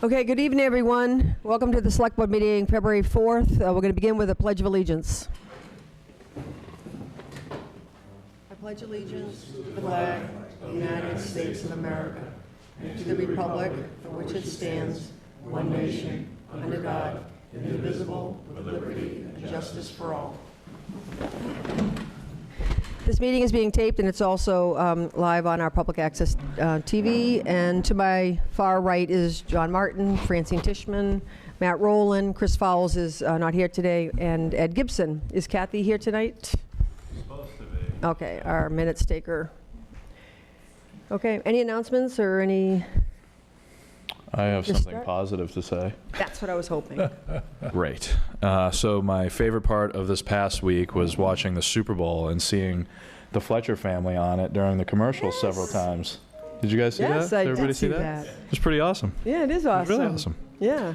Okay, good evening, everyone. Welcome to the Select Board meeting, February 4th. We're going to begin with a Pledge of Allegiance. I pledge allegiance to the flag of the United States of America, and to the republic for which it stands, one nation, under God, indivisible, with liberty and justice for all. This meeting is being taped, and it's also live on our public access TV. And to my far right is John Martin, Francine Tishman, Matt Rowland, Chris Fowles is not here today, and Ed Gibson. Is Kathy here tonight? Supposed to be. Okay, our minutes taker. Okay, any announcements or any? I have Just something start? positive to say. That's what I was hoping. Great. So my favorite part of this past week was watching the Super Bowl and seeing the Fletcher family on it during the commercials several times. Did you guys see Yes, that? I Did everybody did see that. It was pretty awesome. Yeah, it is It awesome. was really awesome. Yeah.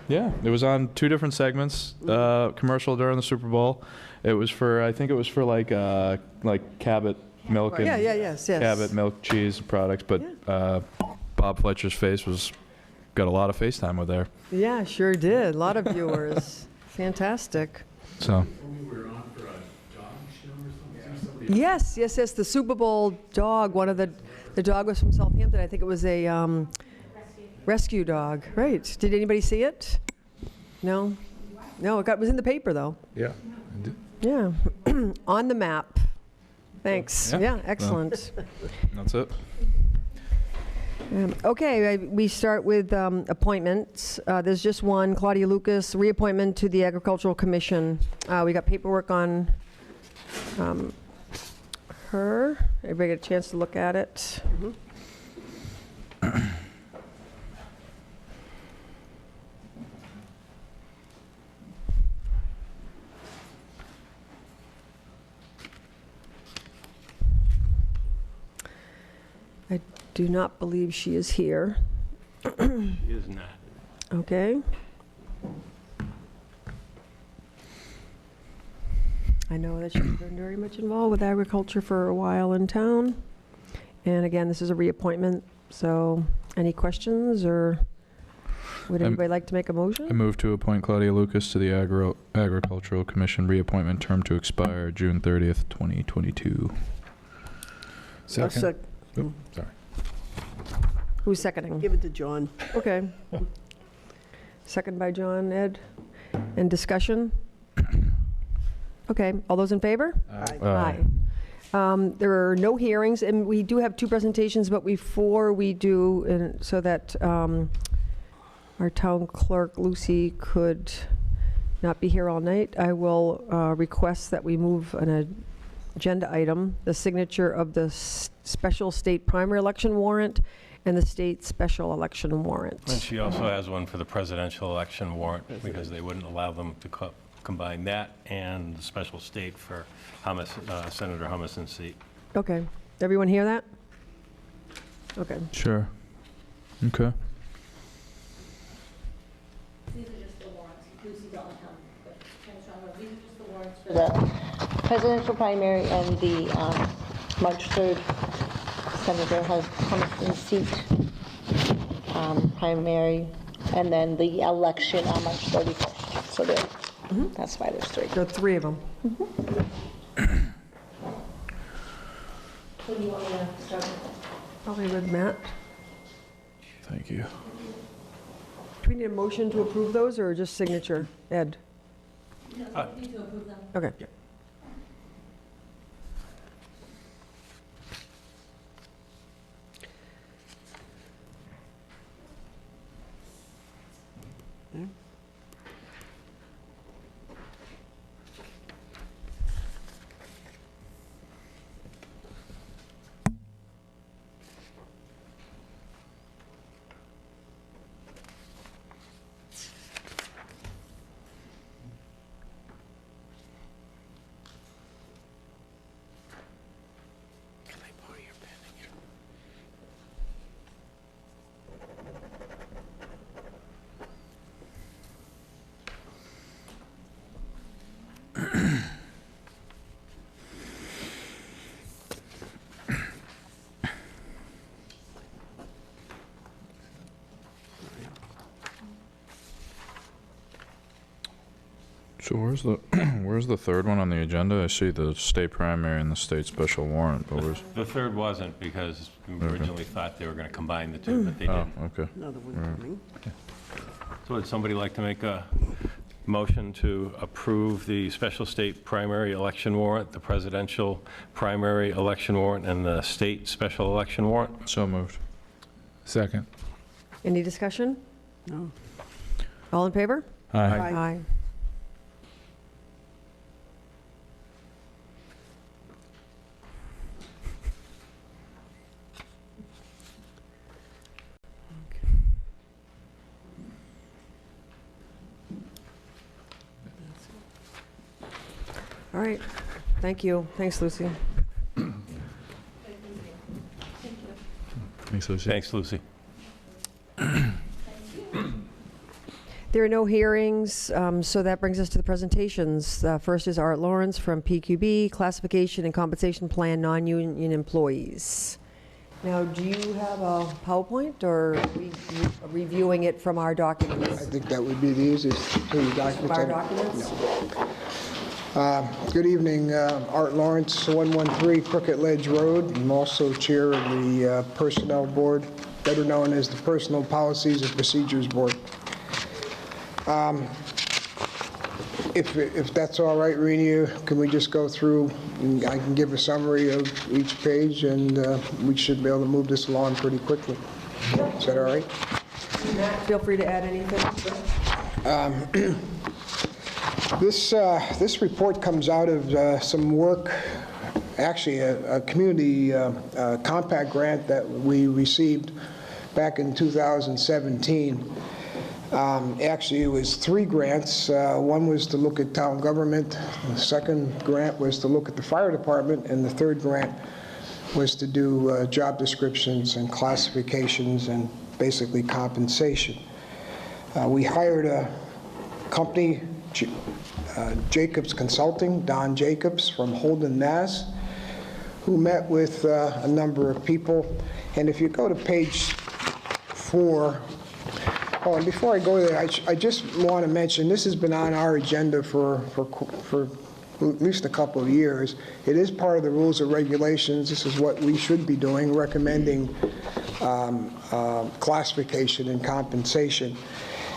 Yeah, it was on two different segments. Commercial during the Super Bowl. It was for, I think it was for like Cabot milk and Yes. Cabot milk cheese products. But Bob Fletcher's face got a lot of FaceTime with there. Yeah, sure did. A lot of viewers. Fantastic. So. We were on for a dog show or something? Yes. The Super Bowl dog, one of the dog was from Southampton. I think it was a rescue dog. Right. Did anybody see it? No? No, it was in the paper, though. Yeah. Yeah. On the map. Thanks. Yeah. Yeah, excellent. That's it. Okay, we start with appointments. There's just one, Claudia Lucas, reappointment to the Agricultural Commission. We got paperwork on her. Everybody get a chance to look at it? I do not believe she is here. He is not. Okay. I know that she's been very much involved with agriculture for a while in town. And again, this is a reappointment, so any questions, or would anybody like to make a I motion? move to appoint Claudia Lucas to the Agricultural Commission, reappointment term to expire June 30th, 2022. Second. Oop, sorry. Who's seconding? Give it to John. Okay. Second by John. Ed? And discussion? Okay, all those in favor? Aye. There are no hearings, and we do have two presentations, but before we do, and so that our town clerk, Lucy, could not be here all night, I will request that we move an agenda item, the signature of the special state primary election warrant and the state special election warrant. And she also has one for the presidential election warrant, because they wouldn't allow them to combine that and the special state for Senator Hummerson's seat. Okay, everyone hear that? Okay. Sure. Okay. These are just the warrants. Lucy don't have, but these are just the warrants for the presidential primary and the March 3rd Senator Hummerson's seat primary, and then the election on March 31st. So that's why there's three. There are three of them. What do you want me to start with? Probably with Matt. Thank you. Do we need a motion to approve those, or just signature? Ed? No, we need to approve them. Okay. So where's the third one on the agenda? I see the state primary and the state special warrant, but where's? The third wasn't because we originally thought they were going to combine the two, but they Oh, didn't. okay. Another one coming. So would somebody like to make a motion to approve the special state primary election warrant, the presidential primary election warrant, and the state special election warrant? So moved. Second. Any discussion? No. All in favor? Aye. Aye. All right, thank you. Thanks, Lucy. Thanks, Lucy. Thanks, Lucy. There are no hearings, so that brings us to the presentations. First is Art Lawrence from PQB, Classification and Compensation Plan, Non-Union Employees. Now, do you have a PowerPoint, or are we reviewing it from our I documents? think that would be the easiest to the From our documents. documents? Good evening, Art Lawrence, 113 Crooked Ledge Road. I'm also chair of the Personnel Board, better known as the Personnel Policies and Procedures Board. If that's all right, Renia, can we just go through, and I can give a summary of each page, and we should be able to move this along pretty quickly. Is that all right? Matt, feel free to add anything. This report comes out of some work, actually a community compact grant that we received back in 2017. Actually, it was 3 grants. One was to look at town government, the second grant was to look at the fire department, and the third grant was to do job descriptions and classifications and basically compensation. We hired a company, Jacobs Consulting, Don Jacobs from Holden, Mass., who met with a number of people. And if you go to page 4, oh, and before I go there, I just want to mention, this has been on our agenda for at least a couple of years. It is part of the rules and regulations. This is what we should be doing, recommending classification and compensation.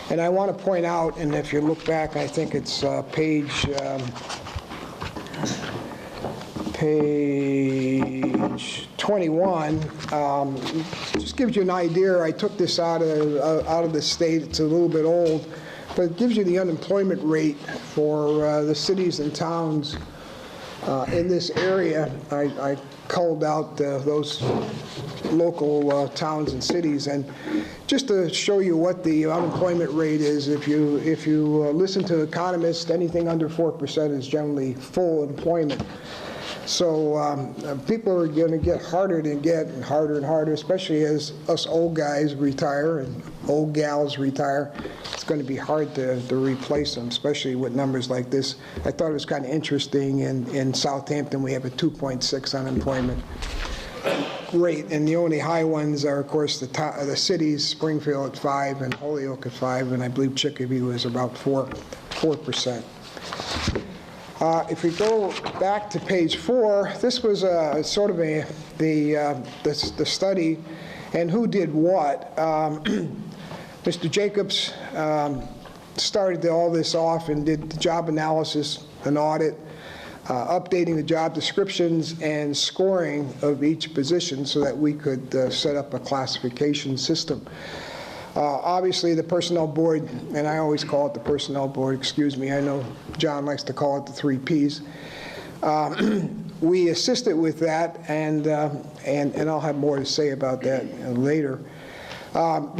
And I want to point out, and if you look back, I think it's page 21, just gives you an idea. I took this out of the state. It's a little bit old, but it gives you the unemployment rate for the cities and towns in this area. I culled out those local towns and cities, and just to show you what the unemployment rate is, if you listen to economists, anything under 4% is generally full employment. So people are going to get harder to get, and harder, especially as us old guys retire and old gals retire. It's going to be hard to replace them, especially with numbers like this. I thought it was kind of interesting. In Southampton, we have a 2.6 unemployment rate, and the only high ones are, of course, the cities, Springfield at 5 and Holyoke at 5, and I believe Chicopee was about 4%. If we go back to page 4, this was sort of the study and who did what. Mr. Jacobs started all this off and did the job analysis, an audit, updating the job descriptions and scoring of each position so that we could set up a classification system. Obviously, the Personnel Board, and I always call it the Personnel Board, excuse me, I know John likes to call it the 3 Ps. We assisted with that, and I'll have more to say about that later.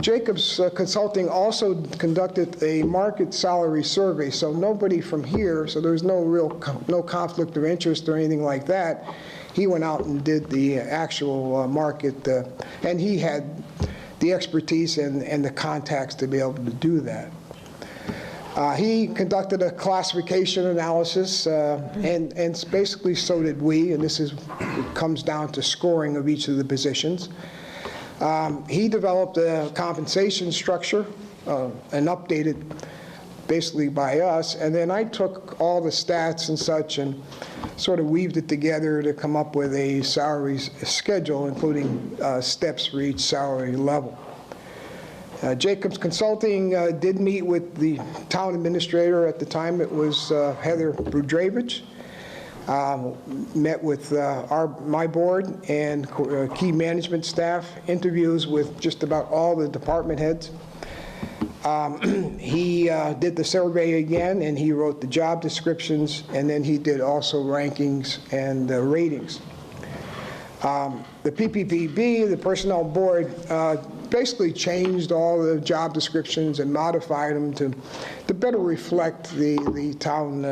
Jacobs Consulting also conducted a market salary survey, so nobody from here, so there's no conflict of interest or anything like that. He went out and did the actual market, and he had the expertise and the contacts to be able to do that. He conducted a classification analysis, and basically so did we, and it comes down to scoring of each of the positions. He developed a compensation structure, an updated basically by us. And then I took all the stats and such and sort of weaved it together to come up with a salary schedule, including steps for each salary level. Jacobs Consulting did meet with the town administrator at the time. It was Heather Budrevich. Met with my board and key management staff, interviews with just about all the department heads. He did the survey again, and he wrote the job descriptions, and then he did also rankings and ratings. The PPPB, the Personnel Board, basically changed all the job descriptions and modified them to better reflect the town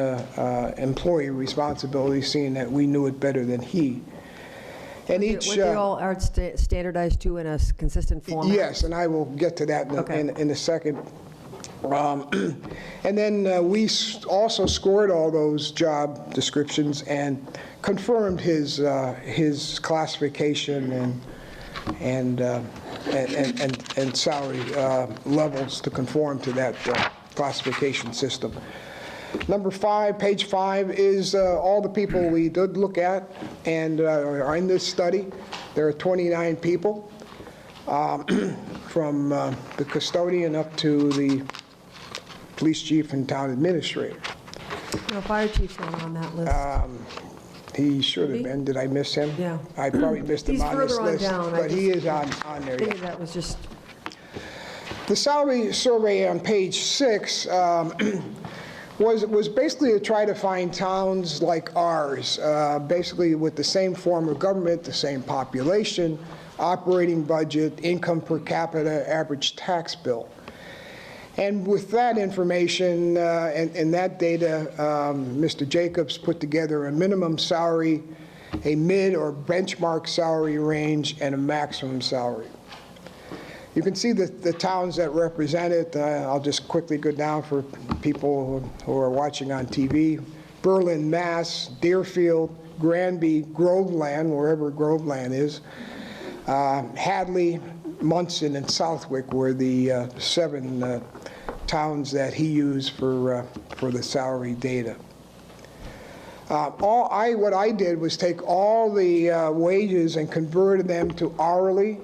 employee responsibility, seeing that we knew it better than he. And each... Were they all are standardized too in a consistent format? Yes, and I will get to that in a second. And then we also scored all those job descriptions and confirmed his classification and salary levels to conform to that classification system. Number 5, page 5, is all the people we did look at and are in this study. There are 29 people, from the custodian up to the police chief and town administrator. No, fire chief's not on that list. He should have been. Did I miss him? Yeah. I probably missed him on this list. He's further on down. But he is on there. I think that was just... The salary survey on page 6 was basically to try to find towns like ours, basically with the same form of government, the same population, operating budget, income per capita, average tax bill. And with that information and that data, Mr. Jacobs put together a minimum salary, a mid or benchmark salary range, and a maximum salary. You can see the towns that represent it. I'll just quickly go down for people who are watching on TV. Berlin, Mass, Deerfield, Granby, Groveland, wherever Groveland is, Hadley, Munson, and Southwick were the 7 towns that he used for the salary data. What I did was take all the wages and converted them to hourly.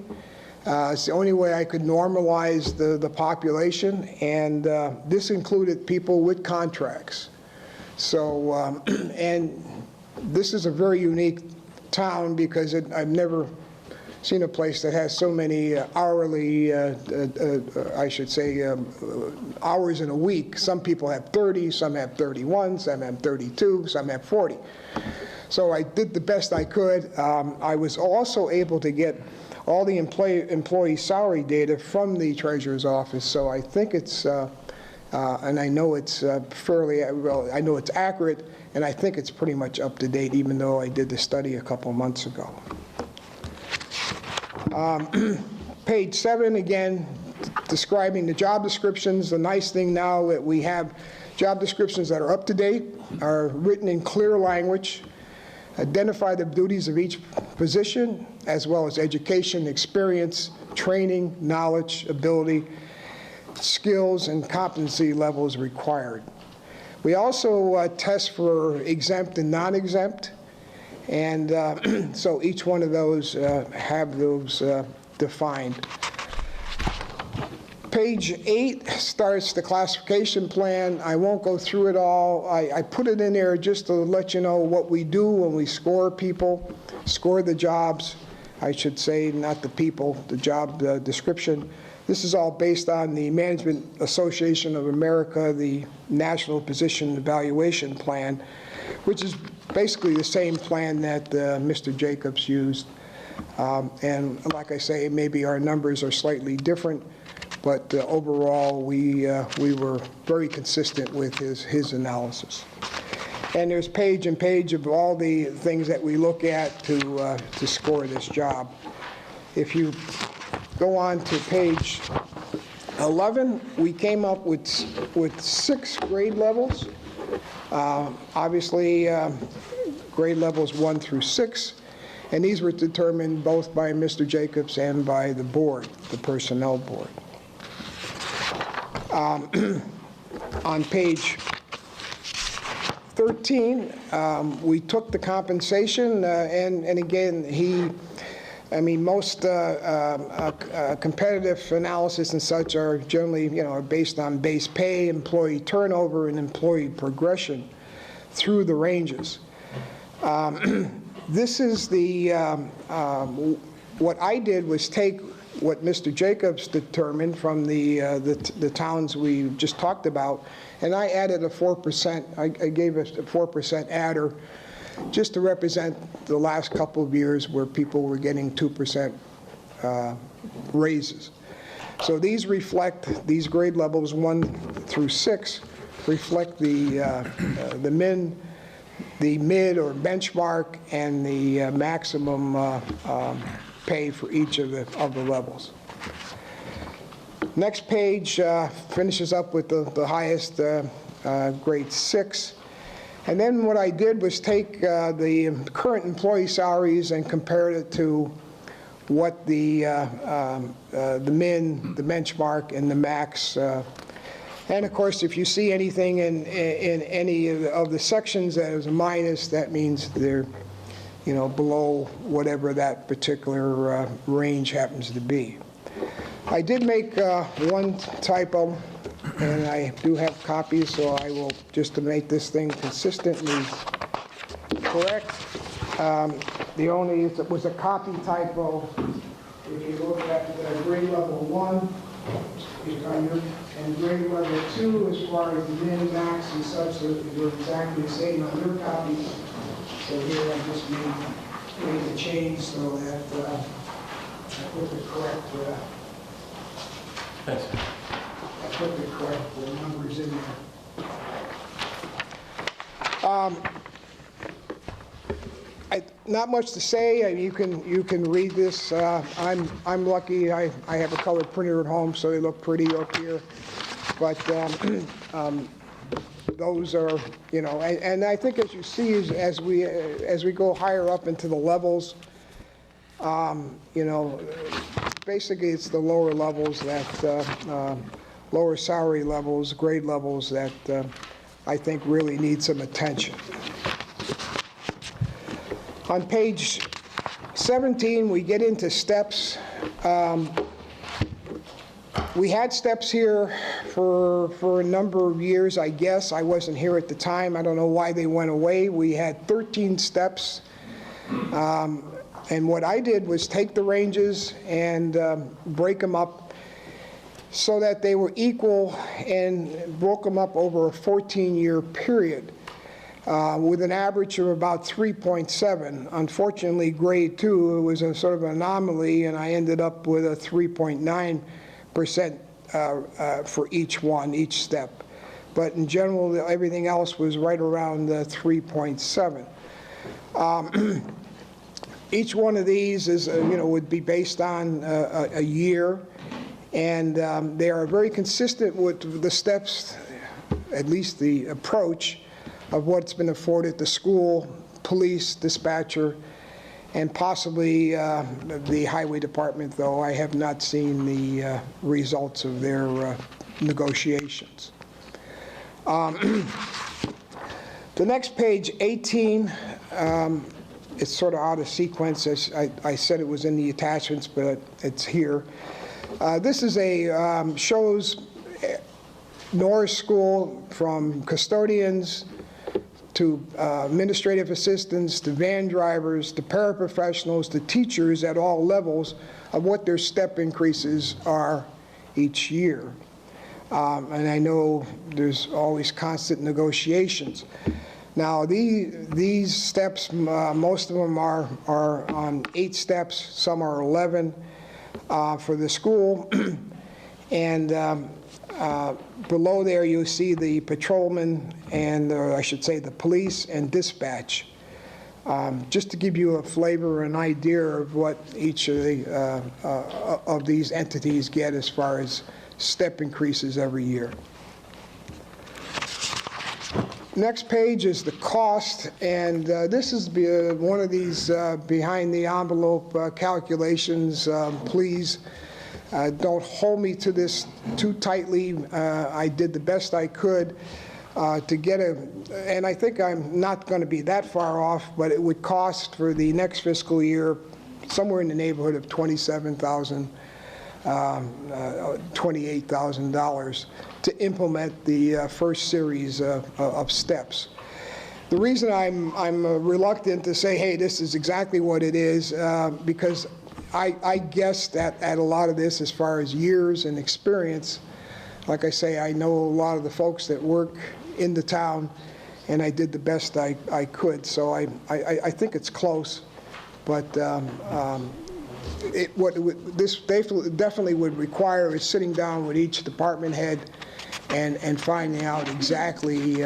It's the only way I could normalize the population, and this included people with contracts. So, and this is a very unique town because I've never seen a place that has so many hourly, I should say, hours in a week. Some people have 30, some have 31, some have 32, some have 40. So I did the best I could. I was also able to get all the employee salary data from the Treasurer's Office, so I think it's, and I know it's fairly, well, I know it's accurate, and I think it's pretty much up to date, even though I did the study a couple months ago. Page 7, again, describing the job descriptions. The nice thing now that we have job descriptions that are up to date, are written in clear language, identify the duties of each position, as well as education, experience, training, knowledge, ability, skills, and competency levels required. We also test for exempt and non-exempt, and so each one of those have those defined. Page 8 starts the classification plan. I won't go through it all. I put it in there just to let you know what we do when we score people, score the jobs, I should say, not the people, the job description. This is all based on the Management Association of America, the National Position Evaluation Plan, which is basically the same plan that Mr. Jacobs used. And like I say, maybe our numbers are slightly different, but overall, we were very consistent with his analysis. And there's page and page of all the things that we look at to score this job. If you go on to page 11, we came up with 6 grade levels. Obviously, grade levels 1 through 6, and these were determined both by Mr. Jacobs and by the board, the Personnel Board. On page 13, we took the compensation, and again, most competitive analysis and such are generally, are based on base pay, employee turnover, and employee progression through the ranges. This is what I did was take what Mr. Jacobs determined from the towns we just talked about, and I added a 4%, I gave us a 4% adder just to represent the last couple of years where people were getting 2% raises. So these grade levels 1 through 6 reflect the mid or benchmark and the maximum pay for each of the levels. Next page finishes up with the highest grade 6. And then what I did was take the current employee salaries and compared it to what the min, the benchmark, and the max. And of course, if you see anything in any of the sections that is a minus, that means they're below whatever that particular range happens to be. I did make one typo, and I do have copies, so I will, just to make this thing consistently correct. The only, it was a copy typo. If you look at grade level 1, and grade level 2, as far as the min, max, and such, they're exactly the same on your copy. So here I just made the change so that I put the correct numbers in there. Not much to say. You can read this. I'm lucky. I have a color printer at home, so they look pretty up here. But those are, and I think as you see, as we go higher up into the levels, basically it's the lower levels that, lower salary levels, grade levels that I think really need some attention. On page 17, we get into steps. We had steps here for a number of years, I guess. I wasn't here at the time. I don't know why they went away. We had 13 steps. And what I did was take the ranges and break them up so that they were equal, and broke them up over a 14-year period with an average of about 3.7. Unfortunately, grade 2, it was a sort of an anomaly, and I ended up with a 3.9% for each step. But in general, everything else was right around 3.7. Each one of these is, would be based on a year, and they are very consistent with the steps, at least the approach of what's been afforded to school, police, dispatcher, and possibly the highway department, though I have not seen the results of their negotiations. The next page, 18, it's sort of out of sequence. As I said it was in the attachments, but it's here. This is shows Norris School from custodians to administrative assistants, to van drivers, to paraprofessionals, to teachers at all levels of what their step increases are each year. And I know there's always constant negotiations. Now, these steps, most of them are on 8 steps, some are 11 for the school. And below there, you see the patrolmen and, I should say, the police and dispatch. Just to give you a flavor, an idea of what each of these entities get as far as step increases every year. Next page is the cost, and this is one of these behind the envelope calculations. Please Don't hold me to this too tightly. I did the best I could to get and I think I'm not going to be that far off, but it would cost for the next fiscal year somewhere in the neighborhood of $27,000, $28,000 to implement the first series of steps. The reason I'm reluctant to say, hey, this is exactly what it is, because I guessed at a lot of this as far as years and experience. Like I say, I know a lot of the folks that work in the town, and I did the best I could. So I think it's close, but this definitely would require is sitting down with each department head and finding out exactly,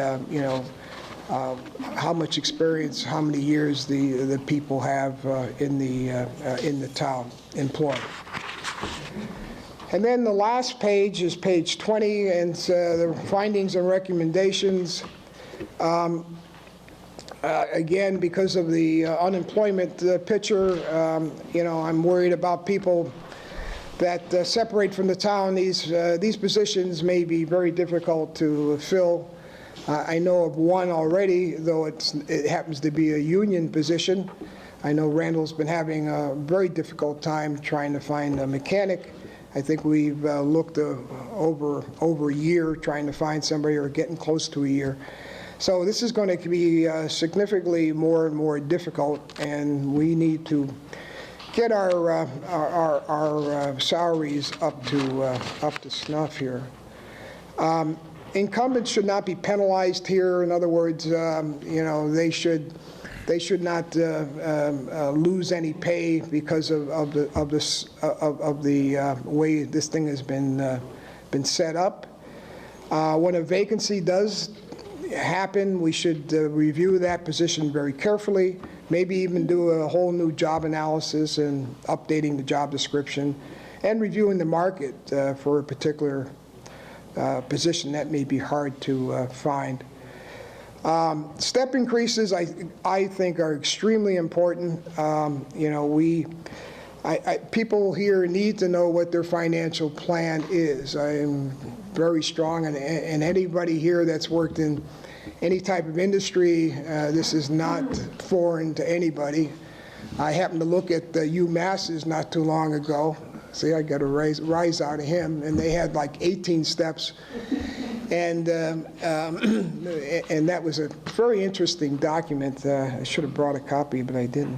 how much experience, how many years the people have in the town employed. And then the last page is page 20, and the findings and recommendations. Again, because of the unemployment picture, I'm worried about people that separate from the town. These positions may be very difficult to fill. I know of one already, though it happens to be a union position. I know Randall's been having a very difficult time trying to find a mechanic. I think we've looked over a year trying to find somebody, or getting close to a year. So this is going to be significantly more and more difficult, and we need to get our salaries up to snuff here. Incumbents should not be penalized here. In other words, they should not lose any pay because of the way this thing has been set up. When a vacancy does happen, we should review that position very carefully, maybe even do a whole new job analysis and updating the job description and reviewing the market for a particular position that may be hard to find. Step increases, I think, are extremely important. People here need to know what their financial plan is. I am very strong, and anybody here that's worked in any type of industry, this is not foreign to anybody. I happened to look at UMass's not too long ago. See, I got a rise out of him, and they had like 18 steps. And that was a very interesting document. I should have brought a copy, but I didn't.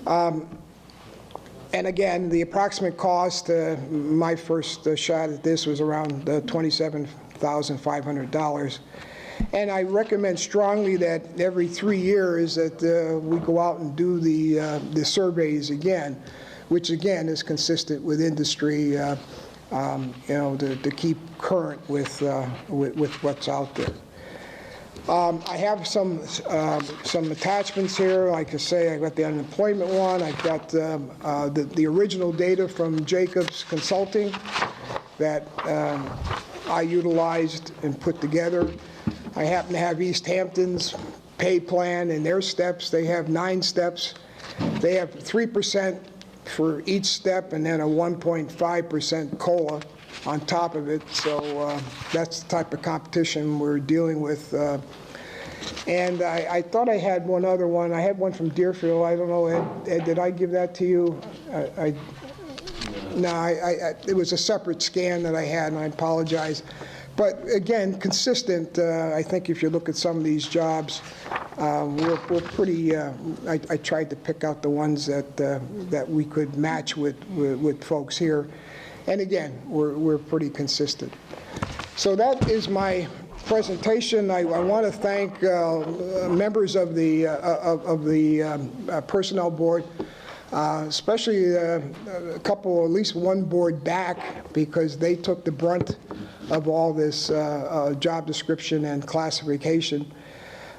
And again, the approximate cost, my first shot at this was around $27,500. And I recommend strongly that every 3 years that we go out and do the surveys again, which again is consistent with industry, to keep current with what's out there. I have some attachments here. Like I say, I got the unemployment one. I've got the original data from Jacobs Consulting that I utilized and put together. I happen to have Easthampton's pay plan and their steps. They have 9 steps. They have 3% for each step, and then a 1.5% COLA on top of it. So that's the type of competition we're dealing with. And I thought I had one other one. I had one from Deerfield. I don't know, Ed, did I give that to you? No, it was a separate scan that I had, and I apologize. But again, consistent. I think if you look at some of these jobs, we're pretty. I tried to pick out the ones that we could match with folks here, and again, we're pretty consistent. So that is my presentation. I want to thank members of the Personnel Board, especially a couple, at least one board back, because they took the brunt of all this job description and classification.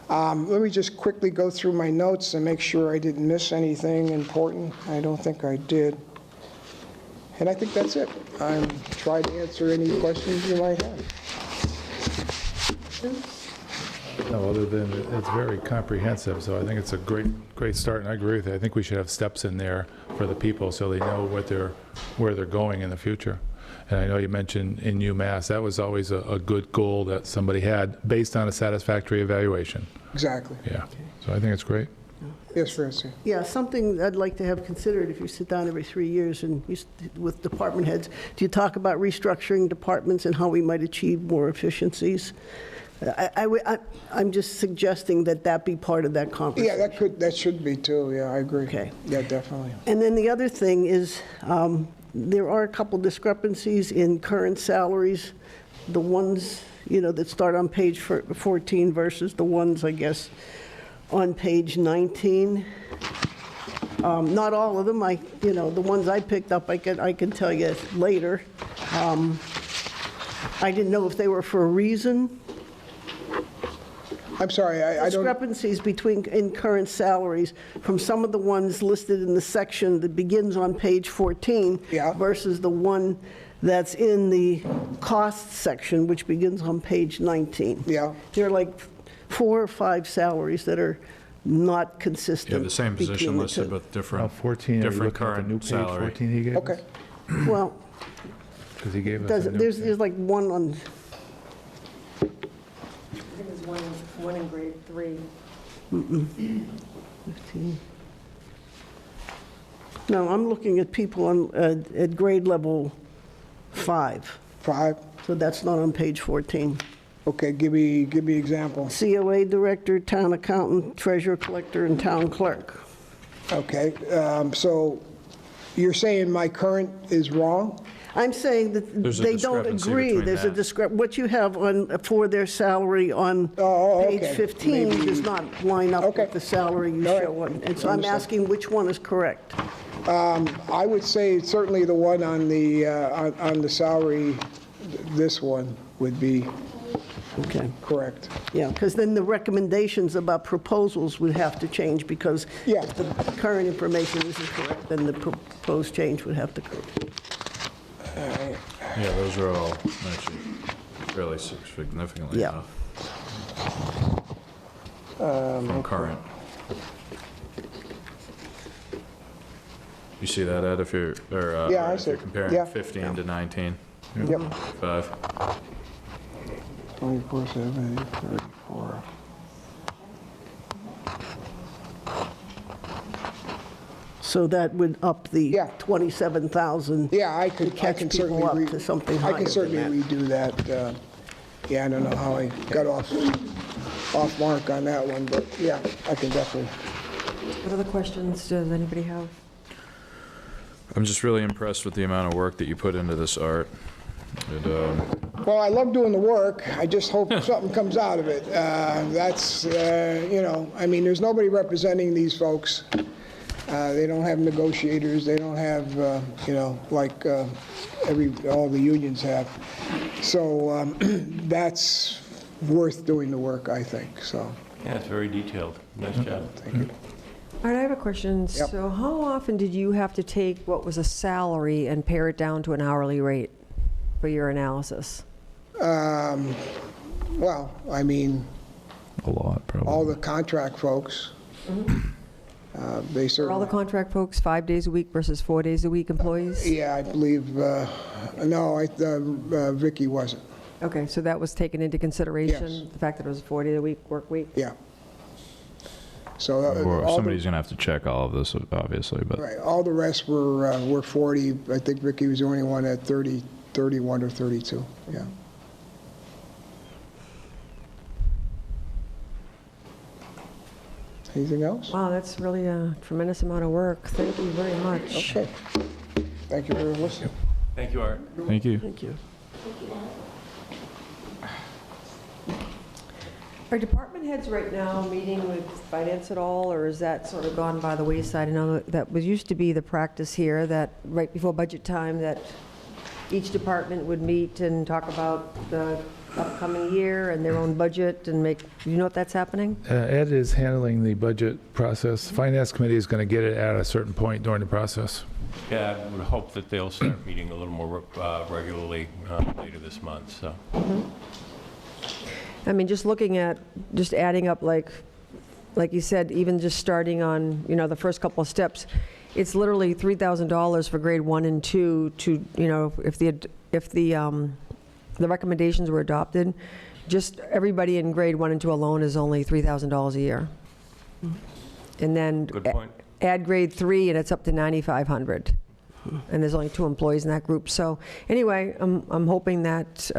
Let me just quickly go through my notes and make sure I didn't miss anything important. I don't think I did. And I think that's it. I'm trying to answer any questions you might have. No, other than it's very comprehensive, so I think it's a great start, and I agree with you. I think we should have steps in there for the people so they know what they're where they're going in the future. And I know you mentioned in UMass, that was always a good goal that somebody had based on a satisfactory evaluation. Exactly. Yeah, so I think it's great. Yes, Francie? Yeah, something I'd like to have considered if you sit down every 3 years and with department heads, do you talk about restructuring departments and how we might achieve more efficiencies? I'm just suggesting that that be part of that conversation. Yeah, that should be too, yeah, I agree. Okay. Yeah, definitely. And then the other thing is, there are a couple discrepancies in current salaries, the ones, that start on page 14 versus the ones, I guess, on page 19. Not all of them, the ones I picked up, I can tell you later. I didn't know if they were for a reason. I'm sorry, I don't, Discrepancies in current salaries from some of the ones listed in the section that begins on page 14 Yeah. versus the one that's in the cost section, which begins on page 19. yeah, There are like 4 or 5 salaries that are not consistent. Yeah, the same between position the listed, two. but different, 14, are you different looking at the new current page salary. 14 he gave us? okay. Well, Because he gave us a new there's page. like one on, I think there's one in grade 3. 15. No, I'm looking at people at grade level 5, 5, so that's not on page 14. okay, give me example. COA director, town accountant, treasurer collector, and town clerk. Okay, so you're saying my current is wrong? I'm saying that There's a they don't discrepancy agree. between There's a that. what you have for their salary on Oh, page okay. 15 Maybe- does not line up Okay. with the salary you All right. show on. And so I'm Understood. asking which one is correct. I would say certainly the one on the salary, this one would be Okay. correct. Yeah, because then the recommendations about proposals would have to change, because Yeah. if the current information isn't correct, then the proposed change would have to correct. Yeah, those are all actually fairly significantly Yeah. enough. From current. You see that, Ed, if you're, or Yeah, I if see you're it. comparing Yeah. 15 to 19, Yep. 5. 24/7, 34. So that would up the Yeah. 27,000. Yeah, I To can catch certainly. people up to something I higher can than certainly redo that. Yeah, I don't know how I got off mark on that one, but yeah, I can definitely. What other questions does anybody have? I'm just really impressed with the amount of work that you put into this, Art. Well, I love doing the work. I just hope something comes out of it. That's, I mean, there's nobody representing these folks. They don't have negotiators. They don't have, like all the unions have. So that's worth doing the work, I think, so. Yeah, it's very detailed. Nice job. Thank you. All right, I have a question. Yep. So how often did you have to take what was a salary and pare it down to an hourly rate for your analysis? Well, I mean, A lot, probably. all the contract folks, they For all the certainly, contract folks, 5 days a week versus 4 days a week employees? yeah, I believe, no, Vicky wasn't, Okay, so that was taken into consideration? Yes. The fact that it was a 4-day-a-week work week? yeah. So, Or all the- somebody's going to have to check all of this, obviously, but right, all the rest were 40. I think Vicky was the only one at 30, 31 or 32, yeah. Anything else? Wow, that's really a tremendous amount of work. Thank you very much. Okay. Thank you for listening. Thank you, Art. thank you. Thank you. Are department heads right now meeting with finance at all, or is that sort of gone by the wayside? I know that was used to be the practice here, that right before budget time, that each department would meet and talk about the upcoming year and their own budget and make, do you know if that's happening? Ed is handling the budget process. Finance committee is going to get it at a certain point during the process. Yeah, I would hope that they'll start meeting a little more regularly later this month, so. I mean, just looking at, just adding up, like you said, even just starting on, the first couple of steps, it's literally $3,000 for grade 1 and 2 to, you know, if the recommendations were adopted, just everybody in grade 1 and 2 alone is only $3,000 a year. And then Good point. add grade 3 and it's up to $9,500. And there's only 2 employees in that group. So anyway, I'm hoping that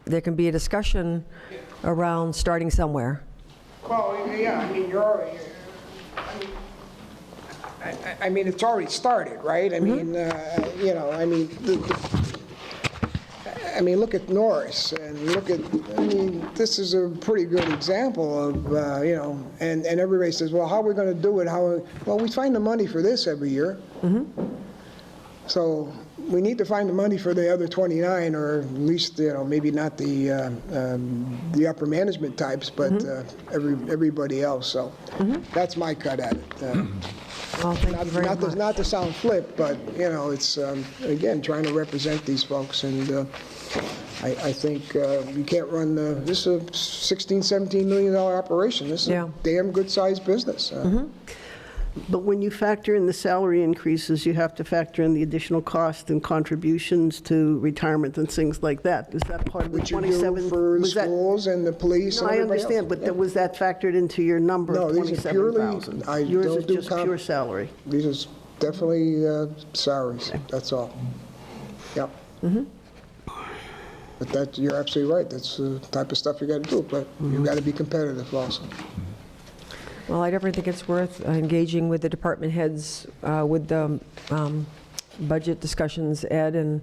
there can be a discussion around starting somewhere. Well, yeah, I mean, you're already, I mean, it's already started, right? I mean, you know, I mean, I mean, look at Norris, and look at, I mean, this is a pretty good example of, you know, and everybody says, well, how are we going to do it? Well, we find the money for this every year. So we need to find the money for the other 29, or at least, you know, maybe not the upper management types, but everybody else. So that's my cut at it. Well, thank you very much. Not to sound flip, but, you know, it's, again, trying to represent these folks. And I think you can't run, this is a $16, $17 million operation. This is a damn good-sized business. But when you factor in the salary increases, you have to factor in the additional cost and contributions to retirement and things like that. Is that part of the Which you 27? do for the was that- schools and the police No, and I everybody else. understand, but was that factored into your number No, of these are purely- 27,000? I Yours don't is do just pure salary. These are definitely salaries, that's all. Yep. But that, you're absolutely right, that's the type of stuff you got to do, but you got to be competitive also. Well, I definitely think it's worth engaging with the department heads with the budget discussions, Ed, and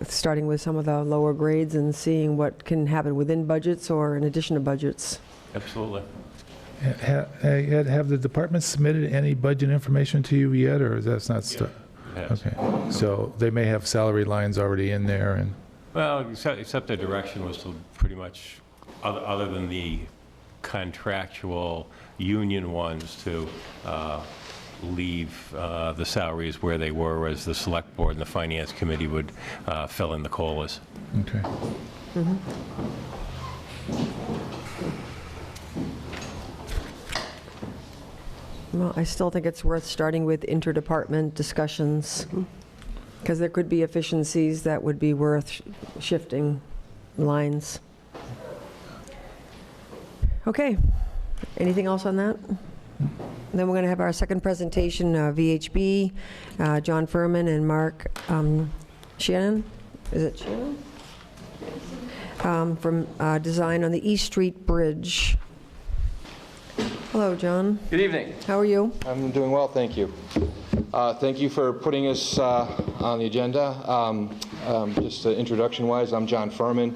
starting with some of the lower grades and seeing what can happen within budgets or in addition to budgets. Absolutely. Have the departments submitted any budget information to you yet, or is that not stuff? Yes. Okay, so they may have salary lines already in there, and, Well, except their direction was to pretty much, other than the contractual union ones, to leave the salaries where they were, as the select board and the finance committee would fill in the COLAs. okay. Well, I still think it's worth starting with interdepartment discussions, because there could be efficiencies that would be worth shifting lines. Okay, anything else on that? Then we're going to have our second presentation, VHB, John Furman and Mark Shannon. Is it Shannon? From Design on the East Street Bridge. Hello, John. Good evening. How are you? I'm doing well, thank you. Thank you for putting us on the agenda. Just introduction-wise, I'm John Furman,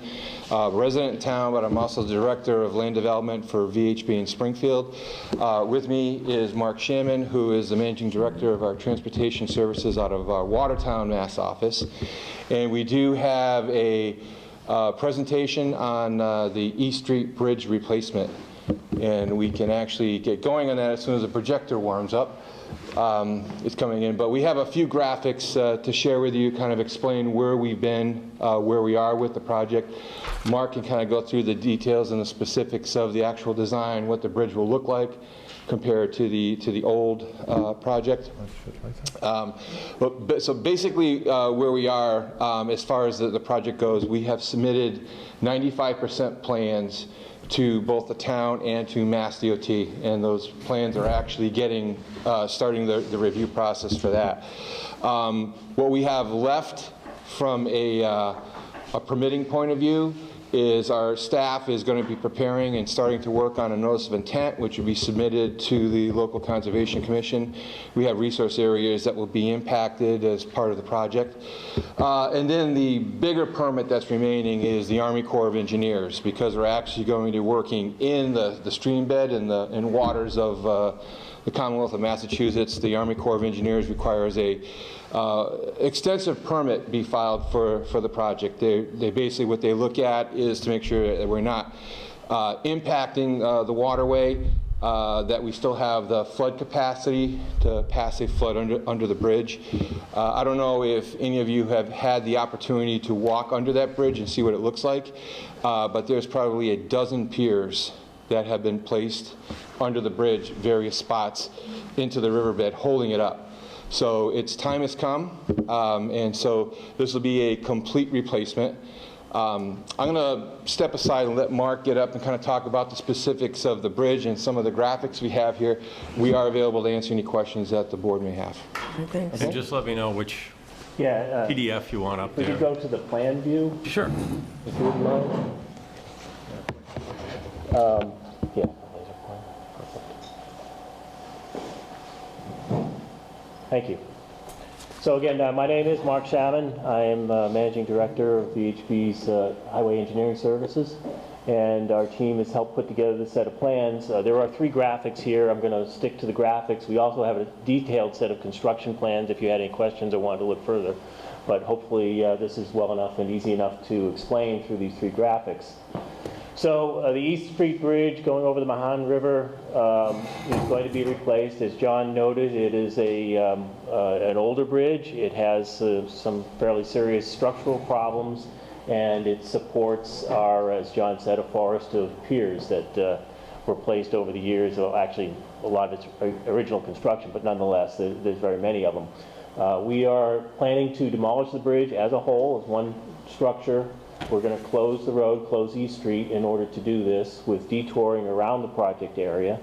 resident in town, but I'm also the Director of Land Development for VHB in Springfield. With me is Mark Shannon, who is the Managing Director of our Transportation Services out of our Watertown, Mass. office. And we do have a presentation on the East Street Bridge replacement. And we can actually get going on that as soon as the projector warms up. It's coming in, but we have a few graphics to share with you, kind of explain where we've been, where we are with the project. Mark can kind of go through the details and the specifics of the actual design, what the bridge will look like compared to the old project. So basically where we are as far as the project goes, we have submitted 95% plans to both the town and to Mass DOT, and those plans are actually getting, starting the review process for that. What we have left from a permitting point of view is our staff is going to be preparing and starting to work on a notice of intent, which will be submitted to the local conservation commission. We have resource areas that will be impacted as part of the project. And then the bigger permit that's remaining is the Army Corps of Engineers, because we're actually going to be working in the stream bed and the waters of the Commonwealth of Massachusetts. The Army Corps of Engineers requires a extensive permit be filed for the project. They basically, what they look at is to make sure that we're not impacting the waterway, that we still have the flood capacity to pass a flood under the bridge. I don't know if any of you have had the opportunity to walk under that bridge and see what it looks like, but there's probably a dozen piers that have been placed under the bridge, various spots into the riverbed, holding it up. So its time has come, and so this will be a complete replacement. I'm going to step aside and let Mark get up and kind of talk about the specifics of the bridge and some of the graphics we have here. We are available to answer any questions that the board may have. Thanks. And just let me know which Yeah. PDF you want up We there. could go to the plan view, Sure. if you wouldn't mind. Yeah. Thank you. So again, my name is Mark Shavin. I am Managing Director of VHB's Highway Engineering Services, and our team has helped put together this set of plans. There are 3 graphics here. I'm going to stick to the graphics. We also have a detailed set of construction plans if you had any questions or wanted to look further. But hopefully this is well enough and easy enough to explain through these 3 graphics. So the East Street Bridge going over the Mahan River is going to be replaced. As John noted, it is an older bridge. It has some fairly serious structural problems, and it supports our, as John said, a forest of piers that were placed over the years. Well, actually, a lot of its original construction, but nonetheless, there's very many of them. We are planning to demolish the bridge as a whole, as one structure. We're going to close the road, close East Street in order to do this, with detouring around the project area.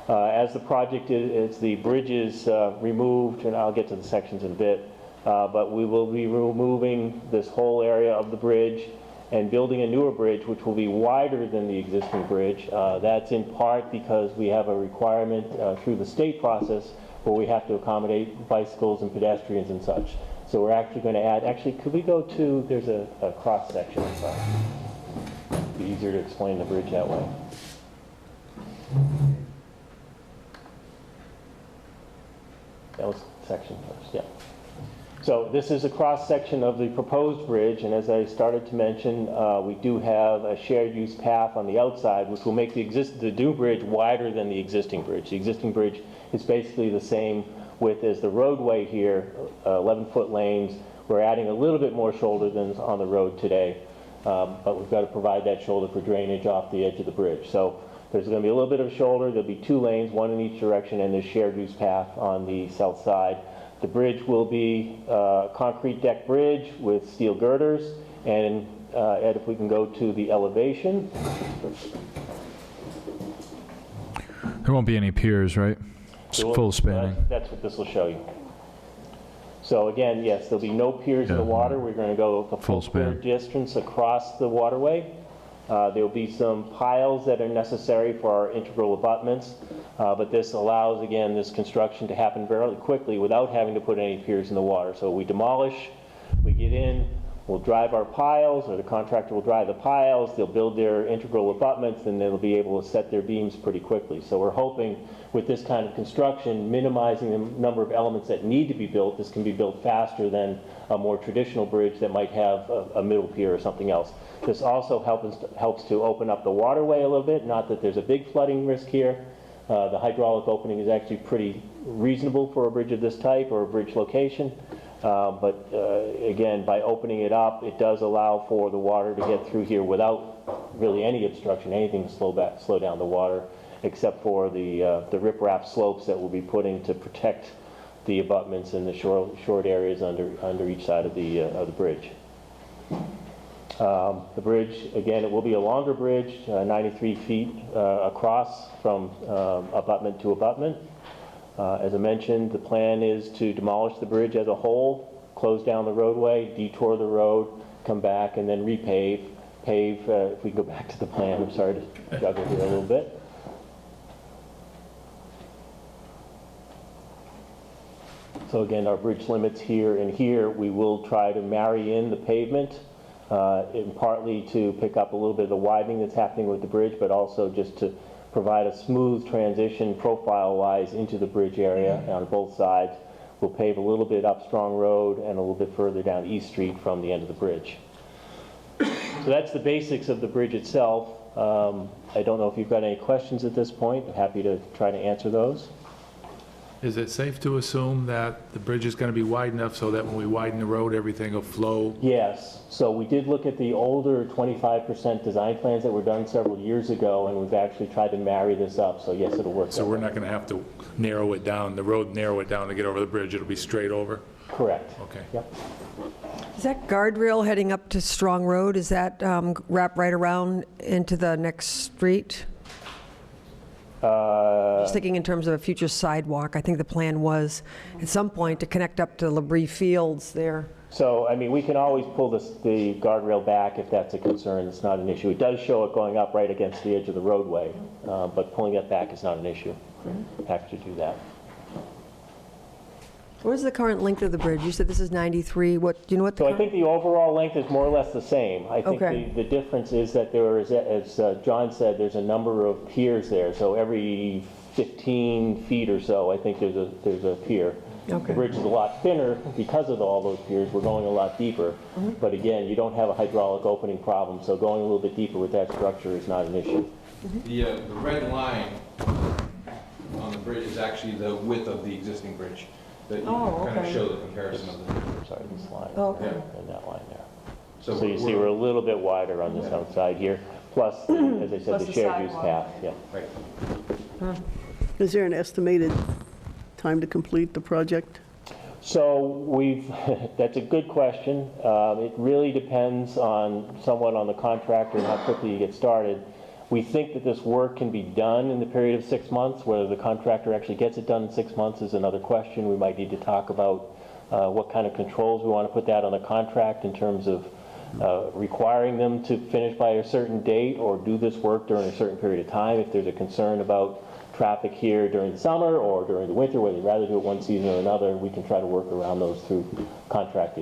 As the project as the bridge is removed, and I'll get to the sections in a bit, but we will be removing this whole area of the bridge and building a newer bridge which will be wider than the existing bridge. That's in part because we have a requirement through the state process where we have to accommodate bicycles and pedestrians and such. So we're actually going to add, actually, could we go to, there's a cross section, I'm sorry. It'd be easier to explain the bridge that way. That was section first, yeah. So this is a cross section of the proposed bridge, and as I started to mention, we do have a shared use path on the outside, which will make the new bridge wider than the existing bridge. The existing bridge is basically the same width as the roadway here, 11-foot lanes. We're adding a little bit more shoulder than is on the road today, but we've got to provide that shoulder for drainage off the edge of the bridge. So there's going to be a little bit of shoulder. There'll be 2 lanes, one in each direction, and there's shared use path on the south side. The bridge will be a concrete deck bridge with steel girders, and Ed, if we can go to the elevation. There won't be any piers, right? Full spanning. That's what this will show you. So again, yes, there'll be no piers in the water. We're going to go the full clear distance across the waterway. There'll be some piles that are necessary for our integral abutments, but this allows, again, this construction to happen fairly quickly without having to put any piers in the water. So we demolish, we get in, we'll drive our piles, or the contractor will drive the piles, they'll build their integral abutments, and they'll be able to set their beams pretty quickly. So we're hoping with this kind of construction, minimizing the number of elements that need to be built, this can be built faster than a more traditional bridge that might have a middle pier or something else. This also helps to open up the waterway a little bit, not that there's a big flooding risk here. The hydraulic opening is actually pretty reasonable for a bridge of this type or a bridge location. But again, by opening it up, it does allow for the water to get through here without really any obstruction, anything to slow down the water, except for the riprap slopes that we'll be putting to protect the abutments and the short areas under each side of the bridge. The bridge, again, it will be a longer bridge, 93 feet across from abutment to abutment. As I mentioned, the plan is to demolish the bridge as a whole, close down the roadway, detour the road, come back, and then repave. If we can go back to the plan, I'm sorry to juggle here a little bit. So again, our bridge limits here and here, we will try to marry in the pavement, partly to pick up a little bit of the widening that's happening with the bridge, but also just to provide a smooth transition profile-wise into the bridge area on both sides. We'll pave a little bit up Strong Road and a little bit further down East Street from the end of the bridge. So that's the basics of the bridge itself. I don't know if you've got any questions at this point. I'm happy to try to answer those. Is it safe to assume that the bridge is going to be wide enough so that when we widen the road, everything will flow? Yes, so we did look at the older 25% design plans that were done several years ago, and we've actually tried to marry this up, so yes, it'll work. So we're not going to have to narrow it down, the road narrow it down to get over the bridge, it'll be straight over? Correct. Okay. Yep. Is that guardrail heading up to Strong Road, is that wrap right around into the next street? Just thinking in terms of a future sidewalk, I think the plan was at some point to connect up to Labrie Fields there. So, I mean, we can always pull the guardrail back if that's a concern. It's not an issue. It does show it going up right against the edge of the roadway, but pulling it back is not an issue. Have to do that. What is the current length of the bridge? You said this is 93. What, do you know what the So I current- think the overall length is more or less the same. I think Okay. the difference is that there is, as John said, there's a number of piers there. So every 15 feet or so, I think there's a pier. Okay. The bridge is a lot thinner because of all those piers. We're going a lot deeper. But again, you don't have a hydraulic opening problem, so going a little bit deeper with that structure is not an issue. The red line on the bridge is actually the width of the existing bridge. That you Oh, kind of okay. show the comparison of the two. Sorry, this line. Oh, okay. And that line there. So So you see we're a little bit wider on this outside here, plus, as I said, Plus the the shared use sidewalk. path, yeah. Right. Is there an estimated time to complete the project? So that's a good question. It really depends somewhat on the contractor and how quickly you get started. We think that this work can be done in the period of 6 months. Whether the contractor actually gets it done in 6 months is another question. We might need to talk about what kind of controls we want to put that on the contract in terms of requiring them to finish by a certain date or do this work during a certain period of time. If there's a concern about traffic here during the summer or during the winter, whether you'd rather do it one season or another, we can try to work around those through contract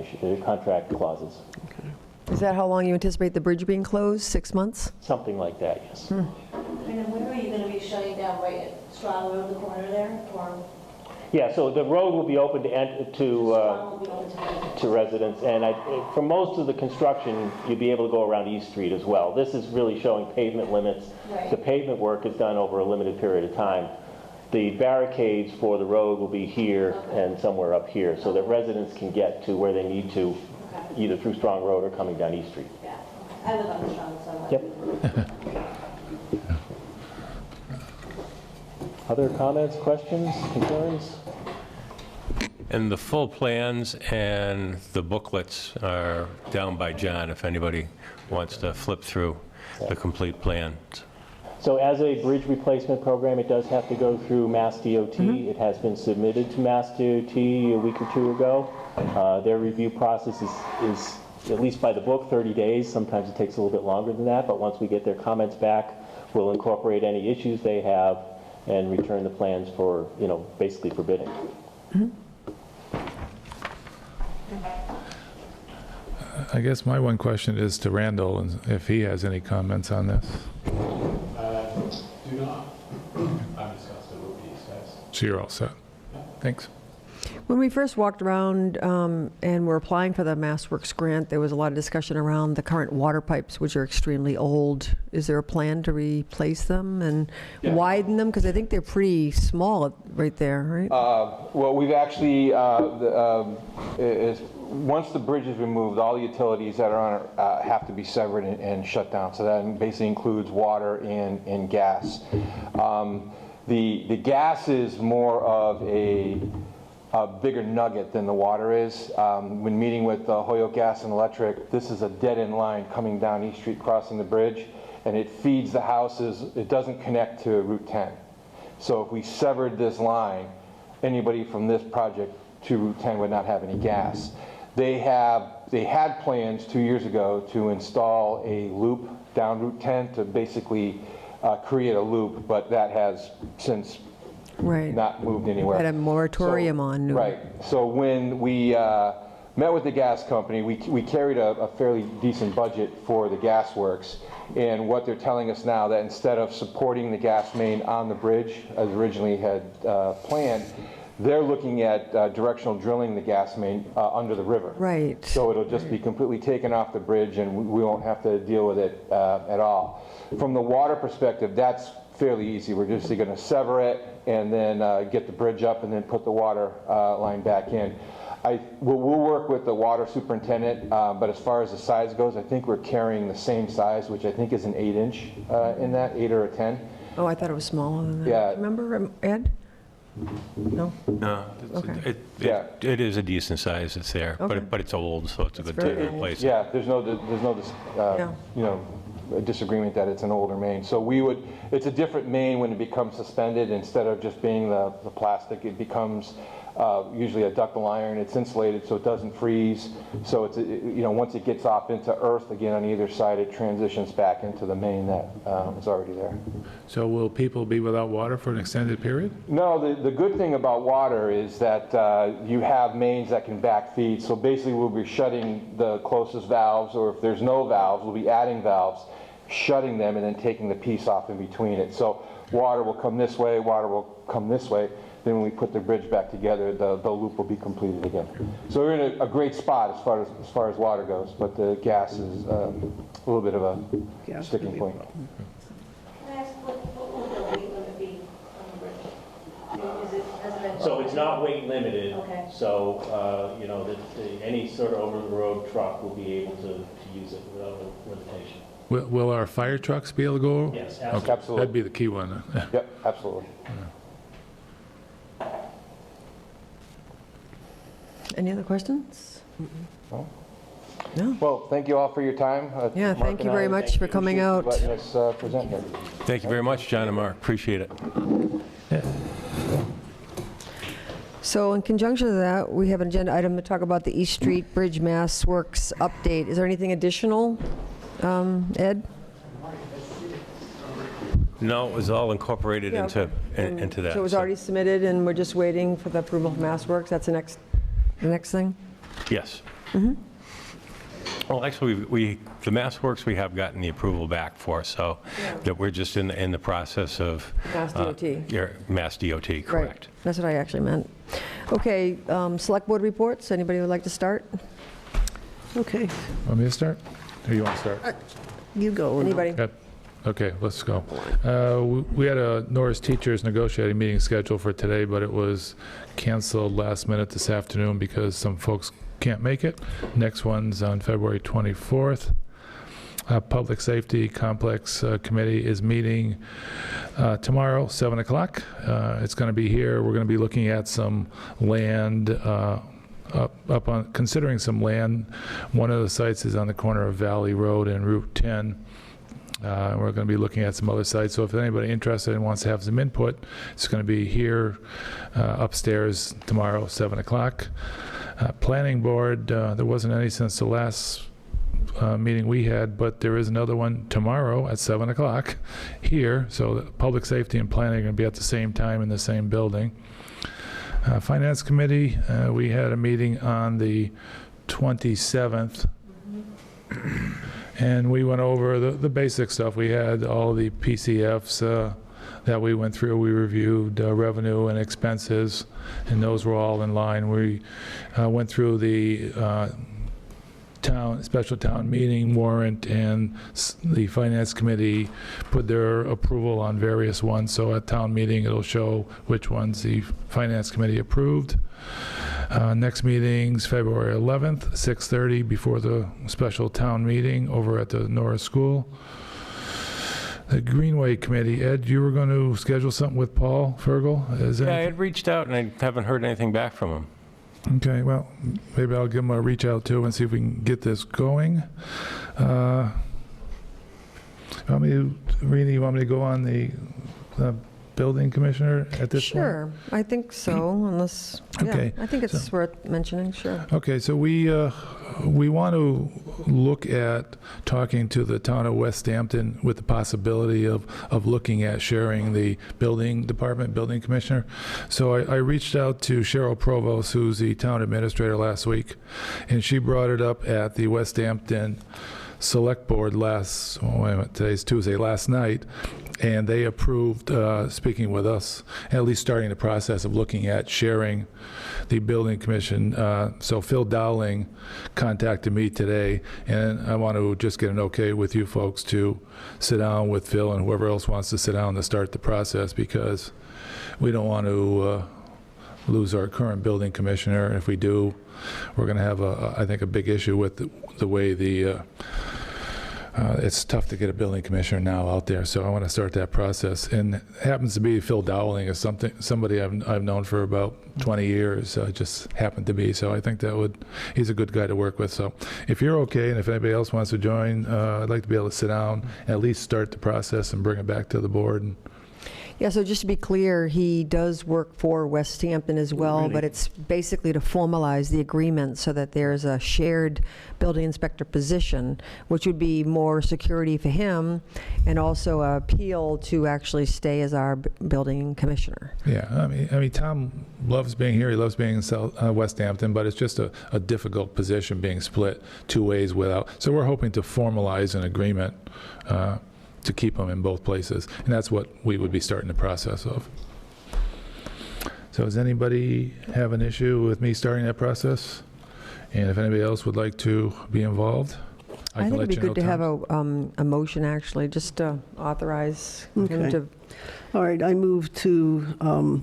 clauses. Is that how long you anticipate the bridge being closed? 6 months? Something like that, yes. And then when are you going to be shutting down right at Strong Road, the corner there, or Yeah, so the road will be open to Strong will be open to residents? to residents, and for most of the construction, you'll be able to go around East Street as well. This is really showing pavement limits. Right. The pavement work is done over a limited period of time. The barricades for the road will be here and somewhere up here, so that residents can get to where they need to, Okay. either through Strong Road or coming down East Street. Yeah, I live on the Strong, so I'm like. Yep. Other comments, questions, concerns? And the full plans and the booklets are down by John, if anybody wants to flip through the complete plan. So as a bridge replacement program, it does have to go through Mass DOT. It has been submitted to Mass DOT a week or two ago. Their review process is, at least by the book, 30 days. Sometimes it takes a little bit longer than that, but once we get their comments back, we'll incorporate any issues they have and return the plans for, basically for bidding. I guess my one question is to Randall, and if he has any comments on this. Do not. I've discussed it with these guys. So you're all set. Thanks. When we first walked around and were applying for the MassWorks grant, there was a lot of discussion around the current water pipes, which are extremely old. Is there a plan to replace them and widen them? Because I think they're pretty small right there, right? Well, we've actually, once the bridge is removed, all the utilities that are on it have to be severed and shut down. So that basically includes water and gas. The gas is more of a bigger nugget than the water is. When meeting with Holyoke Gas and Electric, this is a dead-end line coming down East Street, crossing the bridge, and it feeds the houses. It doesn't connect to Route 10. So if we severed this line, anybody from this project to Route 10 would not have any gas. They had plans 2 years ago to install a loop down Route 10 to basically create a loop, but that has since Right. not moved anywhere. Had a moratorium on new. Right. So when we met with the gas company, we carried a fairly decent budget for the gas works. And what they're telling us now, that instead of supporting the gas main on the bridge, as originally had planned, they're looking at directional drilling the gas main under the river. Right. So it'll just be completely taken off the bridge, and we won't have to deal with it at all. From the water perspective, that's fairly easy. We're just going to sever it and then get the bridge up and then put the water line back in. We'll work with the water superintendent, but as far as the size goes, I think we're carrying the same size, which I think is an 8-inch in that, 8 or a 10. Oh, I thought it was smaller than that. Yeah. Remember, Ed? No? No, Okay. it is a decent size that's there, Okay. but it's old, so it's a good very time to old. replace it. Yeah, there's no Yeah. you know, a disagreement that it's an older main. So it's a different main when it becomes suspended. Instead of just being the plastic, it becomes usually a ductile iron. It's insulated so it doesn't freeze. So it's, once it gets off into earth again on either side, it transitions back into the main that is already there. So will people be without water for an extended period? No, the good thing about water is that you have mains that can backfeed. So basically we'll be shutting the closest valves, or if there's no valves, we'll be adding valves, shutting them, and then taking the piece off in between it. So water will come this way, water will come this way. Then when we put the bridge back together, the loop will be completed again. So we're in a great spot as far as water goes, but the gas is a little bit of a Gas sticking could be a point. problem. Can I ask, what will the weight limit be on the bridge? Is it, has it been? So it's not weight limited. Okay. So, any sort of over-the-road truck will be able to use it without a limitation. Will our fire trucks be able to go? Yes, Okay, absolutely. Absolutely. that'd be the key one. Yep, absolutely. Any other questions? No. No? Well, thank you all for your time. Yeah, Mark thank and you very I much for coming out. Letting us present here. Thank you very much, John and Mark. Appreciate it. So in conjunction with that, we have an agenda item to talk about the East Street Bridge Mass Works update. Is there anything additional, Ed? No, it was all incorporated Yeah, into okay. into that. So it was already submitted, and we're just waiting for the approval of Mass Works? That's the next thing? Yes. Well, actually, the Mass Works we have gotten the approval back for, so that we're just in the process of Mass DOT. Mass DOT, Right, correct? that's what I actually meant. Okay, Select Board reports, anybody would like to start? Okay, Want me to start? Or you want to start? you go. and I'll- Anybody? Yep. Okay, let's go. We had a Norris teachers negotiating meeting scheduled for today, but it was canceled last minute this afternoon because some folks can't make it. Next one's on February 24th. Public Safety Complex Committee is meeting tomorrow, 7 o'clock. It's going to be here. We're going to be looking at some land, considering some land. One of the sites is on the corner of Valley Road and Route 10. We're going to be looking at some other sites, so if anybody interested and wants to have some input, it's going to be here upstairs tomorrow, 7 o'clock. Planning Board, there wasn't any since the last meeting we had, but there is another one tomorrow at 7 o'clock here, so the Public Safety and Planning are going to be at the same time in the same building. Finance Committee, we had a meeting on the 27th. And we went over the basic stuff. We had all the PCFs that we went through. We reviewed revenue and expenses, and those were all in line. We went through the special town meeting warrant, and the Finance Committee put their approval on various ones. So at town meeting, it'll show which ones the Finance Committee approved. Next meeting's February 11th, 6:30, before the special town meeting over at the Norris School. The Greenway Committee, Ed, you were going to schedule something with Paul Fergal? Yeah, I had reached out, and I haven't heard anything back from him. Okay, well, maybe I'll give him a reach out too and see if we can get this going. Rini, you want me to go on the building commissioner at this point? Sure, I think so, unless, yeah, Okay, I think it's worth mentioning, sure. Okay, so we want to look at talking to the town of Westhampton with the possibility of looking at sharing the building department, building commissioner. So I reached out to Cheryl Provost, who's the town administrator, last week, and she brought it up at the Westhampton Selectboard today's Tuesday, last night, and they approved speaking with us, at least starting the process of looking at sharing the building commission. So Phil Dowling contacted me today, and I want to just get an okay with you folks to sit down with Phil and whoever else wants to sit down to start the process, because we don't want to lose our current building commissioner. And if we do, we're going to have, I think, a big issue with the way it's tough to get a building commissioner now out there. So I want to start that process. And it happens to be Phil Dowling is somebody I've known for about 20 years, just happened to be. So I think he's a good guy to work with. So if you're okay, and if anybody else wants to join, I'd like to be able to sit down and at least start the process and bring it back to the board. And Yeah, so just to be clear, he does work for Westhampton as well, Really? but it's basically to formalize the agreement so that there's a shared building inspector position, which would be more security for him, and also a appeal to actually stay as our building commissioner. yeah, I mean, Tom loves being here. He loves being in Westhampton, but it's just a difficult position being split two ways without. So we're hoping to formalize an agreement to keep them in both places. And that's what we would be starting the process of. So does anybody have an issue with me starting that process? And if anybody else would like to be involved, I think it'd be good to have Tom. a motion, actually, just to authorize him Okay. to. All right, I move to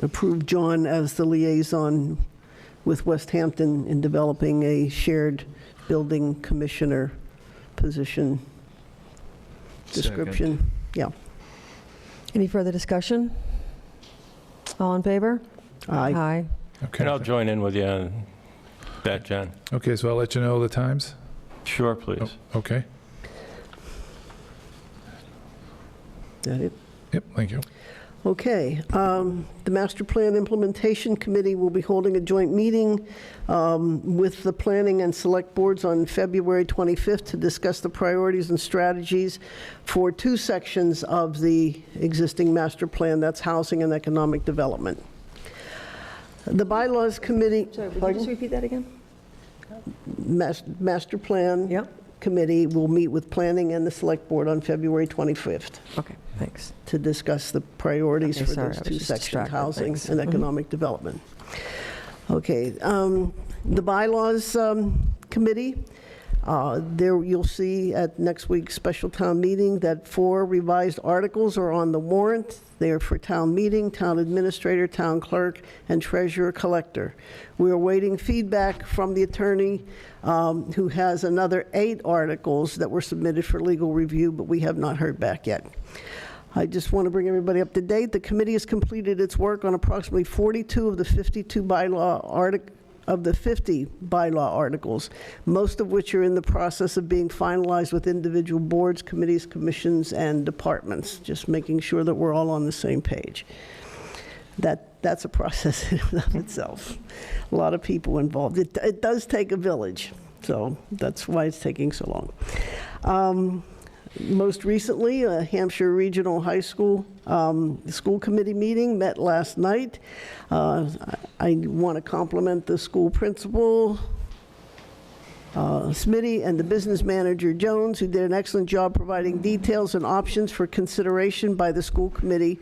approve John as the liaison with Westhampton in developing a shared building commissioner position description. Yeah. Any further discussion? All in favor? Aye. Aye. Okay. And I'll join in with you on that, Jen. Okay, so I'll let you know the times? Sure, please. Oh, okay. That it? Yep, thank you. Okay, the Master Plan Implementation Committee will be holding a joint meeting with the Planning and Select Boards on February 25th to discuss the priorities and strategies for two sections of the existing master plan, that's housing and economic development. The Bylaws Committee, Sorry, would you pardon? just repeat that again? Master Plan Yep. Committee will meet with Planning and the Select Board on February 25th. Okay, thanks. To discuss the priorities Okay, for sorry, those I was two just sections, distracted, housing thanks. and Mhm. economic development. Okay, the Bylaws Committee, there you'll see at next week's special town meeting that 4 revised articles are on the warrant. They are for town meeting, town administrator, town clerk, and treasurer collector. We are waiting feedback from the attorney who has another 8 articles that were submitted for legal review, but we have not heard back yet. I just want to bring everybody up to date. The committee has completed its work on approximately 42 of the 50 bylaw articles, most of which are in the process of being finalized with individual boards, committees, commissions, and departments, just making sure that we're all on the same page. That's a process in and of itself. A lot of people involved. It does take a village, so that's why it's taking so long. Most recently, Hampshire Regional High School school committee meeting met last night. I want to compliment the school principal, Smitty, and the business manager, Jones, who did an excellent job providing details and options for consideration by the school committee,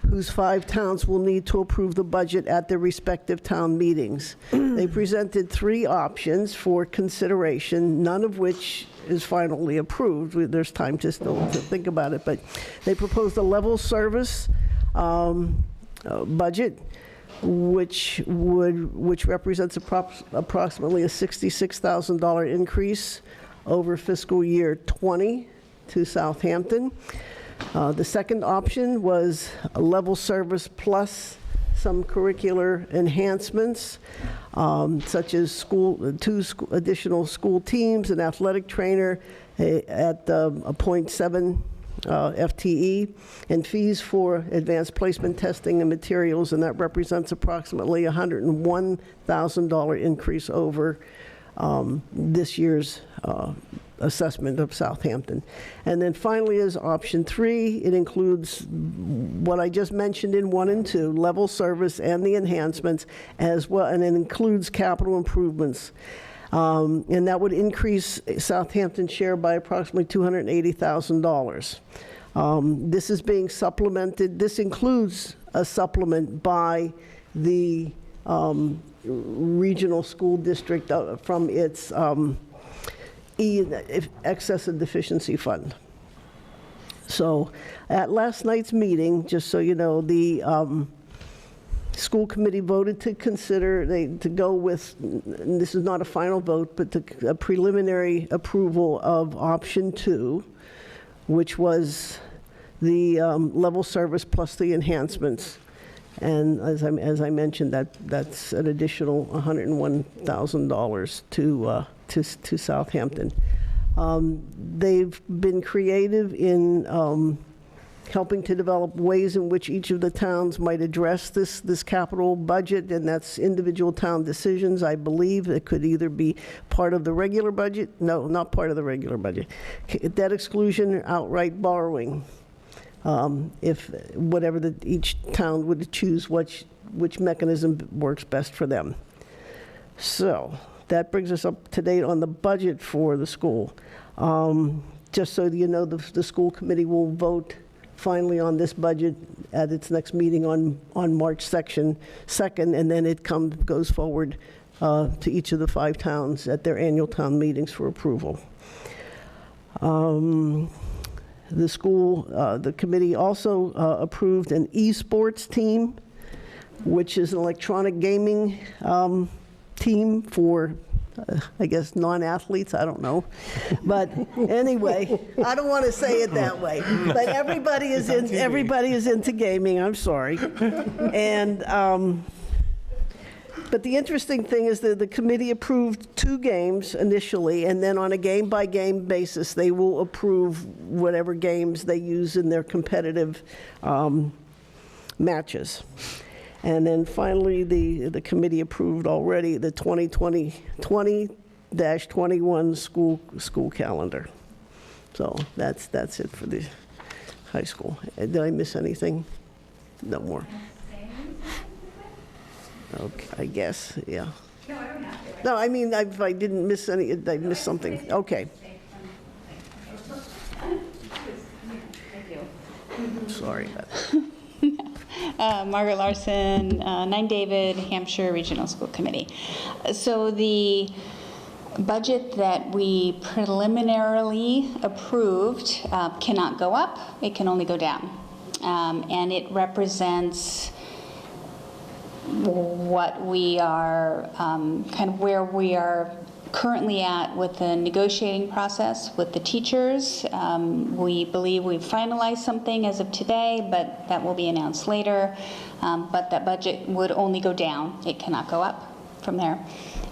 whose 5 towns will need to approve the budget at their respective town meetings. They presented 3 options for consideration, none of which is finally approved. There's time to still to think about it, but they proposed a level service budget, which represents approximately a $66,000 increase over fiscal year 20 to Southampton. The second option was a level service plus some curricular enhancements, such as 2 additional school teams, an athletic trainer at a 0.7 FTE, and fees for advanced placement testing and materials, and that represents approximately $101,000 increase over this year's assessment of Southampton. And then finally is option 3. It includes what I just mentioned in 1 and 2, level service and the enhancements as well, and it includes capital improvements. And that would increase Southampton's share by approximately $280,000. This is being supplemented, this includes a supplement by the regional school district from its excess and deficiency fund. So at last night's meeting, just so you know, the school committee voted to consider, to go with, and this is not a final vote, but a preliminary approval of option 2, which was the level service plus the enhancements. And as I mentioned, that's an additional $101,000 to Southampton. They've been creative in helping to develop ways in which each of the towns might address this capital budget, and that's individual town decisions. I believe it could either be part of the regular budget, no, not part of the regular budget, debt exclusion or outright borrowing, if whatever each town would choose which mechanism works best for them. So that brings us up to date on the budget for the school. Just so you know, the school committee will vote finally on this budget at its next meeting on March 2nd, and then it goes forward to each of the 5 towns at their annual town meetings for approval. The committee also approved an esports team, which is an electronic gaming team for, I guess, non-athletes, I don't know. But anyway, I don't want to say it that way. But everybody is into gaming, I'm sorry. And, but the interesting thing is that the committee approved 2 games initially, and then on a game-by-game basis, they will approve whatever games they use in their competitive matches. And then finally, the committee approved already the 2020-21 school calendar. So that's it for the high school. Did I miss anything? No more. Okay, I guess, yeah. No, I don't have to. No, I mean, if I didn't miss any, I missed something. Okay. Thank you. Sorry about that. Margaret Larson, 9 David, Hampshire Regional School Committee. So the budget that we preliminarily approved cannot go up, it can only go down. And it represents what we are, kind of where we are currently at with the negotiating process with the teachers. We believe we've finalized something as of today, but that will be announced later. But that budget would only go down. It cannot go up from there.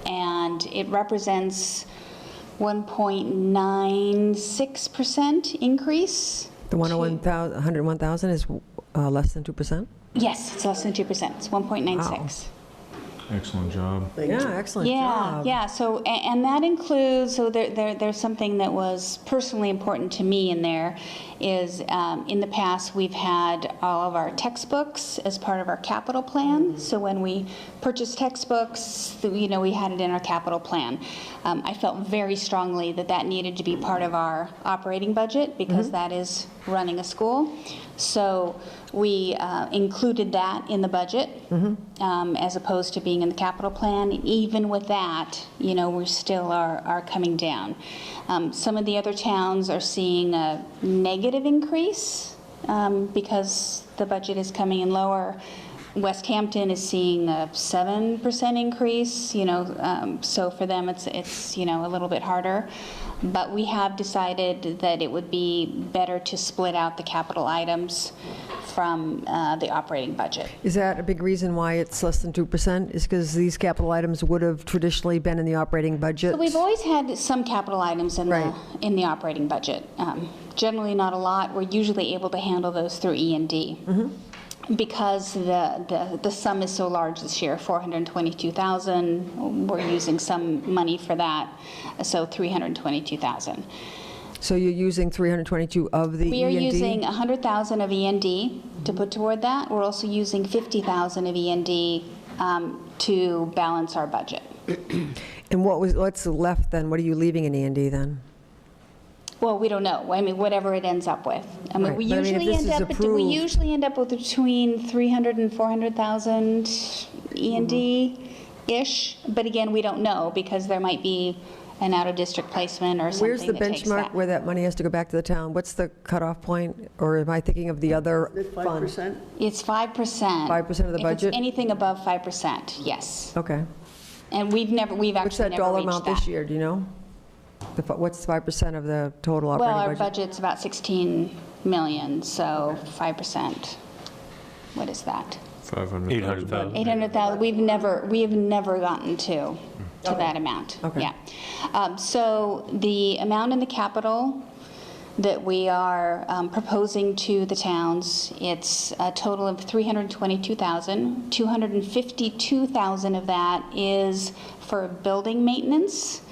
And it represents 1.96% increase. The 101,000 is less than 2%? Yes, it's less than 2%. It's 1.96. Wow. Excellent job. Yeah, excellent job. Yeah. So, and that includes, so there's something that was personally important to me in there, is in the past we've had all of our textbooks as part of our capital plan. So when we purchased textbooks, we had it in our capital plan. I felt very strongly that that needed to be part of our operating budget because that is running a school. So we included that in the budget as opposed to being in the capital plan. Even with that, we still are coming down. Some of the other towns are seeing a negative increase because the budget is coming in lower. Westhampton is seeing a 7% increase, so for them it's a little bit harder. But we have decided that it would be better to split out the capital items from the operating budget. Is that a big reason why it's less than 2%? Is because these capital items would have traditionally been in the operating budget? So we've always had some capital items in the operating budget. Generally not a lot. We're usually able to handle those through E&D. Because the sum is so large this year, $422,000, we're using some money for that, so $322,000. So you're using 322 of the E&D? We are using $100,000 of E&D to put toward that. We're also using $50,000 of E&D to balance our budget. And what's left then? What are you leaving in E&D then? Well, we don't know. I mean, whatever it ends up with. I mean, Right. we But I mean, if usually this end is up we approved- usually end up with between 300 and 400,000 E&D ish. But again, we don't know because there might be an out of district placement or something Where's the that takes benchmark that. where that money has to go back to the town? What's the cutoff point? Or am I thinking of the other Is it fund? 5%? It's 5%. 5% of the If budget? it's anything above 5%, yes. Okay. And we've What's actually that never dollar reached amount that. this year, do you know? What's 5% of the total Well, operating our budget? budget's about 16 million, so 5%, what is that? 800,000. 800,000, we have never gotten to that amount. Okay. Yeah. So the amount in the capital that we are proposing to the towns, it's a total of 322,000. 252,000 of that is for building maintenance,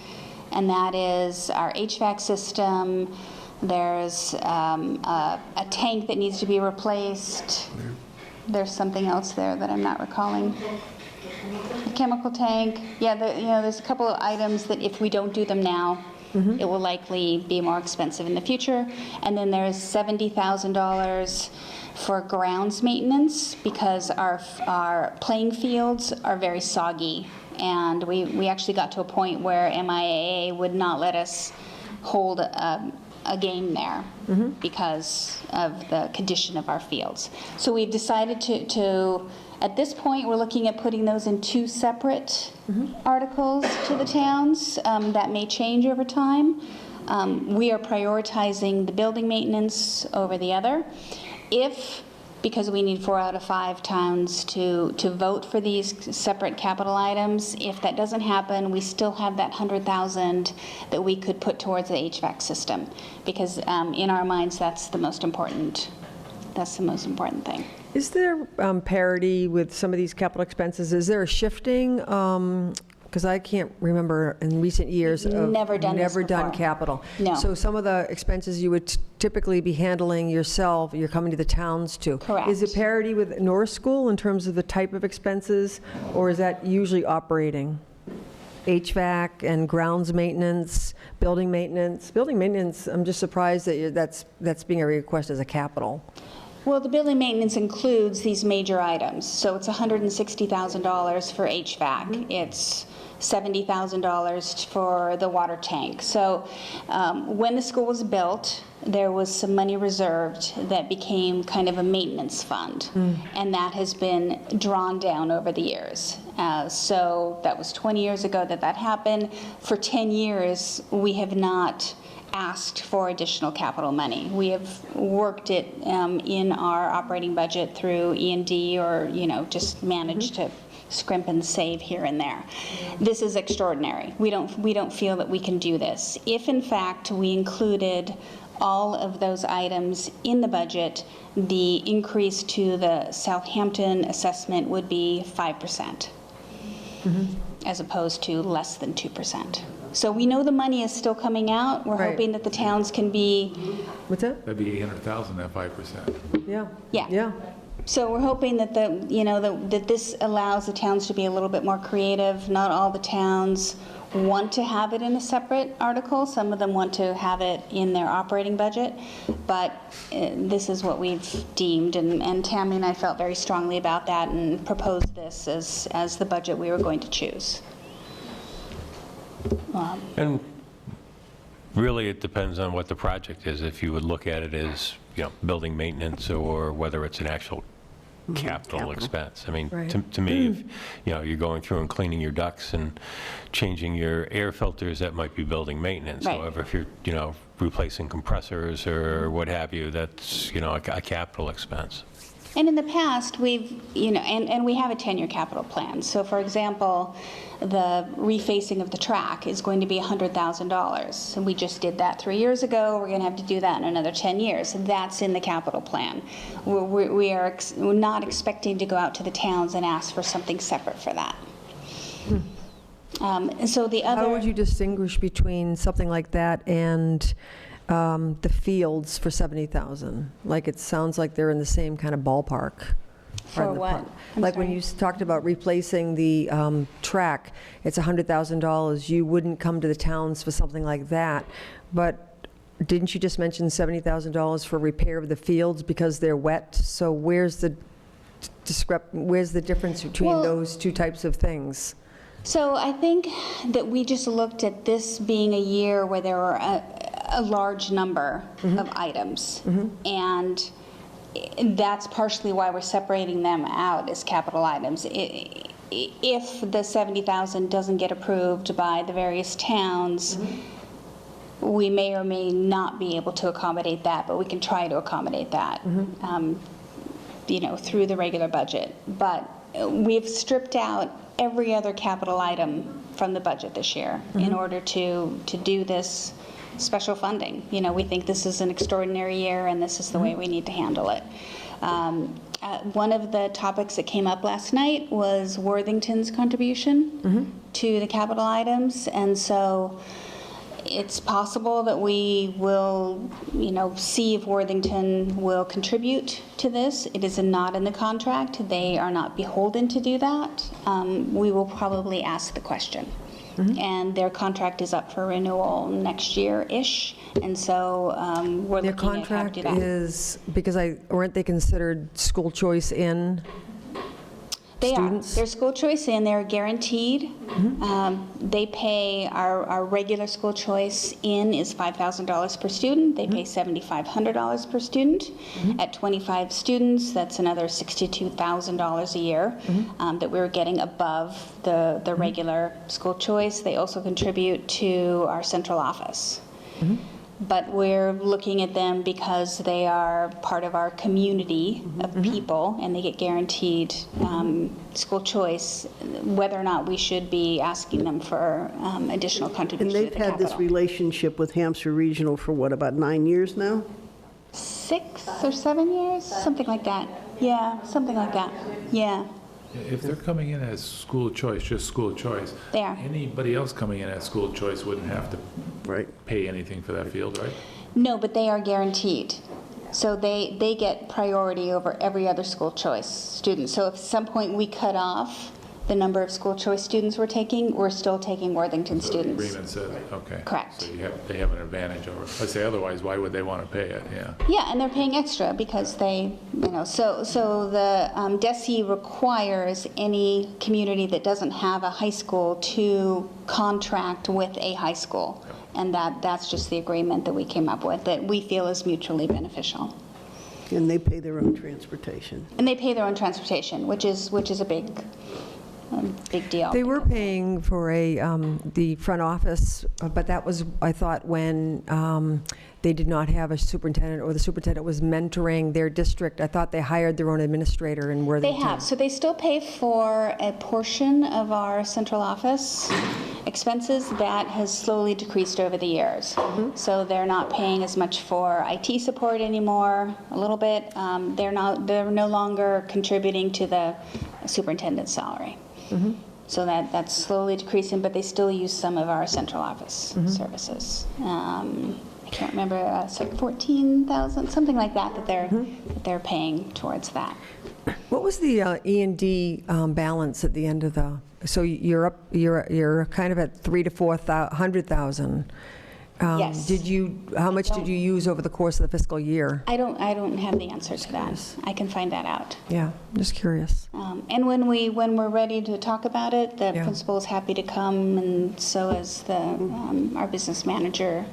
and that is our HVAC system. There's a tank that needs to be replaced. There's something else there that I'm not recalling. A chemical tank. Yeah, there's a couple of items that if we don't do them now, it will likely be more expensive in the future. And then there's $70,000 for grounds maintenance because our playing fields are very soggy. And we actually got to a point where MIAA would not let us hold a game there because of the condition of our fields. So we've decided to, at this point, we're looking at putting those in two separate articles to the towns. That may change over time. We are prioritizing the building maintenance over the other. Because we need 4 out of 5 towns to vote for these separate capital items. If that doesn't happen, we still have that 100,000 that we could put towards the HVAC system, because in our minds, that's the most important thing. Is there parity with some of these capital expenses? Is there a shifting? Because I can't remember in recent years of Never done this before. capital. No. So some of the expenses you would typically be handling yourself, you're coming to the towns to. Correct. Is it parity with North School in terms of the type of expenses, or is that usually operating? HVAC and grounds maintenance, building maintenance? Building maintenance, I'm just surprised that that's being a request as a capital. Well, the building maintenance includes these major items. So it's $160,000 for HVAC. It's $70,000 for the water tank. So when the school was built, there was some money reserved that became kind of a maintenance fund. And that has been drawn down over the years. So that was 20 years ago that happened. For 10 years, we have not asked for additional capital money. We have worked it in our operating budget through E&D, or just managed to scrimp and save here and there. This is extraordinary. We don't feel that we can do this. If in fact we included all of those items in the budget, the increase to the Southampton assessment would be 5%, as opposed to less than 2%. So we know the money is still coming out. We're Right. hoping that the towns can be, What's that? That'd be 800,000 at 5%. Yeah. yeah. Yeah. So we're hoping that that this allows the towns to be a little bit more creative. Not all the towns want to have it in a separate article. Some of them want to have it in their operating budget, but this is what we've deemed, and Tammy and I felt very strongly about that and proposed this as the budget we were going to choose. And really, it depends on what the project is. If you would look at it as, building maintenance, or whether it's an actual capital expense. I mean, Right. to me, if, you're going through and cleaning your ducts and changing your air filters, that might be building maintenance. Right. However, if you're, replacing compressors or what have you, that's, a capital expense. And in the past, we've, and we have a 10-year capital plan. So for example, the refacing of the track is going to be $100,000. And we just did that 3 years ago. We're going to have to do that in another 10 years. That's in the capital plan. We're not expecting to go out to the towns and ask for something separate for that. And so the other... How would you distinguish between something like that and the fields for 70,000? Like, it sounds like they're in the same kind of ballpark. For Pardon the what? pun. I'm Like when sorry. you talked about replacing the track, it's $100,000. You wouldn't come to the towns for something like that. But didn't you just mention $70,000 for repair of the fields because they're wet? So where's the difference between Well- those two types of things? So I think that we just looked at this being a year where there were a large number of items. And that's partially why we're separating them out as capital items. If the 70,000 doesn't get approved by the various towns, we may or may not be able to accommodate that, but we can try to accommodate that, through the regular budget. But we've stripped out every other capital item from the budget this year in order to do this special funding. We think this is an extraordinary year, and this is the way we need to handle it. One of the topics that came up last night was Worthington's contribution to the capital items, and so it's possible that we will, see if Worthington will contribute to this. It is not in the contract. They are not beholden to do that. We will probably ask the question. And their contract is up for renewal next year-ish, and so we're Their looking at how to contract do that. is, because weren't they considered school choice in? They students? are. They're school choice and they're guaranteed. They pay, our regular school choice in is $5,000 per student. They pay $7,500 per student. At 25 students, that's another $62,000 a year that we're getting above the regular school choice. They also contribute to our central office. But we're looking at them because they are part of our community of people, and they get guaranteed school choice, whether or not we should be asking them for additional And contribution to the they've had this capital. relationship with Hampshire Regional for what, about 9 years now? 6 or 7 years, something like that. Yeah, something like that. Yeah, If they're coming in as school choice, just school choice, they are. anybody else coming in as school choice wouldn't have to Right. pay anything for that field, right? No, but they are guaranteed. So they get priority over every other school choice student. So if at some point we cut off the number of school choice students we're taking, we're still taking Worthington So the students. agreement says, okay. Correct. So they have an advantage over, let's say otherwise, why would they want to pay it? Yeah. Yeah, and they're paying extra because they, so the DESE requires any community that doesn't have a high school to contract with a high school. And that's just the agreement that we came up with, that we feel is mutually beneficial. And they pay their own transportation. And they pay their own transportation, which is a big deal. They were paying for the front office, but that was, I thought, when they did not have a superintendent, or the superintendent was mentoring their district. I thought they hired their own administrator in They Worthington. have, so they still pay for a portion of our central office expenses. That has slowly decreased over the years. So they're not paying as much for IT support anymore, a little bit. They're no longer contributing to the superintendent's salary. So that's slowly decreasing, but they still use some of our central office services. I can't remember, it's like 14,000, something like that they're paying towards that. What was the E&D balance at the end of the, so you're kind of at 300,000 to 400,000. Yes. How much did you use over the course of the fiscal year? I don't have the answer to that. I can find that out. Yeah, just curious. And when we're ready to talk about it, the Yeah. principal is happy to come, and so is our business manager.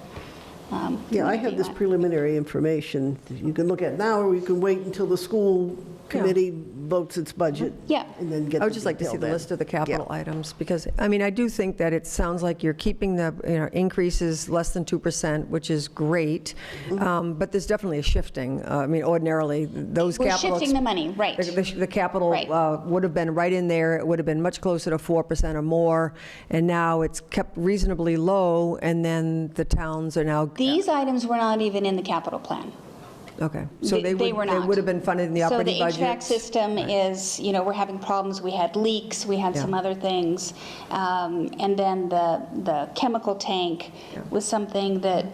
Yeah, I have this preliminary information that you can look at now, or you can wait until the school committee votes its budget. Yeah. And then get I would the just like to see detail the then. list of the capital Yeah. items, because, I mean, I do think that it sounds like you're keeping the, increases less than 2%, which is great, but there's definitely a shifting. I mean, ordinarily, those We're capital... shifting the money, right. The capital Right. would have been right in there, it would have been much closer to 4% or more, and now it's kept reasonably low, and then the towns are now... These items were not even in the capital plan. Okay, so they were not. would have been funded in the operating budget? So the HVAC system is, we're having problems. We had leaks, we had some other things. And then the chemical tank was something that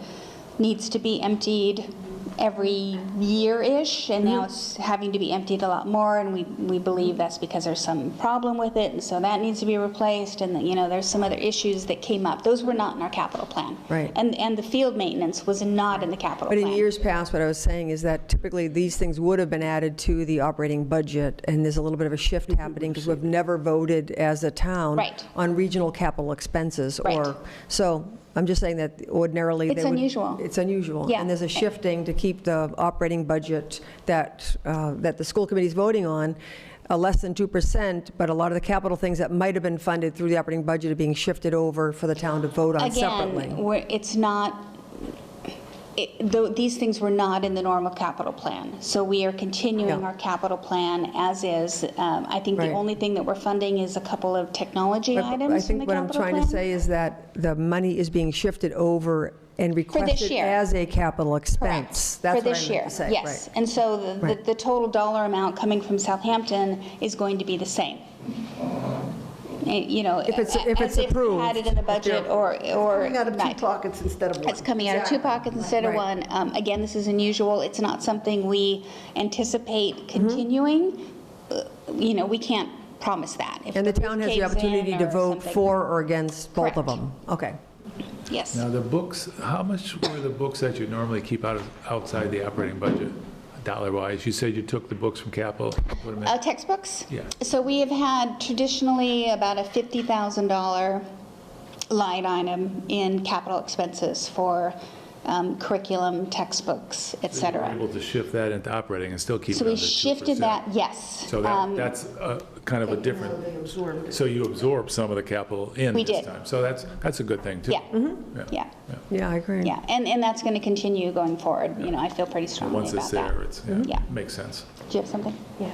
needs to be emptied every year-ish, and now it's having to be emptied a lot more, and we believe that's because there's some problem with it, and so that needs to be replaced, and, you know, there's some other issues that came up. Those were not in our capital plan. Right. And the field maintenance was not in the capital But plan. in years past, what I was saying is that typically these things would have been added to the operating budget, and there's a little bit of a shift happening because we've never voted as a town Right. on regional capital expenses. Right. So I'm just saying that ordinarily It's they would. unusual. It's unusual. Yeah. And there's a shifting to keep the operating budget that the school committee is voting on less than 2%, but a lot of the capital things that might have been funded through the operating budget are being shifted over for the town to vote on separately. Again, it's not, these things were not in the normal capital plan. So we are continuing Yeah. our capital plan as is. I think the Right. only thing that we're funding is a couple of technology But items I from the think what I'm capital trying to plan. say is that the money is being shifted over and requested year. as a capital expense. Correct. That's For what this I year, meant to say. yes. Right. And so Right. the total dollar amount coming from Southampton is going to be the same. You know, If it's as if we approved. had it in the budget or Coming out of two not. pockets instead of one. It's coming out of two pockets instead of Right. one. Again, this is unusual. It's not something we anticipate continuing. You know, we can't promise that. If And the roof town has the caves in opportunity to or vote something. for or against both of Correct. them. Okay. Yes. Now, the books, how much were the books that you normally keep outside the operating budget, dollar-wise? You said you took the books from capital, put them in. Textbooks? Yeah. So we have had traditionally about a $50,000 line item in capital expenses for curriculum, textbooks, et So you were cetera. able to shift that into operating and still keep it So we under 2%. shifted that, yes. So that's kind of a different, so you absorbed some of the capital in We this did. time. So that's a good thing, too. Yeah. Yeah, Yeah, I agree. yeah. And that's going to continue going forward. You know, I feel pretty strongly Once about it's that. there, it's, Yeah. makes sense. Do you have something? Yeah.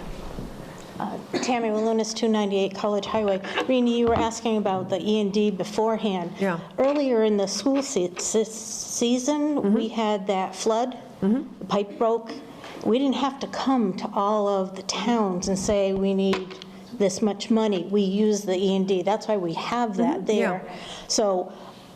Tammy Walunas, 298 College Highway. Rini, you were asking about the E&D beforehand. Yeah. Earlier in the school season, we had that flood. The pipe broke. We didn't have to come to all of the towns and say, we need this much money. We use the E&D. That's why we have that there. So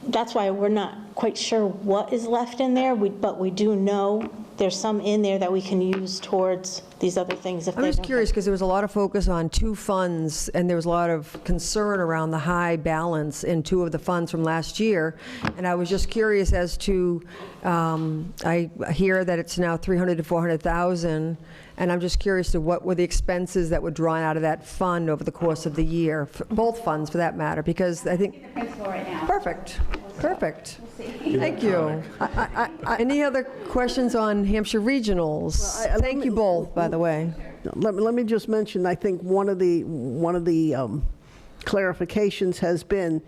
that's why we're not quite sure what is left in there, but we do know there's some in there that we can use towards these other things if they I'm don't. just curious, because there was a lot of focus on two funds, and there was a lot of concern around the high balance in two of the funds from last year. And I was just curious as to, I hear that it's now 300 to 400,000, and I'm just curious to what were the expenses that were drawn out of that fund over the course of the year, both funds for that matter, because I think. Principal right now. Perfect, perfect. Thank you. Any other questions on Hampshire Regionals? Well, Thank you both, by the way. Let me just mention, I think one of the clarifications has been,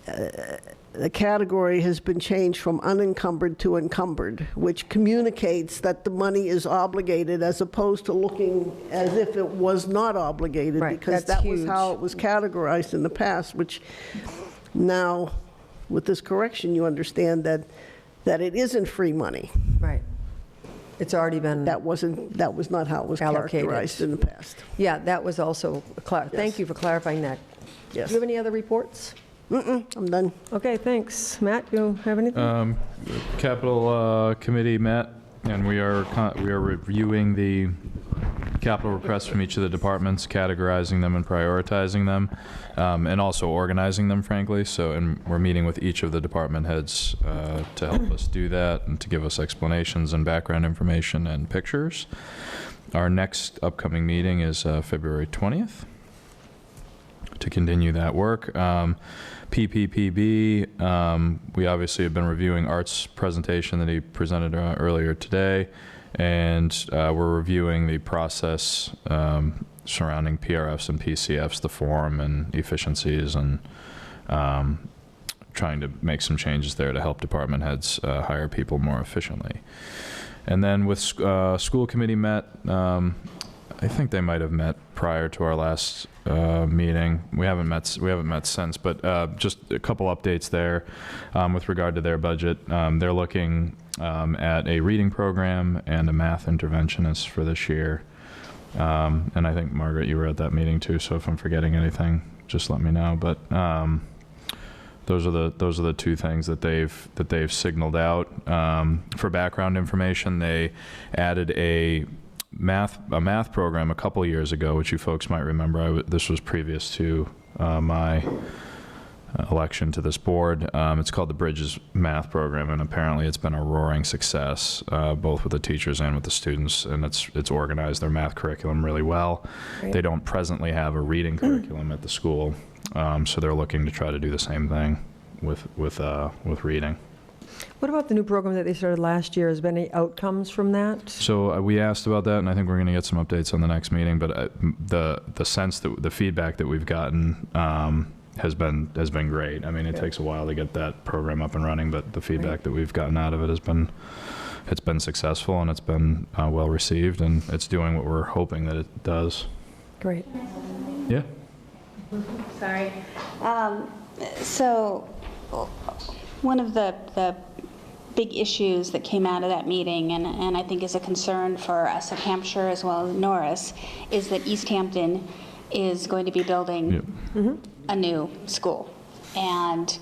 the category has been changed from unencumbered to encumbered, which communicates that the money is obligated as opposed to looking as if it was not obligated. Right, Because that's that was how huge. it was categorized in the past, which now, with this correction, you understand that it isn't free money. Right. It's already been, That was not how it was Allocated. characterized in the past. yeah, that was also, thank you for clarifying that. Do Yes. you have any other reports? I'm done. Okay, thanks. Matt, you have anything? Capital Committee met, and we are reviewing the capital requests from each of the departments, categorizing them and prioritizing them, and also organizing them, frankly. So, and we're meeting with each of the department heads to help us do that and to give us explanations and background information and pictures. Our next upcoming meeting is February 20th to continue that work. PPPB, we obviously have been reviewing Art's presentation that he presented earlier today, and we're reviewing the process surrounding PRFs and PCFs, the form and efficiencies, and trying to make some changes there to help department heads hire people more efficiently. And then with school committee met, I think they might have met prior to our last meeting. We haven't met since, but just a couple updates there with regard to their budget. They're looking at a reading program and a math interventionist for this year. And I think, Margaret, you were at that meeting too, so if I'm forgetting anything, just let me know. But Those are the two things that they've signaled out. For background information, they added a math program a couple years ago, which you folks might remember. This was previous to my election to this board. It's called the Bridges Math Program, and apparently it's been a roaring success, both with the teachers and with the students, and it's organized their math curriculum really well. Great. They don't presently have a reading curriculum at the school, so they're looking to try to do the same thing with reading. What about the new program that they started last year? Has been any outcomes from that? So we asked about that, and I think we're going to get some updates on the next meeting, but the sense that the feedback that we've gotten has been great. I mean, it takes a while to get that program up and running, but the feedback that we've gotten out of it it's been successful, and it's been well received, and it's doing what we're hoping that it does. Great. Yeah. Sorry. So one of the big issues that came out of that meeting, and I think is a concern for us at Hampshire as well as Norris, is that Easthampton is going to be building a new school. And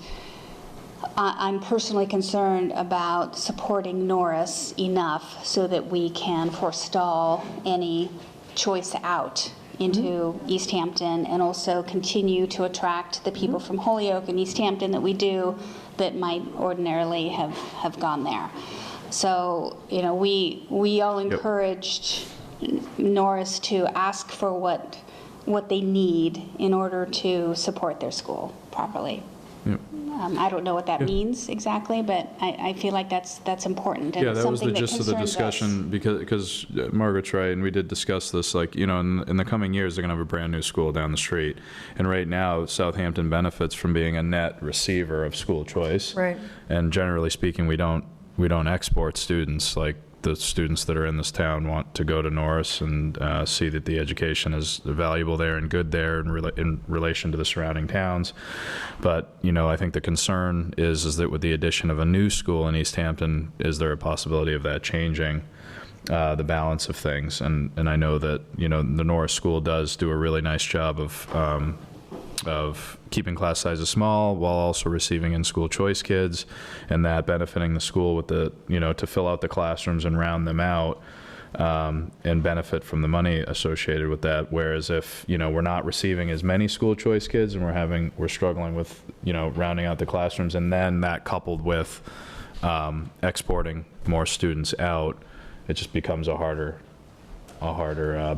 I'm personally concerned about supporting Norris enough so that we can forestall any choice out into Easthampton, and also continue to attract the people from Holyoke and Easthampton that we do that might ordinarily have gone there. So, you know, we all encouraged Norris to ask for what they need in order to support their school properly. Yep. I don't know what that means exactly, but I feel like that's important. And Yeah, that was the something gist of the discussion, because Margaret's right, and we did discuss this, like, you know, in the coming years, they're going to have a brand new school down the street. And right now, Southampton benefits from being a net receiver of school choice. Right. And generally speaking, we don't export students. Like, the students that are in this town want to go to Norris and see that the education is valuable there and good there in relation to the surrounding towns. But, you know, I think the concern is that with the addition of a new school in Easthampton, is there a possibility of that changing the balance of things? And I know that, you know, the Norris school does do a really nice job of keeping class sizes small while also receiving in-school choice kids, and that benefiting the school with the, you know, to fill out the classrooms and round them out, and benefit from the money associated with that. Whereas if, you know, we're not receiving as many school choice kids and we're struggling with, you know, rounding out the classrooms, and then that coupled with exporting more students out, it just becomes a harder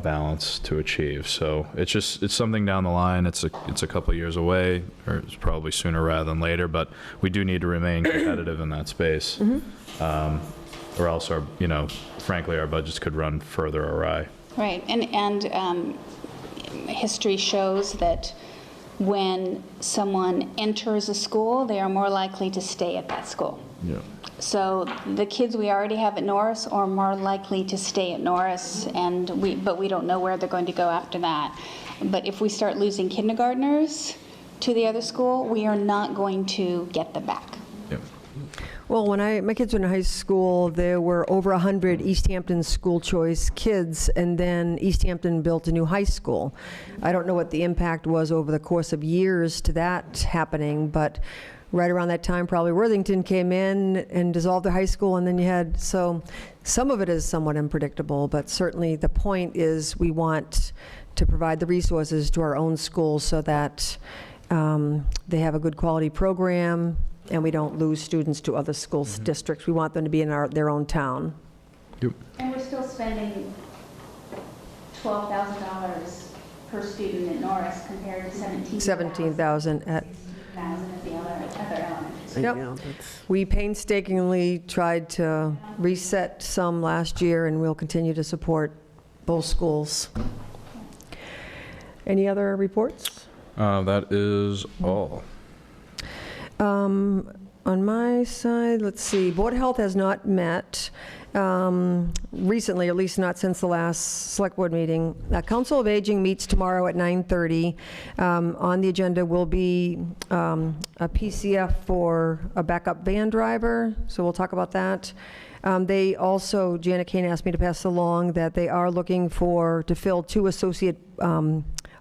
balance to achieve. So it's something down the line. It's a couple of years away, or it's probably sooner rather than later, but we do need to remain competitive in that space. Or else frankly, our budgets could run further awry. Right, and history shows that when someone enters a school, they are more likely to stay at that school. Yeah. So the kids we already have at Norris are more likely to stay at Norris, but we don't know where they're going to go after that. But if we start losing kindergartners to the other school, we are not going to get them back. Yep. Well, when my kids were in high school, there were over 100 Easthampton school choice kids, and then Easthampton built a new high school. I don't know what the impact was over the course of years to that happening, but right around that time, probably Worthington came in and dissolved the high school, and then so some of it is somewhat unpredictable, but certainly the point is we want to provide the resources to our own schools so that they have a good quality program, and we don't lose students to other school districts. We want them to be in their own town. Yep. And we're still spending $12,000 per student at Norris compared to $17,000 at. the other elementaries. Yep. Yeah, that's- We painstakingly tried to reset some last year, and we'll continue to support both schools. Any other reports? That is all. On my side, let's see, Board of Health has not met recently, at least not since the last Select Board meeting. Council of Aging meets tomorrow at 9:30. On the agenda will be a PCF for a backup van driver, so we'll talk about that. They also, Janet Kane asked me to pass along that they are looking to fill 2 associate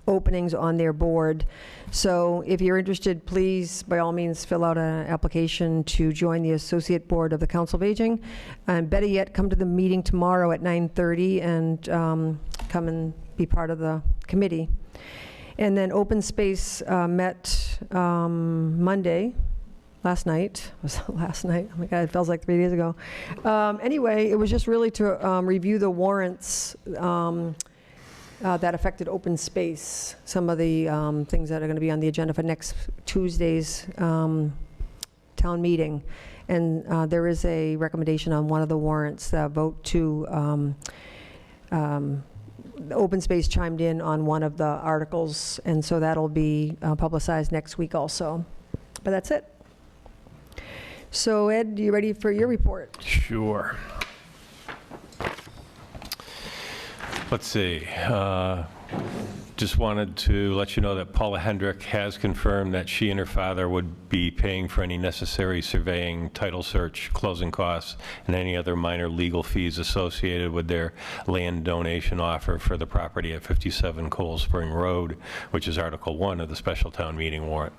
openings on their board. So if you're interested, please, by all means, fill out an application to join the Associate Board of the Council of Aging. And better yet, come to the meeting tomorrow at 9:30 and come and be part of the committee. And then Open Space met Monday, last night. Was it last night? Oh my God, it feels like 3 days ago. Anyway, it was just really to review the warrants that affected open space, some of the things that are going to be on the agenda for next Tuesday's town meeting. And there is a recommendation on one of the warrants, vote to, open space chimed in on one of the articles, and so that'll be publicized next week also. But that's it. So Ed, you ready for your report? Sure. Let's see. Just wanted to let you know that Paula Hendrick has confirmed that she and her father would be paying for any necessary surveying, title search, closing costs, and any other minor legal fees associated with their land donation offer for the property at 57 Cold Spring Road, which is Article 1 of the special town meeting warrant.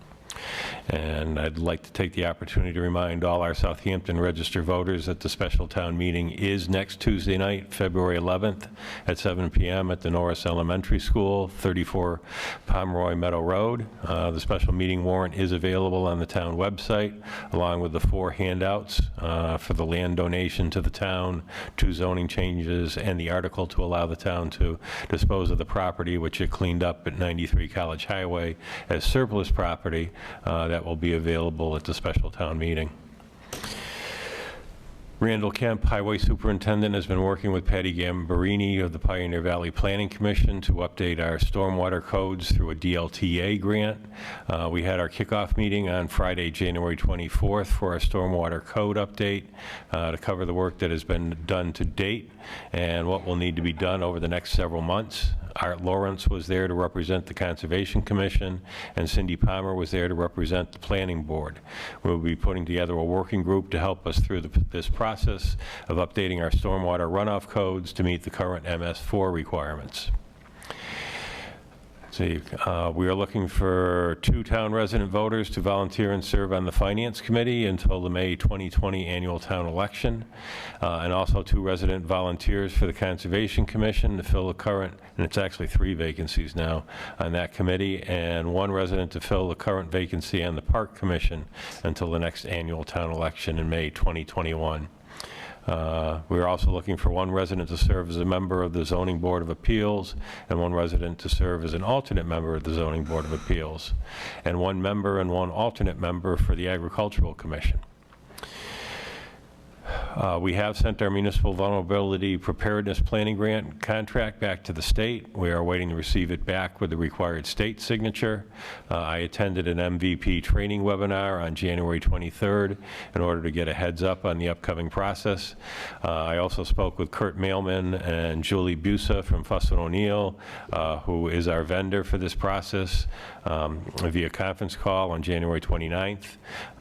And I'd like to take the opportunity to remind all our Southampton registered voters that the special town meeting is next Tuesday night, February 11th at 7 p.m. at the Norris Elementary School, 34 Pomeroy Meadow Road. The special meeting warrant is available on the town website, along with the 4 handouts for the land donation to the town, 2 zoning changes, and the article to allow the town to dispose of the property, which it cleaned up at 93 College Highway as surplus property. That will be available at the special town meeting. Randall Kemp, Highway Superintendent, has been working with Patty Gambarini of the Pioneer Valley Planning Commission to update our stormwater codes through a DLTA grant. We had our kickoff meeting on Friday, January 24th for our stormwater code update to cover the work that has been done to date and what will need to be done over the next several months. Art Lawrence was there to represent the Conservation Commission, and Cindy Palmer was there to represent the Planning Board. We'll be putting together a working group to help us through this process of updating our stormwater runoff codes to meet the current MS4 requirements. See, we are looking for 2 town resident voters to volunteer and serve on the Finance Committee until the May 2020 annual town election, and also 2 resident volunteers for the Conservation Commission to fill the current, and it's actually 3 vacancies now on that committee, and 1 resident to fill the current vacancy on the Park Commission until the next annual town election in May 2021. We're also looking for 1 resident to serve as a member of the Zoning Board of Appeals, and 1 resident to serve as an alternate member of the Zoning Board of Appeals, and 1 member and 1 alternate member for the Agricultural Commission. We have sent our Municipal Vulnerability Preparedness Planning Grant contract back to the state. We are waiting to receive it back with the required state signature. I attended an MVP training webinar on January 23rd in order to get a heads up on the upcoming process. I also spoke with Kurt Mailman and Julie Busa from Fuss & O'Neill, who is our vendor for this process, via conference call on January 29th.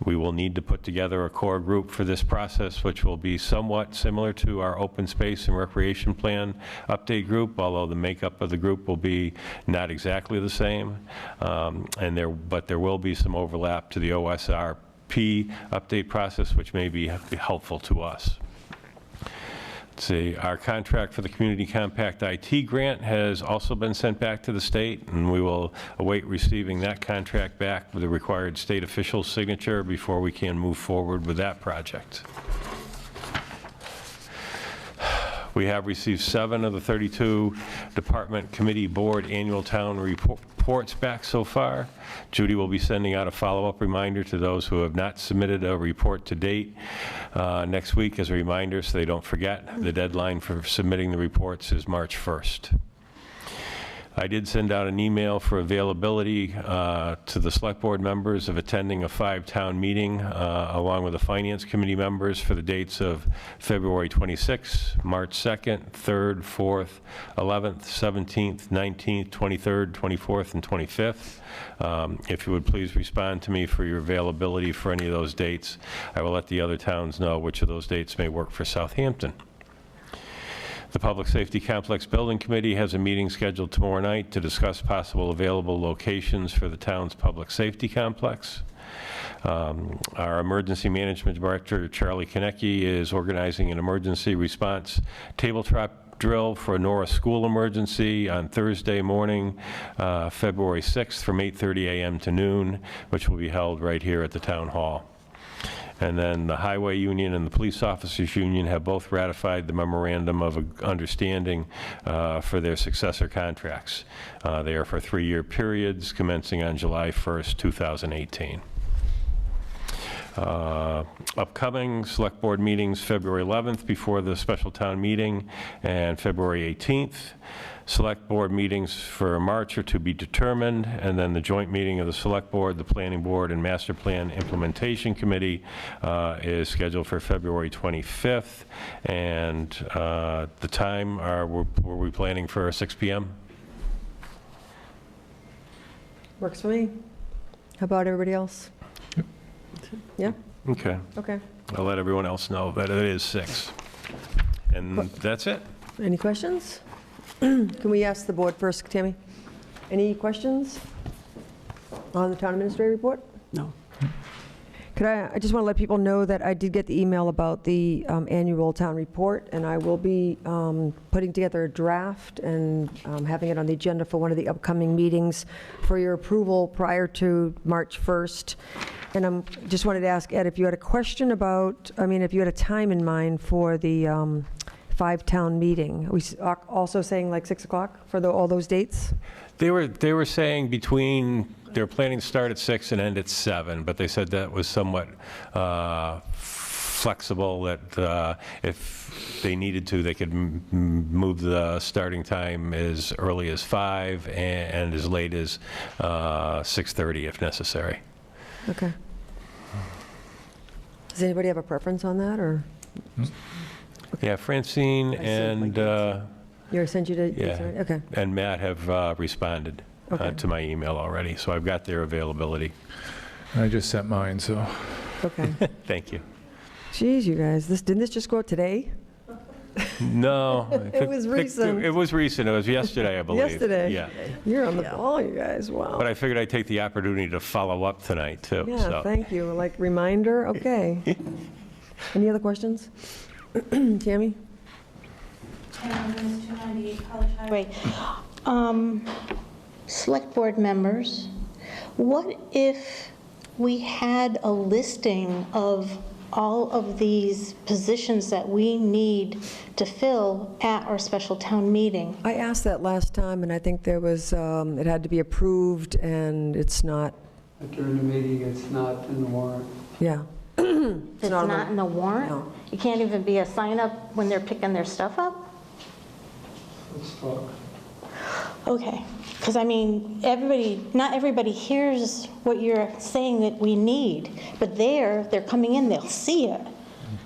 We will need to put together a core group for this process, which will be somewhat similar to our open space and recreation plan update group, although the makeup of the group will be not exactly the same. But there will be some overlap to the OSRP update process, which may be helpful to us. Let's see, our contract for the Community Compact IT grant has also been sent back to the state, and we will await receiving that contract back with the required state official signature before we can move forward with that project. We have received 7 of the 32 department committee board annual town reports back so far. Judy will be sending out a follow-up reminder to those who have not submitted a report to date next week as a reminder so they don't forget. The deadline for submitting the reports is March 1st. I did send out an email for availability to the select board members of attending a 5-town meeting along with the finance committee members for the dates of February 26th, March 2nd, 3rd, 4th, 11th, 17th, 19th, 23rd, 24th, and 25th. If you would please respond to me for your availability for any of those dates, I will let the other towns know which of those dates may work for Southampton. The Public Safety Complex Building Committee has a meeting scheduled tomorrow night to discuss possible available locations for the town's public safety complex. Our Emergency Management Director, Charlie Konecki, is organizing an emergency response tabletop drill for a Norris School emergency on Thursday morning, February 6th from 8:30 a.m. to noon, which will be held right here at the Town Hall. And then the Highway Union and the Police Officers Union have both ratified the memorandum of understanding for their successor contracts. They are for 3-year periods commencing on July 1st, 2018. Upcoming Select Board meetings, February 11th before the special town meeting, and February 18th. Select Board meetings for March are to be determined, and then the joint meeting of the Select Board, the Planning Board, and Master Plan Implementation Committee is scheduled for February 25th, and the time, were we planning for 6 p.m.? Works for me. How about everybody else? Yeah? Okay. Okay. I'll let everyone else know that it is 6. And that's it. Any questions? Can we ask the board first, Tammy? Any questions on the town administrator report? No. I just want to let people know that I did get the email about the annual town report, and I will be putting together a draft and having it on the agenda for one of the upcoming meetings for your approval prior to March 1st. And I just wanted to ask Ed, if you had a question about, if you had a time in mind for the 5-town meeting. Are we also saying like 6 o'clock for all those dates? They were saying they were planning to start at 6 and end at 7, but they said that was somewhat flexible, that if they needed to, they could move the starting time as early as 5 and as late as 6:30 if necessary. Okay. Does anybody have a preference on that, or? Yeah, Francine and You sent you to? yeah, Okay. and Matt have responded Okay. to my email already, so I've got their availability. I just sent mine, so. Okay. Thank you. Geez, you guys, didn't this just go out today? No. It was recent. It was recent. It was yesterday, I believe. Yesterday? Yeah. You're on the ball, you guys, wow. But I figured I'd take the opportunity to follow up tonight, too. Yeah, so. thank you. Like reminder, okay. Any other questions? Tammy? Highway. Select board members, what if we had a listing of all of these positions that we need to fill at our special town meeting? I asked that last time, and I think there was, it had to be approved, and it's not, During the meeting, it's not in the warrant. yeah. It's not on not in the warrant? No. You can't even be a sign-up when they're picking their stuff up? Let's talk. Okay, because not everybody hears what you're saying that we need, but they're coming in, they'll see it.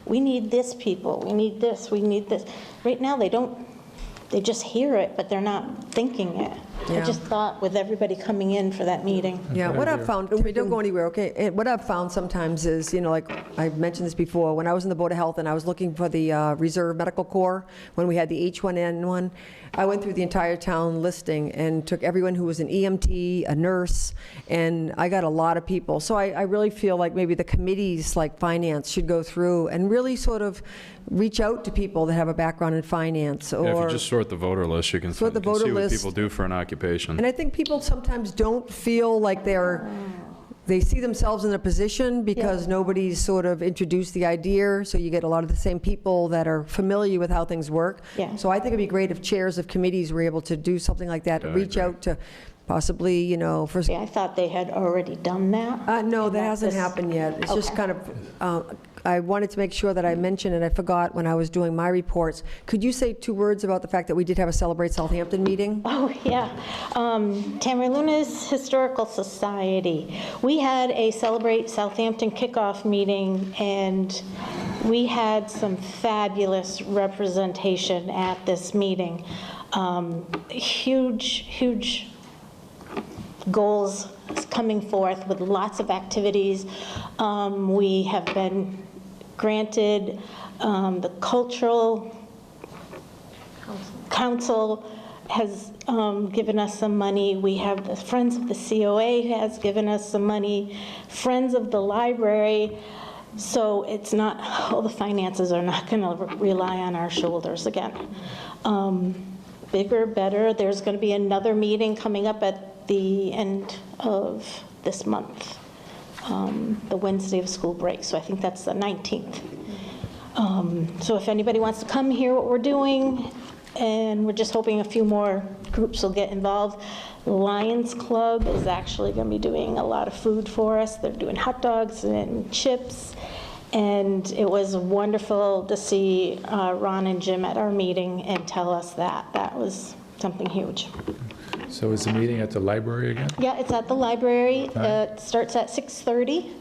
We need this, people, we need this, we need this. Right now, they just hear it, but they're not thinking it. I Yeah. just thought with everybody coming in for that meeting. Yeah, what I've found, don't go anywhere, okay? And what I've found sometimes is, like I've mentioned this before, when I was in the Board of Health and I was looking for the Reserve Medical Corps, when we had the H1N1, I went through the entire town listing and took everyone who was an EMT, a nurse, and I got a lot of people. So I really feel like maybe the committees like finance should go through and really sort of reach out to people that have a background in finance, or... Yeah, if you just sort the voter list, you can Sort the you can voter see what list. people do for an occupation. And I think people sometimes don't feel like they see themselves in a position because nobody's sort of introduced the idea, so you get a lot of the same people that are familiar with how things work. Yeah. So I think it'd be great if chairs of committees were able to do something like that, Yeah, I reach agree. out to possibly, for... Yeah, I thought they had already done that. No, that And hasn't this- happened yet. It's just Okay. kind of, I wanted to make sure that I mentioned, and I forgot when I was doing my reports. Could you say 2 words about the fact that we did have a Celebrate Southampton meeting? Oh, yeah. Tamarunas Historical Society. We had a Celebrate Southampton kickoff meeting, and we had some fabulous representation at this meeting. Huge goals coming forth with lots of activities. We have been granted the cultural council has given us some money. We have the Friends of the COA has given us some money, Friends of the Library. So it's not, all the finances are not going to rely on our shoulders again. Bigger, better. There's going to be another meeting coming up at the end of this month, the Wednesday of school break. So I think that's the 19th. So if anybody wants to come hear what we're doing, and we're just hoping a few more groups will get involved. Lions Club is actually going to be doing a lot of food for us. They're doing hot dogs and chips. And it was wonderful to see Ron and Jim at our meeting and tell us that. That was something huge. So is the meeting at the library again? Yeah, it's at the library. It starts at 6:30.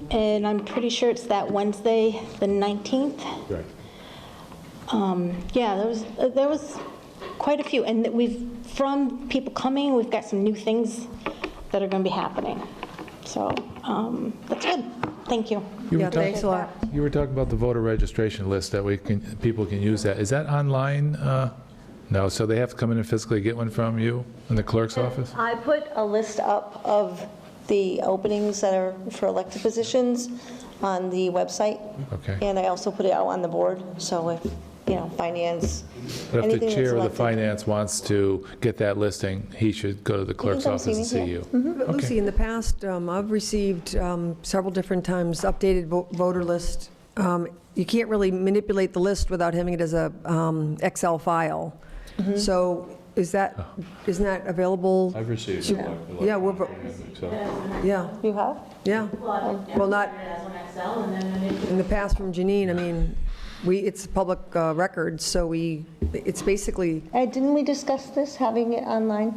And I'm pretty sure it's that Wednesday, the 19th. Right. Yeah, there was quite a few, and from people coming, we've got some new things that are going to be happening. So that's good. Thank you. Yeah, thanks a lot. You were talking about the voter registration list that people can use that. Is that online? No, so they have to come in and physically get one from you in the clerk's office? I put a list up of the openings that are for elected positions on the website. Okay. And I also put it out on the board, so if, finance, But if anything the that's chair of the elected. finance wants to get that listing, he should go to the clerk's come office see and me, see yeah. you. But Lucy, in the past, I've received several different times updated voter list. You can't really manipulate the list without having it as a Excel file. So isn't that available? I've received Yeah. Yeah, yeah, You have? yeah. Well, not in the past from Janine. I mean, it's public record, so it's basically, Didn't we discuss this, having it online?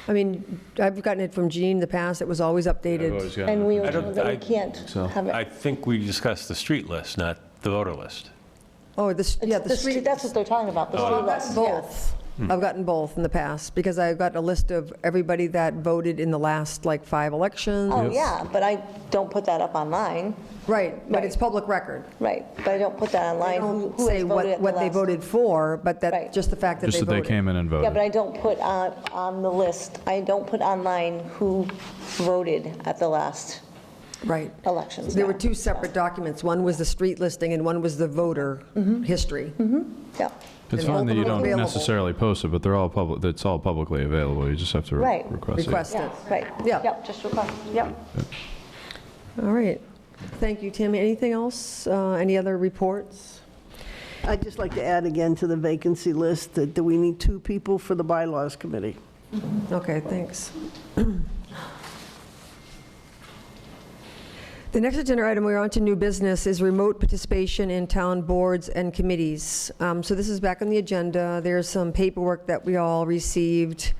I mean, I've gotten it from Janine in the past. It was always updated. And we were I don't- told that we I- can't have I it. think we discussed the street list, not the voter list. Oh, the street. That's what they're talking about, the street list. yeah. Both. I've gotten both in the past, because I've got a list of everybody that voted in the last, 5 elections. Oh, yeah, but I don't put that up online. Right, but it's Right. public record. Right, but I don't put that I online. don't Who has say voted at the what they last- voted for, but that, Right. just the fact that Just they that they voted. came in and Yeah, voted. but I don't put on the list, I don't put online who voted at the last Right. elections. There were no. 2 separate documents. One was the street listing and one was the voter history. Yeah, It's And fine both that of you them don't available. necessarily post it, but they're all public, it's all publicly available. You just have to Right. request it. Request yeah, it. right. Yeah. Yep, just request, yep. All right. Thank you, Tammy. Anything else? Any other reports? I'd just like to add again to the vacancy list that we need 2 people for the bylaws committee. Okay, thanks. The next agenda item, we're on to new business, is remote participation in town boards and committees. So this is back on the agenda. There's some paperwork that we all received.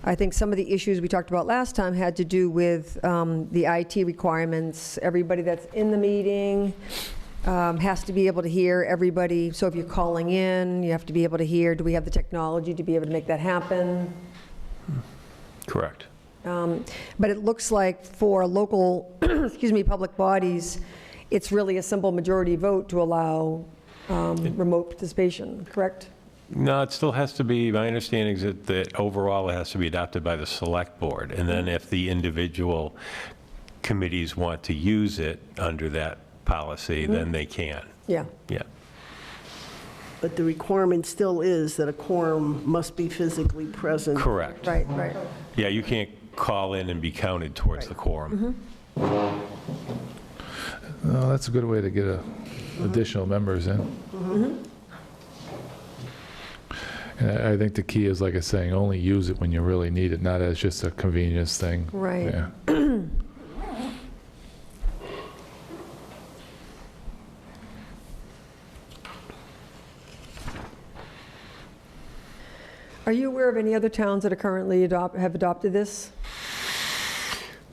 I think some of the issues we talked about last time had to do with the IT requirements. Everybody that's in the meeting has to be able to hear everybody. So if you're calling in, you have to be able to hear. Do we have the technology to be able to make that happen? Correct. But it looks like for local, public bodies, it's really a simple majority vote to allow remote participation, correct? No, it still has to be, my understanding is that overall it has to be adopted by the select board. And then if the individual committees want to use it under that policy, then they can. Yeah. Yeah. But the requirement still is that a quorum must be physically present. Correct. Right. Yeah, you can't call in and be counted towards the quorum. Oh, that's a good way to get additional members in. And I think the key is, like I was saying, only use it when you really need it, not as just a convenience thing. Right. Yeah. Are you aware of any other towns that are currently have adopted this?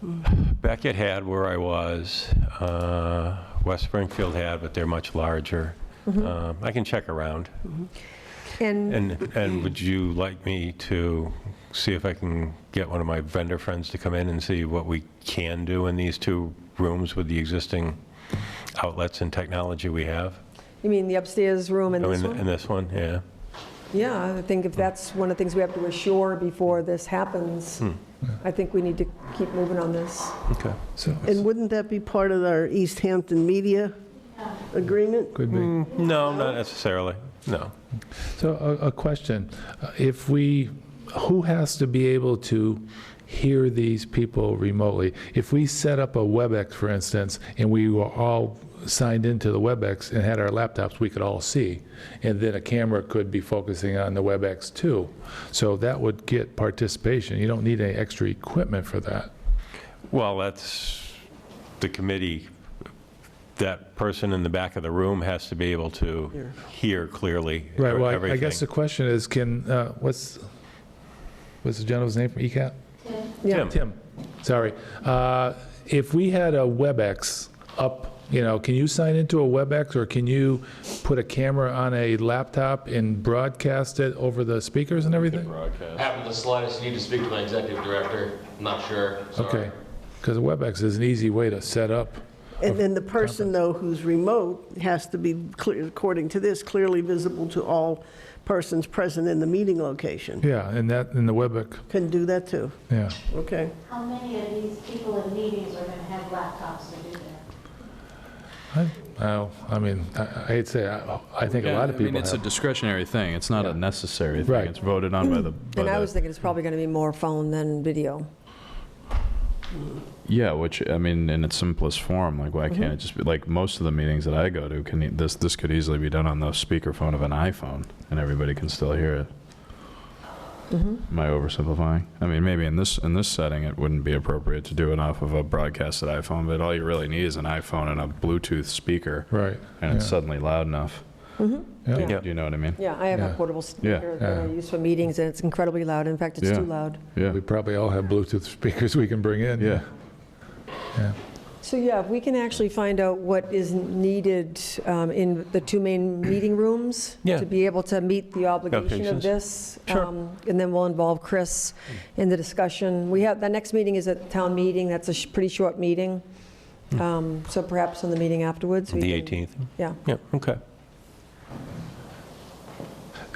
Beckett had where I was. West Springfield had, but they're much larger. I can check around. And would you like me to see if I can get one of my vendor friends to come in and see what we can do in these 2 rooms with the existing outlets and technology we have? You mean the upstairs room and Oh, this in one? this one, yeah. Yeah, I think if that's one of the things we have to assure before this happens, I think we need to keep moving on this. Okay. So, And wouldn't that be part of our Easthampton media agreement? could be. No, not necessarily, no. So a question, who has to be able to hear these people remotely? If we set up a WebEx, for instance, and we were all signed into the WebEx and had our laptops, we could all see, and then a camera could be focusing on the WebEx too. So that would get participation. You don't need any extra equipment for that. Well, that's the committee. That person in the back of the room has to be able to hear clearly Right, well, I everything. guess the question is, what's the gentleman's name from ECAP? Yeah. Tim, sorry. If we had a WebEx up, can you sign into a WebEx, or can you put a camera on a laptop and broadcast it over the speakers and everything? Haven't the slightest need to speak to my executive director. I'm not sure. Sorry. Okay, because a WebEx is an easy way to set up. And then the person, though, who's remote has to be, according to this, clearly visible to all persons present in the meeting location. Yeah, and that, in the WebEx, Can do that, too. yeah. Okay. How many of these people in meetings are going to have laptops to do that? I hate to say, I think a lot of I mean, people it's a have. discretionary thing. It's not a necessary thing. Right. It's voted on by the. And I was thinking it's probably going to be more phone than video. Yeah, which, I mean, in its simplest form, like, why can't it just be, like, most of the meetings that I go to, this could easily be done on the speakerphone of an iPhone, and everybody can still hear it. Am I oversimplifying? I mean, maybe in this setting, it wouldn't be appropriate to do it off of a broadcasted iPhone, but all you really need is an iPhone and a Bluetooth speaker, Right. and it's yeah. suddenly loud enough. Yeah. Yeah. Do you know what I mean? Yeah, I have a Yeah. portable speaker that I Yeah. use for meetings, and it's incredibly loud. In fact, it's Yeah. too loud. Yeah. We probably all have Bluetooth speakers we can bring in. Yeah. Yeah. So yeah, if we can actually find out what is needed in the two main meeting rooms Yeah. to be able to meet the obligation of Obligations. this. Sure. And then we'll involve Chris in the discussion. The next meeting is at town meeting. That's a pretty short meeting. So perhaps on the meeting afterwards. we The can- 18th? Yeah. Yeah, okay.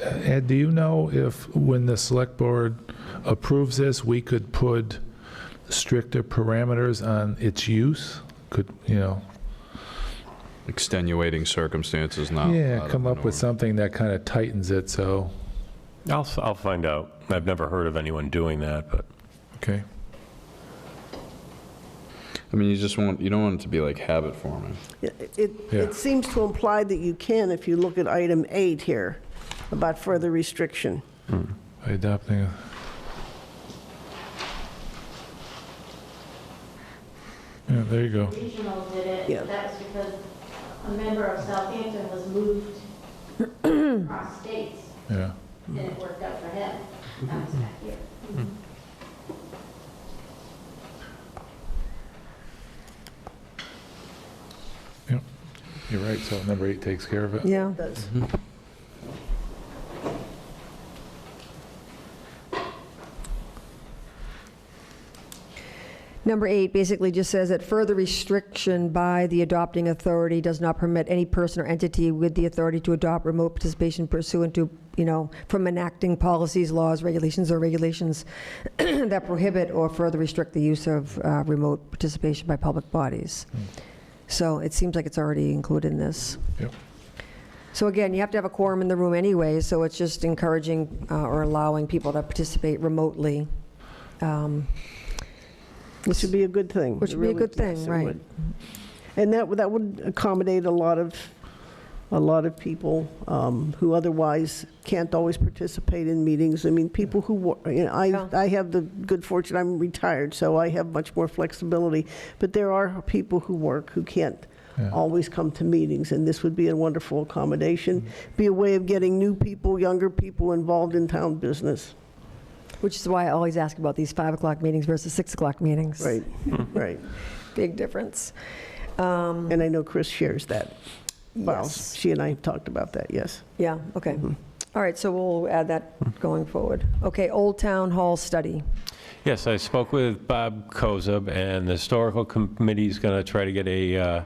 Ed, do you know if, when the select board approves this, we could put stricter parameters on its use? Extenuating circumstances not. Yeah, out of come the up with norm. something that kind of tightens it, so, I'll find out. I've never heard of anyone doing that, but okay. I mean, you don't want it to be like habit forming. Yeah. It seems to imply that you can if you look at item 8 here about further restriction. By adopting a... Yeah, there you go. Regional did it. Yeah. That was because a member of Southampton was moved across states, Yeah. and it worked out for him. That was back here. Yep. You're right, so number 8 takes care of it. Yeah. It does. Number 8 basically just says that further restriction by the adopting authority does not permit any person or entity with the authority to adopt remote participation pursuant to, from enacting policies, laws, regulations, or regulations that prohibit or further restrict the use of remote participation by public bodies. So it seems like it's already included in this. Yep. So again, you have to have a quorum in the room anyway, so it's just encouraging or allowing people to participate remotely. Which would be a good thing. Which would be a good thing, Yes, it right. would. And that would accommodate a lot of people who otherwise can't always participate in meetings. I mean, people who, I have the good fortune, I'm retired, so I have much more flexibility. But there are people who work who can't always come to meetings, and this would be a wonderful accommodation, be a way of getting new people, younger people involved in town business. Which is why I always ask about these 5 o'clock meetings versus 6 o'clock meetings. Right, right. Big difference. And I know Chris shares that. Well, Yes. she and I have talked about that, yes. Yeah, okay. All right, so we'll add that going forward. Okay, Old Town Hall study. Yes, I spoke with Bob Kozub, and the Historical Committee is going to try to get a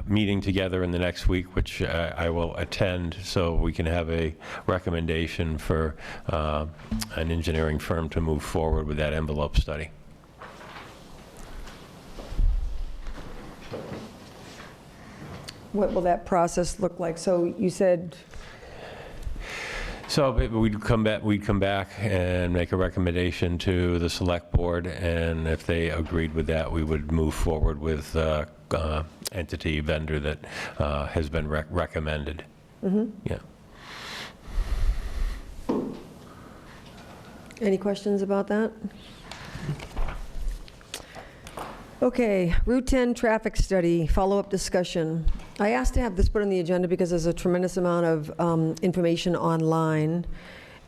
meeting together in the next week, which I will attend, so we can have a recommendation for an engineering firm to move forward with that envelope study. What will that process look like? So you said, So we'd come back and make a recommendation to the Select Board, and if they agreed with that, we would move forward with entity vendor that has been recommended. Yeah. any questions about that? Okay, Route 10 traffic study, follow-up discussion. I asked to have this put on the agenda because there's a tremendous amount of information online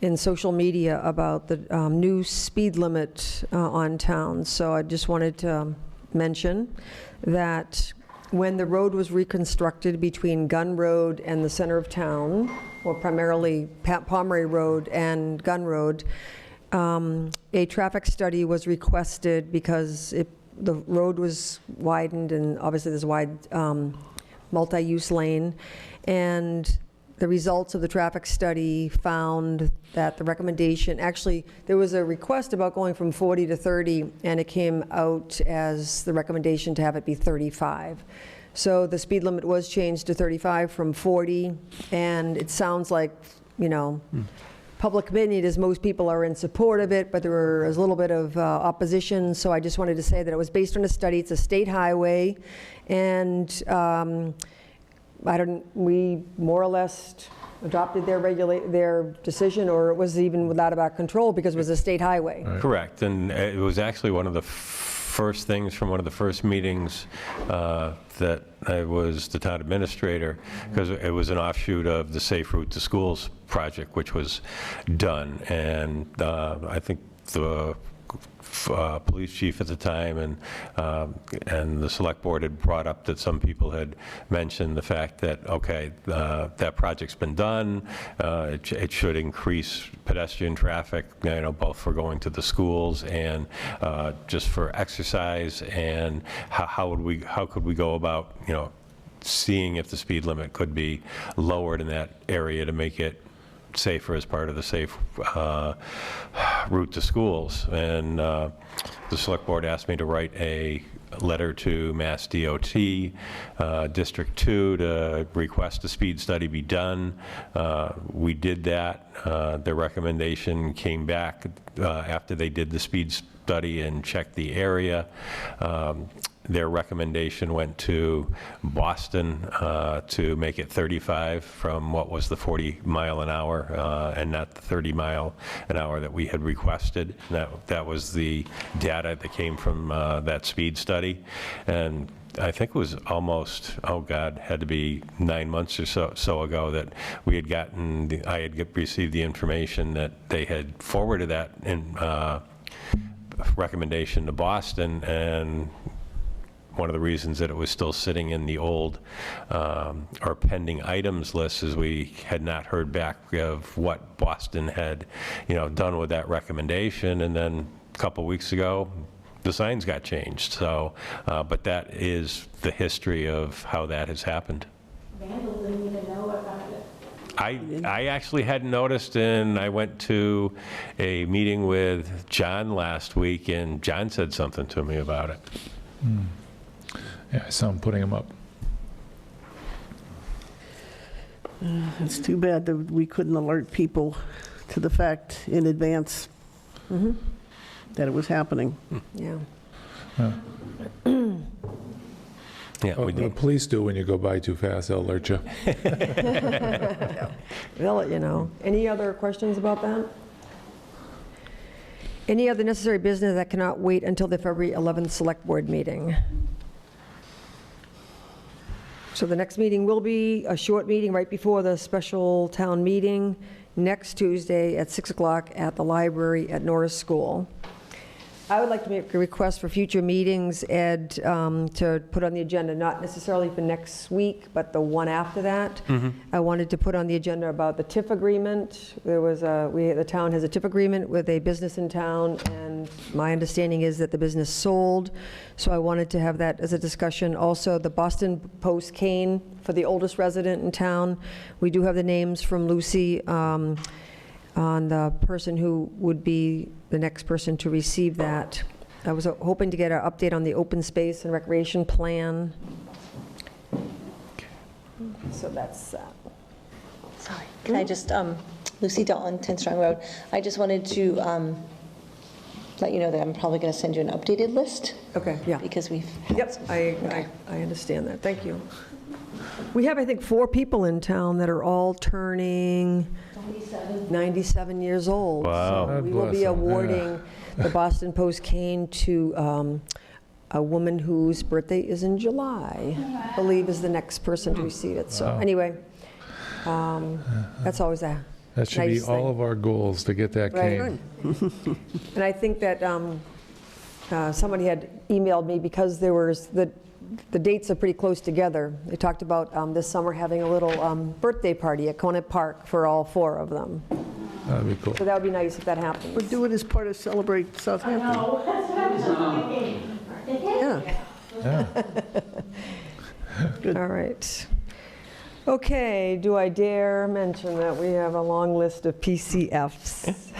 in social media about the new speed limit on towns. So I just wanted to mention that when the road was reconstructed between Gun Road and the center of town, or primarily Pomeroy Road and Gun Road, a traffic study was requested because the road was widened, and obviously there's a wide multi-use lane, and the results of the traffic study found that the recommendation, actually, there was a request about going from 40 to 30, and it came out as the recommendation to have it be 35. So the speed limit was changed to 35 from 40, and it sounds like, you know, public opinion is most people are in support of it, but there was a little bit of opposition, so I just wanted to say that it was based on a study. It's a state highway, and we more or less adopted their decision, or it was even out of our control because it was a state highway. Right. Correct, and it was actually one of the first things from one of the first meetings that I was the town administrator, because it was an offshoot of the Safe Route to Schools project, which was done. And I think the police chief at the time and the select board had brought up that some people had mentioned the fact that, okay, that project's been done, it should increase pedestrian traffic, you know, both for going to the schools and just for exercise, and how could we go about, you know, seeing if the speed limit could be lowered in that area to make it safer as part of the safe route to schools. And the select board asked me to write a letter to Mass DOT District 2 to request a speed study be done. We did that. Their recommendation came back after they did the speed study and checked the area. Their recommendation went to Boston to make it 35 from what was the 40 mile an hour and not the 30 mile an hour that we had requested. That was the data that came from that speed study. And I think it was almost, oh God, had to be 9 months or so ago that we had gotten, I had received the information that they had forwarded that in recommendation to Boston, and one of the reasons that it was still sitting in the old or pending items list is we had not heard back of what Boston had, you know, done with that recommendation. And then a couple weeks ago, the signs got changed. So, but that is the history of how that has happened. Vandals didn't even know about it. I actually hadn't noticed, and I went to a meeting with John last week, and John said something to me about it. Yeah, I saw him putting them up. It's too bad that we couldn't alert people to the fact in advance that it was happening. Yeah. Yeah, we The did. police do when you go by too fast, they'll alert you. They'll let you know. Any other questions about that? Any other necessary business that cannot wait until the February 11th Select Board meeting? So the next meeting will be a short meeting right before the special town meeting next Tuesday at 6 o'clock at the library at Norris School. I would like to make a request for future meetings, Ed, to put on the agenda, not necessarily for next week, but the one after that. I wanted to put on the agenda about the TIF agreement. There was the town has a TIF agreement with a business in town, and my understanding is that the business sold, so I wanted to have that as a discussion. Also, the Boston Post cane for the oldest resident in town. We do have the names from Lucy on the person who would be the next person to receive that. I was hoping to get an update on the open space and recreation plan. So that's that. Sorry, can I just, Lucy Dalton, 10 Strong Road. I just wanted to let you know that I'm probably going to send you an updated list. Okay, yeah. Because we've. Yep, I understand that. Thank you. We have, I think, 4 people in town that are all turning 97 years old. Wow. So we will be awarding the Boston Post cane to a woman whose birthday is in July. I believe is the next person to receive it. So anyway, that's always a That should nice be all thing. of our goals, to get that cane. Right. And I think that somebody had emailed me because there was the dates are pretty close together. They talked about this summer having a little birthday party at Conant Park for all 4 of them. That'd be cool. So that would be nice if that happens. We'll do it as part of Celebrate Southampton. Yeah. All right. Okay, do I dare mention that we have a long list of PCFs?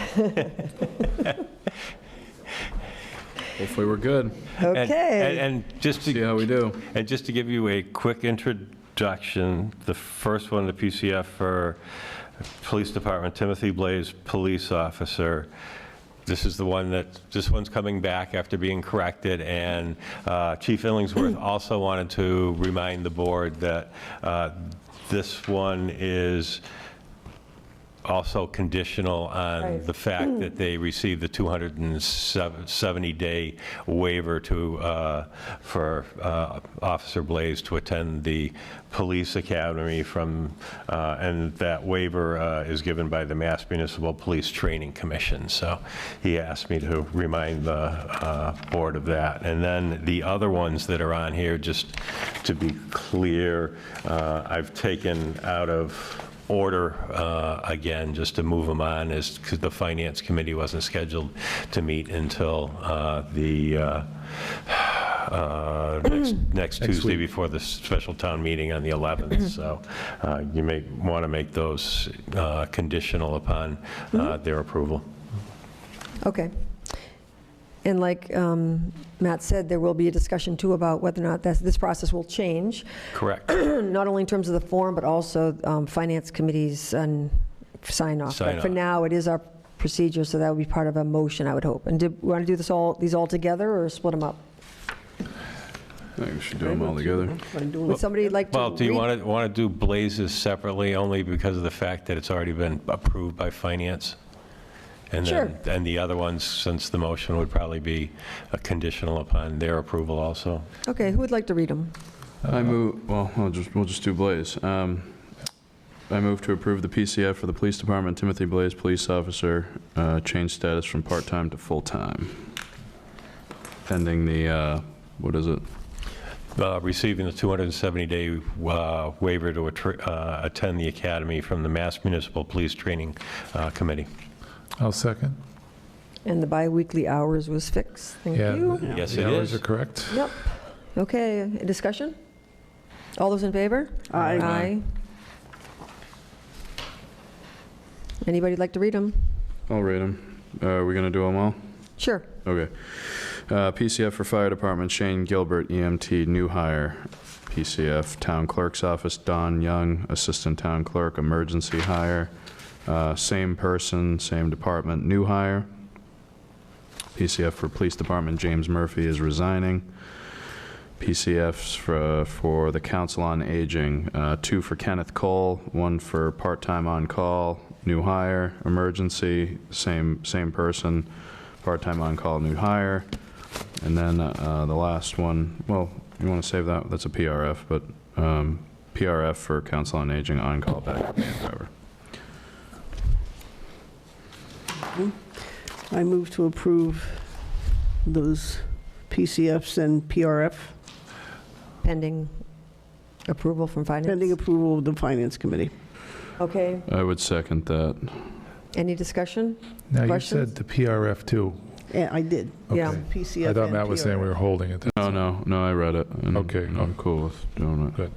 Hopefully we're good. Okay. And just to See how we do. And just to give you a quick introduction, the first one, the PCF for Police Department, Timothy Blaze, police officer. This is the one this one's coming back after being corrected, and Chief Illingsworth also wanted to remind the board that this one is also conditional on the fact that they received the 270-day waiver for Officer Blaze to attend the police academy and that waiver is given by the Mass Municipal Police Training Commission. So he asked me to remind the board of that. And then the other ones that are on here, just to be clear, I've taken out of order again, just to move them on, is because the Finance Committee wasn't scheduled to meet until the next Tuesday before the special town meeting on the 11th. So you may want to make those conditional upon their approval. Okay. And like Matt said, there will be a discussion too about whether or not this process will change. Correct. Not only in terms of the form, but also Finance Committee's sign-off. But for now, it is our procedure, so that would be part of a motion, I would hope. And do we want to do these all together or split them up? I think we should do them all together. Would somebody like to Well, do you read- want to do Blazes separately, only because of the fact that it's already been approved by Finance? And Sure. then the other ones, since the motion would probably be conditional upon their approval also. Okay, who would like to read them? We'll just do Blaze. I move to approve the PCF for the Police Department, Timothy Blaze, police officer, change status from part-time to full-time. Pending the, what is it? Receiving the 270-day waiver to attend the academy from the Mass Municipal Police Training Committee. I'll second. And the bi-weekly hours was fixed. Thank you. Yes, The it hours is. are correct. Yep. Okay, a discussion? All those in favor? Aye. Aye. Anybody like to read them? I'll read them. Are we going to do them all? Sure. Okay. PCF for Fire Department, Shane Gilbert, EMT, new hire. PCF, Town Clerk's Office, Don Young, Assistant Town Clerk, emergency hire. Same person, same department, new hire. PCF for Police Department, James Murphy is resigning. PCFs for the Council on Aging, 2 for Kenneth Cole, 1 for part-time on-call, new hire. Emergency, same person, part-time on-call, new hire. And then the last one, well, you want to save that? That's a PRF, but PRF for Council on Aging, on-call backup van driver. I move to approve those PCFs and PRF, Pending approval from finance? pending approval of the Finance Committee. Okay, I would second that. any discussion? Now, you Questions? said the PRF too. Yeah, I did. Yeah. Okay. PCF I thought and Matt was saying we PRF. were holding it. No, I read it. And Okay. I'm cool with doing it. Good.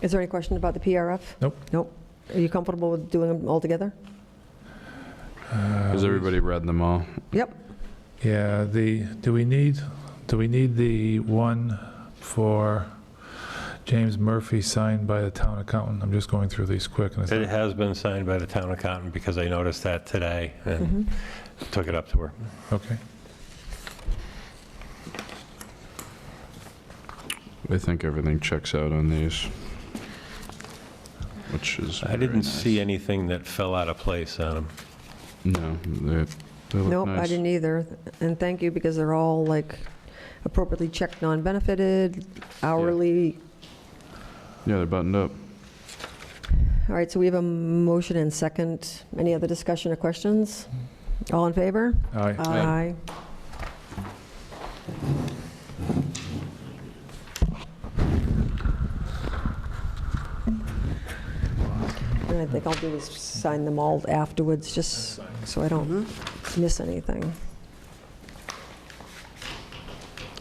Is there any question about the PRF? Nope. Nope. Are you comfortable with doing them all together? Has everybody read them all? Yep. Yeah, do we need the one for James Murphy signed by the town accountant? I'm just going through these quick. And It has been signed by the town accountant because I noticed that today and took it up to her. Okay. I think everything checks out on these, which is I didn't see anything that fell out of place on them. No, they look Nope, nice. I didn't either. And thank you, because they're all like appropriately checked, non-benefited, hourly. Yeah, they're buttoned up. All right, so we have a motion and second. Any other discussion or questions? All in favor? Aye. Aye. And I think I'll do is sign them all afterwards, just so I don't miss anything.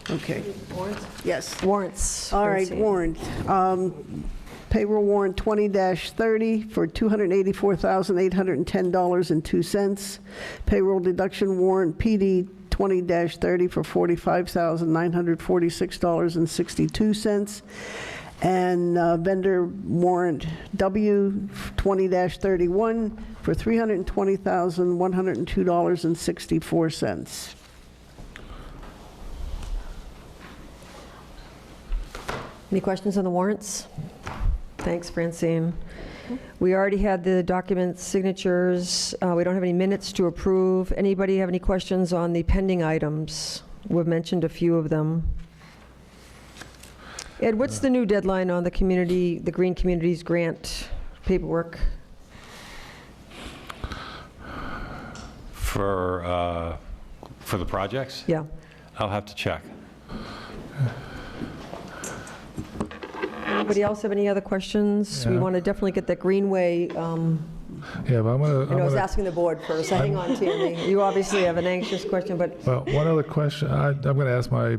Okay. Yes. Warrants. All right, Francine. warrant. Payroll warrant 20-30 for $284,810.02. Payroll deduction warrant PD 20-30 for $45,946.62. And vendor warrant W 20-31 for $320,102.64. Any questions on the warrants? Thanks, Francine. We already had the document signatures. We don't have any minutes to approve. Anybody have any questions on the pending items? We've mentioned a few of them. Ed, what's the new deadline on the community, the Green Communities Grant paperwork? For the projects? Yeah. I'll have to check. Anybody else have any other questions? We Yeah. want to definitely get that Greenway, Yeah, but I'm I was gonna, asking the board first. Hang on, Tammy. You obviously have an anxious question, but well, one other question. I'm gonna ask my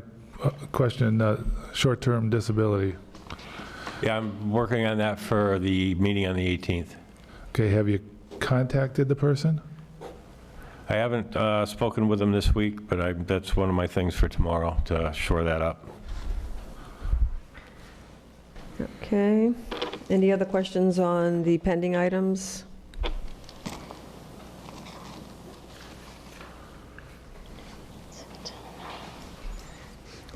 question, short-term disability. Yeah, I'm working on that for the meeting on the 18th. Okay, have you contacted the person? I haven't spoken with them this week, but that's one of my things for tomorrow, to shore that up. okay. Any other questions on the pending items?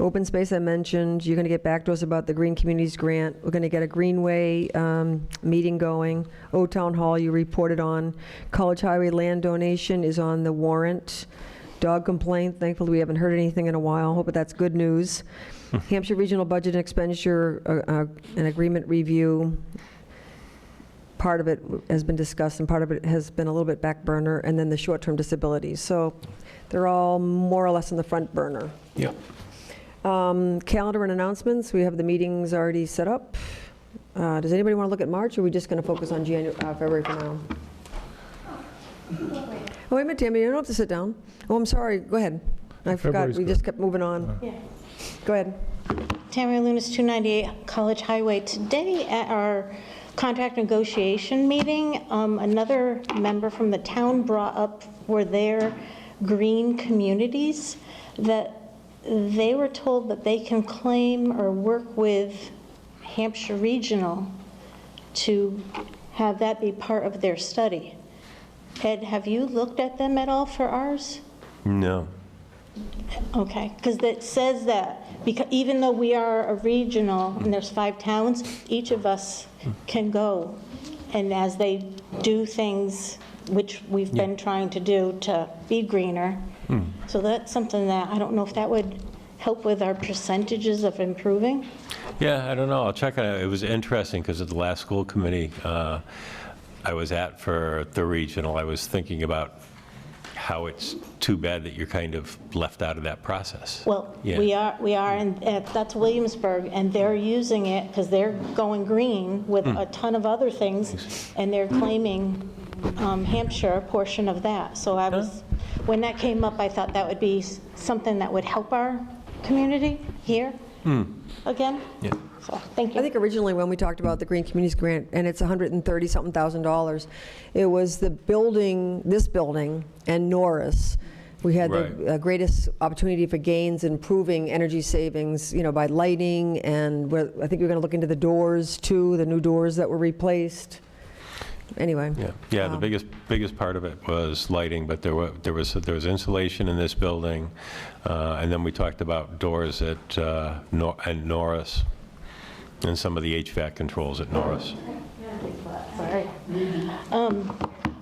Open space, I mentioned. You're going to get back to us about the Green Communities Grant. We're going to get a Greenway meeting going. Old Town Hall, you reported on. College Highway land donation is on the warrant. Dog complaint, thankfully, we haven't heard anything in a while. Hope that's good news. Hampshire Regional Budget and Expenditure, an agreement review. Part of it has been discussed, and part of it has been a little bit back burner, and then the short-term disabilities. So they're all more or less in the front burner. Yep. Calendar and announcements, we have the meetings already set up. Does anybody want to look at March, or are we just going to focus on February for now? Oh, wait a minute, Tammy, you don't have to sit down. Oh, I'm sorry, go ahead. I forgot, February's we good. just kept moving on. Yeah. Go ahead. Tamara Lunas, 298 College Highway. Today at our contract negotiation meeting, another member from the town brought up for their green communities that they were told that they can claim or work with Hampshire Regional to have that be part of their study. Ed, have you looked at them at all for ours? No. Okay, because it says that, because even though we are a regional and there's 5 towns, each of us can go. And as they do things, which we've been trying to do to be greener. So that's something that, I don't know if that would help with our percentages of improving. Yeah, I don't know. I'll check on it. It was interesting because at the last school committee I was at for the regional, I was thinking about how it's too bad that you're kind of left out of that process. Well, Yeah. we are, and that's Williamsburg, and they're using it because they're going green with a ton of other things, and they're claiming Hampshire, a portion of that. So I was, when that came up, I thought that would be something that would help our community here again. Yeah. So, thank you. I think originally when we talked about the Green Communities Grant, and it's $130-something thousand, it was the building, this building, and Norris. We had the greatest opportunity for gains, improving energy savings, by lighting, and I think we're going to look into the doors too, the new doors that were replaced. Anyway. Yeah. The biggest part of it was lighting, but there was insulation in this building, and then we talked about doors at Norris, and some of the HVAC controls at Norris. Sorry.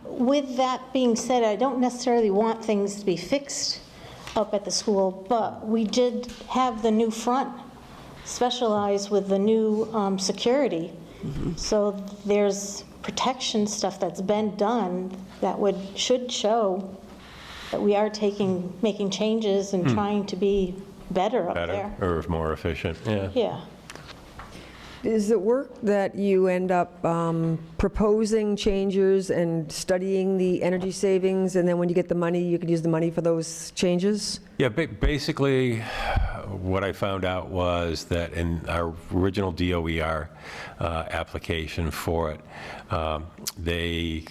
With that being said, I don't necessarily want things to be fixed up at the school, but we did have the new front specialized with the new security. So there's protection stuff that's been done that should show that we are making changes and trying to be better up there. Or more efficient, yeah. Yeah. Is it work that you end up proposing changes and studying the energy savings, and then when you get the money, you could use the money for those changes? Yeah, basically, what I found out was that in our original DOER application for it, they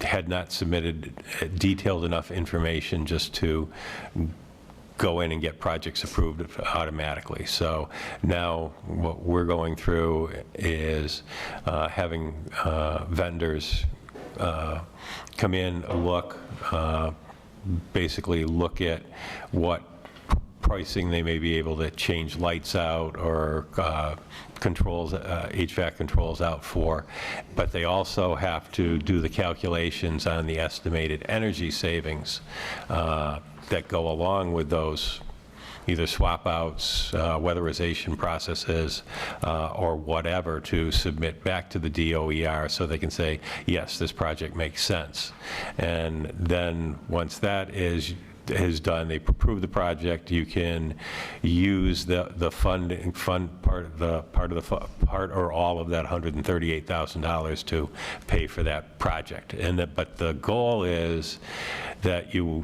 had not submitted detailed enough information just to go in and get projects approved automatically. So now what we're going through is having vendors come in, basically look at what pricing they may be able to change lights out or controls, HVAC controls out for, but they also have to do the calculations on the estimated energy savings that go along with those either swap outs, weatherization processes, or whatever, to submit back to the DOER so they can say, yes, this project makes sense. And then once that is done, they approve the project, you can use the fund part or all of that $138,000 to pay for that project. But the goal is that you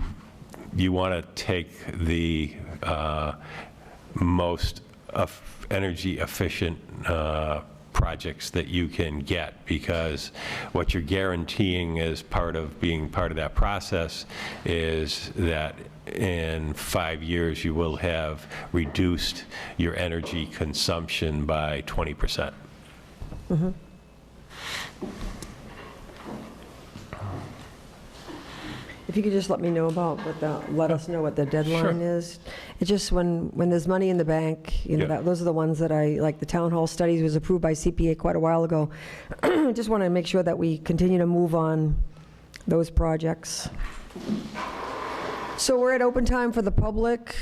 want to take the most energy efficient projects that you can get, because what you're guaranteeing as part of being part of that process is that in 5 years you will have reduced your energy consumption by 20%. If you could just let me know about let us know what the deadline is. It's just when there's money in the bank, those are the ones that like the town hall studies was approved by CPA quite a while ago. Just want to make sure that we continue to move on those projects. So we're at open time for the public.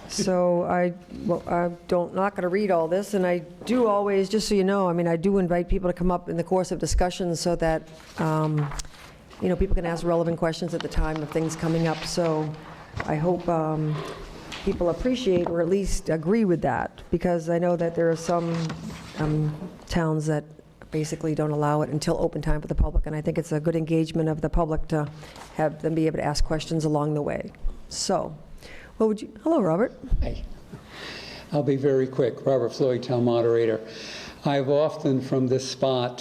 So not going to read all this, and I do always, just so you know, I do invite people to come up in the course of discussions so that people can ask relevant questions at the time of things coming up. So I hope people appreciate or at least agree with that, because I know that there are some towns that basically don't allow it until open time for the public, and I think it's a good engagement of the public to have them be able to ask questions along the way. So, hello, Robert. Hi. I'll be very quick. Robert Floyd, Town Moderator. I've often from this spot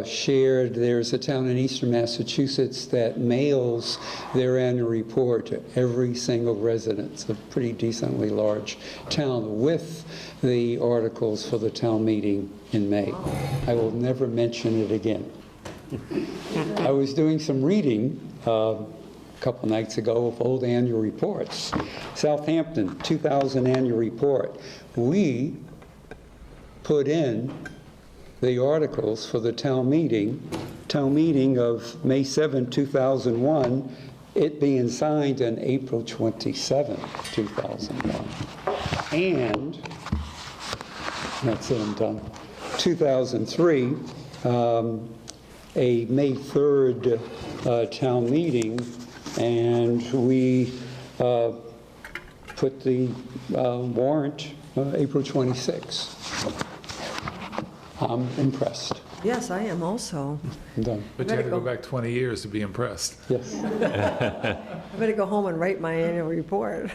shared, there's a town in eastern Massachusetts that mails their annual report to every single resident. It's a pretty decently large town with the articles for the town meeting in May. I will never mention it again. I was doing some reading a couple nights ago of old annual reports. Southampton, 2000 annual report. We put in the articles for the town meeting of May 7, 2001, it being signed on April 27, 2001. And, that's it, I'm done. 2003, a May 3rd town meeting, and we put the warrant April 26th. I'm impressed. Yes, I am also. I'm done. But you had to go back 20 years to be impressed. Yes. I better go home and write my annual report.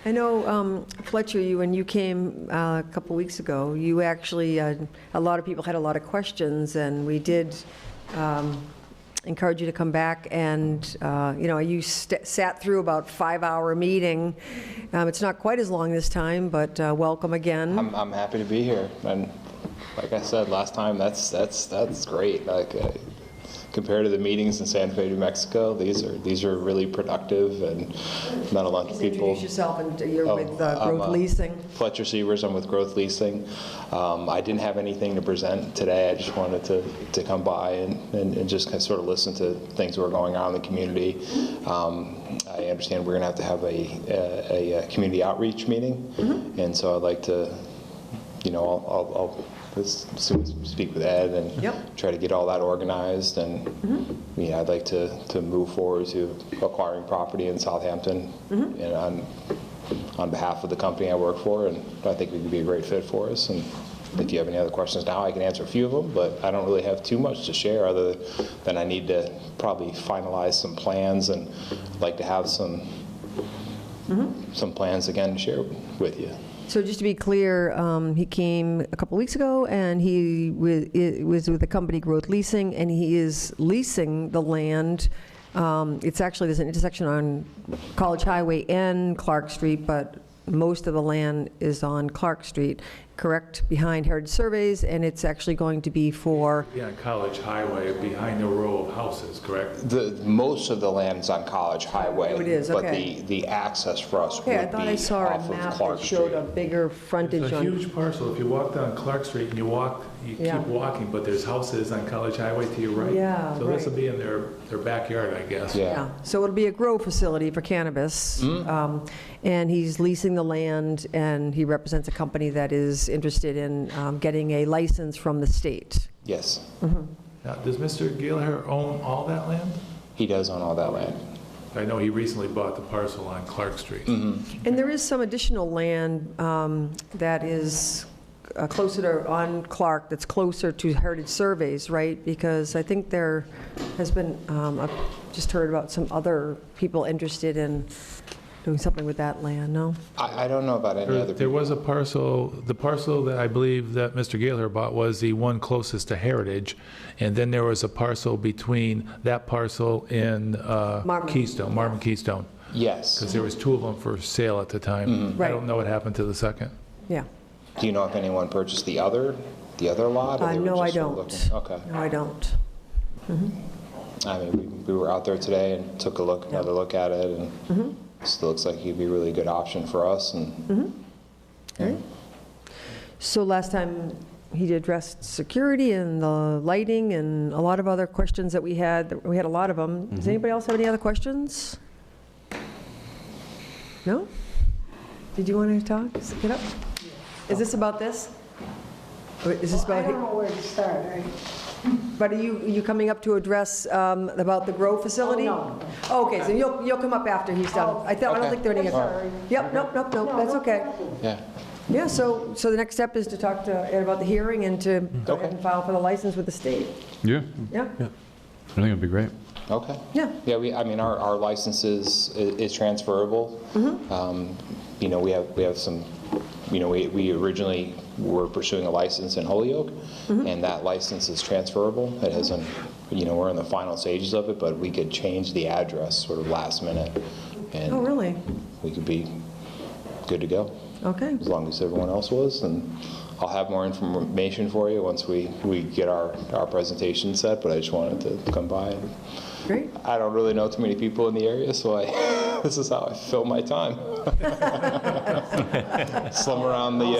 I know, Fletcher, when you came a couple weeks ago, you actually, a lot of people had a lot of questions, and we did encourage you to come back, and, you sat through about 5-hour meeting. It's not quite as long this time, but welcome again. I'm happy to be here, and like I said last time, that's great. Like compared to the meetings in Santa Fe, New Mexico, these are really productive, and not a lot of people. Introduce yourself, and you're with Growth Leasing. Fletcher Sievers, I'm with Growth Leasing. I didn't have anything to present today. I just wanted to come by and just kind of sort of listen to things that were going on in the community. I understand we're going to have a community outreach meeting, and so I'd like to, I'll soon speak with Ed and try to get all that organized, and I'd like to move forward to acquiring property in Southampton, and on behalf of the company I work for, and I think it could be a great fit for us. And if you have any other questions now, I can answer a few of them, but I don't really have too much to share other than I need to probably finalize some plans, and I'd like to have some plans again to share with you. So just to be clear, he came a couple weeks ago, and he was with the company Growth Leasing, and he is leasing the land. It's actually, there's an intersection on College Highway and Clark Street, but most of the land is on Clark Street, correct, behind Heritage Surveys, and it's actually going to be for... Yeah, on College Highway, behind a row of houses, correct? Most of the land's on College Highway. Oh, it is, okay. But the access for us would be I thought I saw a off of map Clark that showed Street. a bigger frontage It's a on... huge parcel. If you walk down Clark Street and you keep walking, but there's houses on College Highway to your right. Yeah, So this right. will be in their backyard, I guess. Yeah, so it'll be a grow facility for cannabis, and he's leasing the land, and he represents a company that is interested in getting a license from the state. Yes. Now, does Mr. Gaylor own all that land? He does own all that land. I know he recently bought the parcel on Clark Street. And there is some additional land that is closer to, on Clark, that's closer to Heritage Surveys, right? Because I think there has been, I've just heard about some other people interested in doing something with that land, no? I don't know about any other people. There was a parcel, the parcel that I believe that Mr. Gaylor bought was the one closest to Heritage, and then there was a parcel between that parcel and Keystone, Marvin Keystone. Yes. Because there was 2 of them for sale at the time. I don't know what happened to the second. Yeah. Do you know if anyone purchased the other lot? Or they were No, I just don't. looking? Okay. No, I don't. I mean, we were out there today and took another look at it, and it still looks like he'd be a really good option for us. And All right. So last time he addressed security and the lighting and a lot of other questions that we had. We had a lot of them. Does anybody else have any other questions? No? Did you want to talk? Get up. Is this about this? Or is this about? I don't know where to start. But are you coming up to address about the grow facility? Oh, no. Oh, okay, so you'll come up after he's done. I don't think there are any. Sorry. Yep, nope, that's okay. yeah. Yeah, so the next step is to talk to Ed about the hearing and to go ahead and file for the license with the state. Yeah, Yeah? I think it'd be great. Okay. Yeah. Yeah, I mean, our license is transferable. We have some, we originally were pursuing a license in Holyoke, and that license is transferable. It hasn't, we're in the final stages of it, but we could change the address sort of last minute, and Oh, really? we could be good to go, Okay. as long as everyone else was. And I'll have more information for you once we get our presentation set, but I just wanted to come by. Great. I don't really know too many people in the area, so I This is how I fill my time. Slum around the,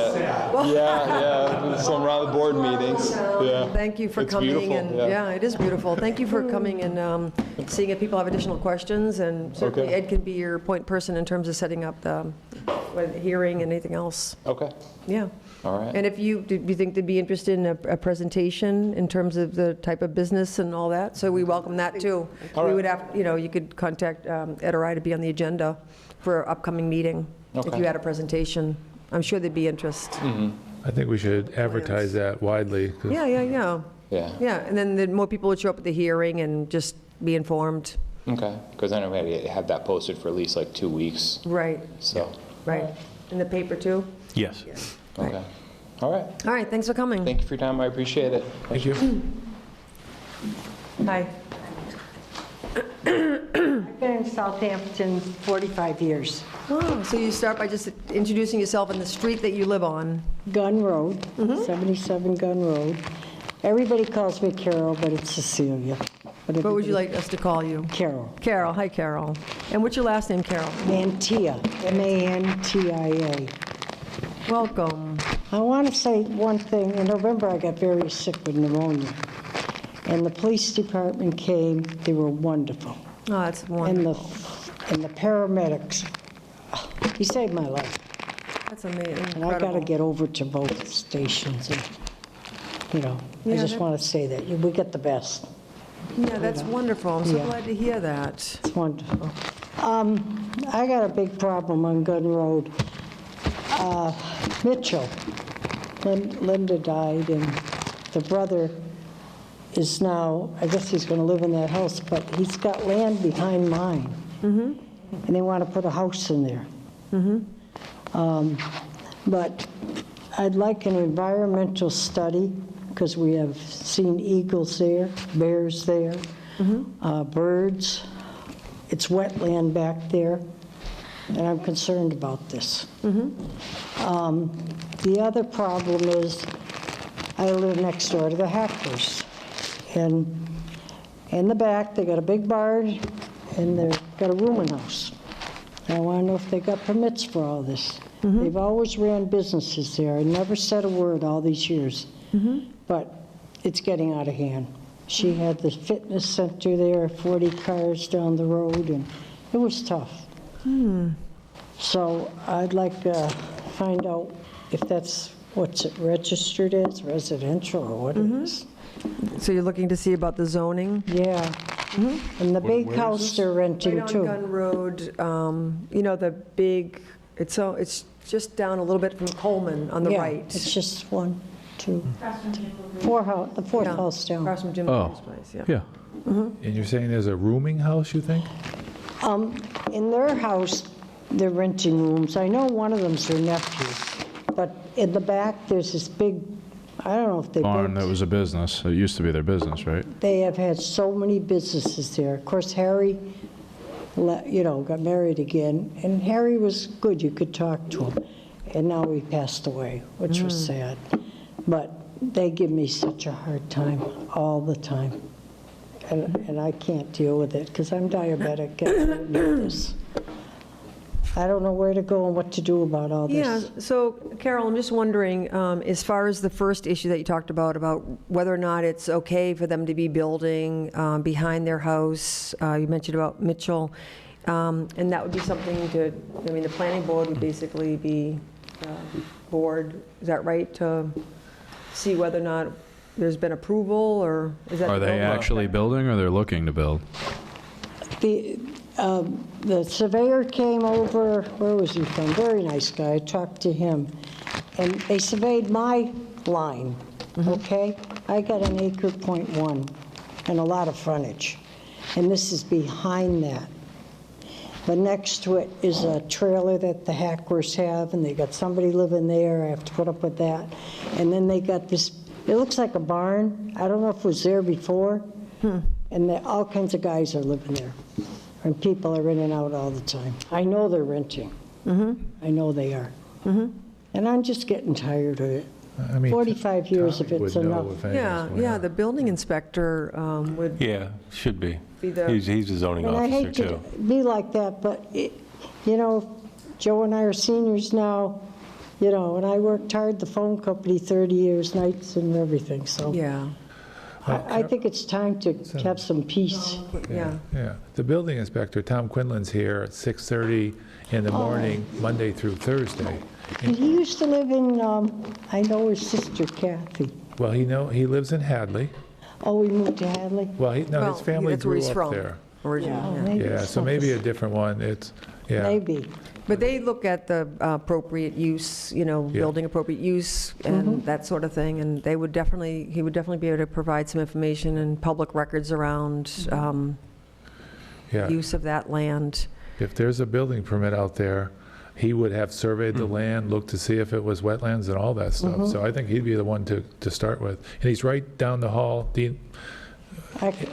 slum around the board meetings. Yeah. Thank you for It's coming. beautiful, And yeah. it is beautiful. Thank you for coming and seeing if people have additional questions. And certainly Okay. Ed can be your point person in terms of setting up the hearing and anything else. Okay, Yeah. all right. And if do you think they'd be interested in a presentation in terms of the type of business and all that? So we welcome that too. All We right. would have, you could contact Ed or I to be on the agenda for an upcoming meeting. If Okay. you had a presentation, I'm sure there'd be interest. I think we should advertise that widely. 'cause Yeah. Yeah, Yeah, and then more people would show up at the hearing and just be informed. okay, because I know we had to have that posted for at least like 2 weeks, Right, so, right. In the paper too? Yes. okay. All right, All right, thanks for coming. thank you for your time, I appreciate it. Thank you. Hi. I've been in Southampton 45 years. Oh, so you start by just introducing yourself and the street that you live on. Gun Road, 77 Gun Road. Everybody calls me Carol, but it's Cecilia. What would you like us to call you? Carol. Carol, hi Carol. And what's your last name, Carol? Mantia, M-A-N-T-I-A. Welcome. I want to say one thing. In November, I got very sick with pneumonia. And the police department came. They were wonderful. Oh, that's wonderful. And the paramedics, he saved my life. That's amazing. And I got to get over to both stations. And, I Yeah, just want to say that we get the best. Yeah, that's wonderful. I'm so Yeah. glad to hear that. It's wonderful. I got a big problem on Gun Road. Mitchell, Linda died, and the brother is now, I guess he's going to live in that house, but he's got land behind mine. And they want to put a house in there. But I'd like an environmental study, because we have seen eagles there, bears there, birds. It's wetland back there, and I'm concerned about this. The other problem is I live next door to the Hackers. And in the back, they got a big barn, and they've got a rooming house. And I want to know if they got permits for all this. They've always ran businesses there. I never said a word all these years. But it's getting out of hand. She had the fitness center there, 40 cars down the road, and it was tough. So I'd like to find out if that's what's it registered as, residential, or what it is. So you're looking to see about the zoning? Yeah. And the big house they're renting Right too. on Gun Road, the big, it's just down a little bit from Coleman on the Yeah, right. it's just 1, 2, 4 the fourth Yeah, house down. Across from Jim Oh. Kelly's place, yeah. Yeah. And you're saying there's a rooming house, you think? In their house, they're renting rooms. I know one of them's their nephew, but in the back, there's this big, I don't know if they Barn that built. was a business. It used to be their business, right? They have had so many businesses there. Of course, Harry, got married again, and Harry was good. You could talk to him. And now he passed away, which was sad. But they give me such a hard time all the time. And I can't deal with it because I'm diabetic and I need this. I don't know where to go and what to do about all this. Yeah, so Carol, I'm just wondering, as far as the first issue that you talked about whether or not it's okay for them to be building behind their house, you mentioned about Mitchell, and that would be something the planning board would basically be board, is that right, to see whether or not there's been approval, or is that? Are they actually building or they're looking to build? The surveyor came over, where was he from? Very nice guy, I talked to him. And they surveyed my line, okay? I got an acre .1 and a lot of frontage. And this is behind that. But next to it is a trailer that the Hackers have, and they got somebody living there. I have to put up with that. And then they got this, it looks like a barn. I don't know if it was there before. And all kinds of guys are living there. And people are in and out all the time. I know they're renting. I know they are. And I'm just getting tired of it. I mean, 45 years if Tommy it's would know enough. if anything's Yeah, going yeah, on. the building inspector would Yeah, should be. be the, He's a zoning And I officer, hate too. to be like that, but, you know, Joe and I are seniors now, you know, and I worked hard, the phone company, 30 years, nights and everything, so. yeah, I think it's time to have some peace. yeah. Yeah, the building inspector, Tom Quinlan's here at 6:30 in the morning, Monday through Thursday. And he used to live in, I know his sister Kathy. Well, he lives in Hadley. Oh, he moved to Hadley? Well, his Well, family that's where grew he's up from. there. Originally, yeah. Maybe Yeah, it's so maybe a not different one. Yeah. Maybe. But they look at the appropriate use, you know, Yeah. building appropriate use and that sort of thing, and he would definitely be able to provide some information and public records around Yeah. use of that land. If there's a building permit out there, he would have surveyed the land, looked to see if it was wetlands and all that stuff. So I think he'd be the one to start with. And he's right down the hall,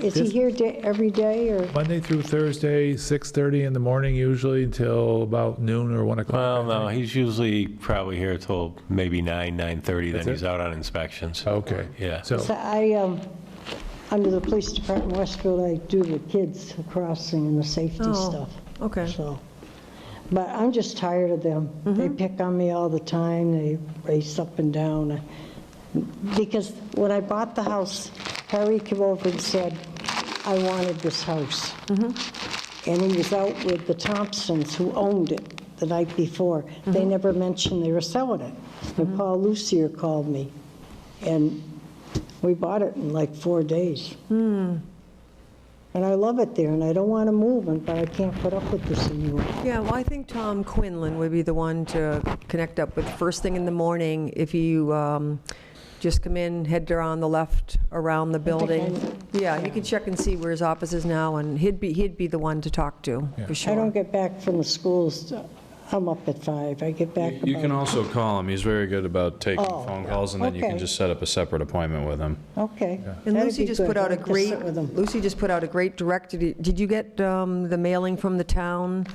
Is he here every day, or? Monday through Thursday, 6:30 in the morning usually until about noon or 1 o'clock. Well, no, he's usually probably here till maybe 9:30, That's then he's it? out on inspections. Okay. Yeah. So, So under the police department in Westfield, I do the kids crossing and the safety Oh, stuff. okay. So, but I'm just tired of them. They pick on me all the time. They race up and down. Because when I bought the house, Harry came over and said, I wanted this house. And he was out with the Thompsons, who owned it the night before. They never mentioned they were selling it. And Paul Lucier called me, and we bought it in like 4 days. And I love it there, and I don't want to move, but I can't put up with this anymore. Yeah, well, I think Tom Quinlan would be the one to connect up with first thing in the morning. If you just come in, head around the left around the building. Yeah, you can check and see where his office is now, and he'd be the one to talk to, for sure. I don't get back from the schools, I'm up at 5. I get back You can about, also call him. He's very good about taking Oh, phone calls, and then you can okay. just set up a separate appointment with him. okay. And That'd Lucy be just good. put out a I'd like to great, sit with them. Lucy just put out a great directory. Did you get the mailing from the town?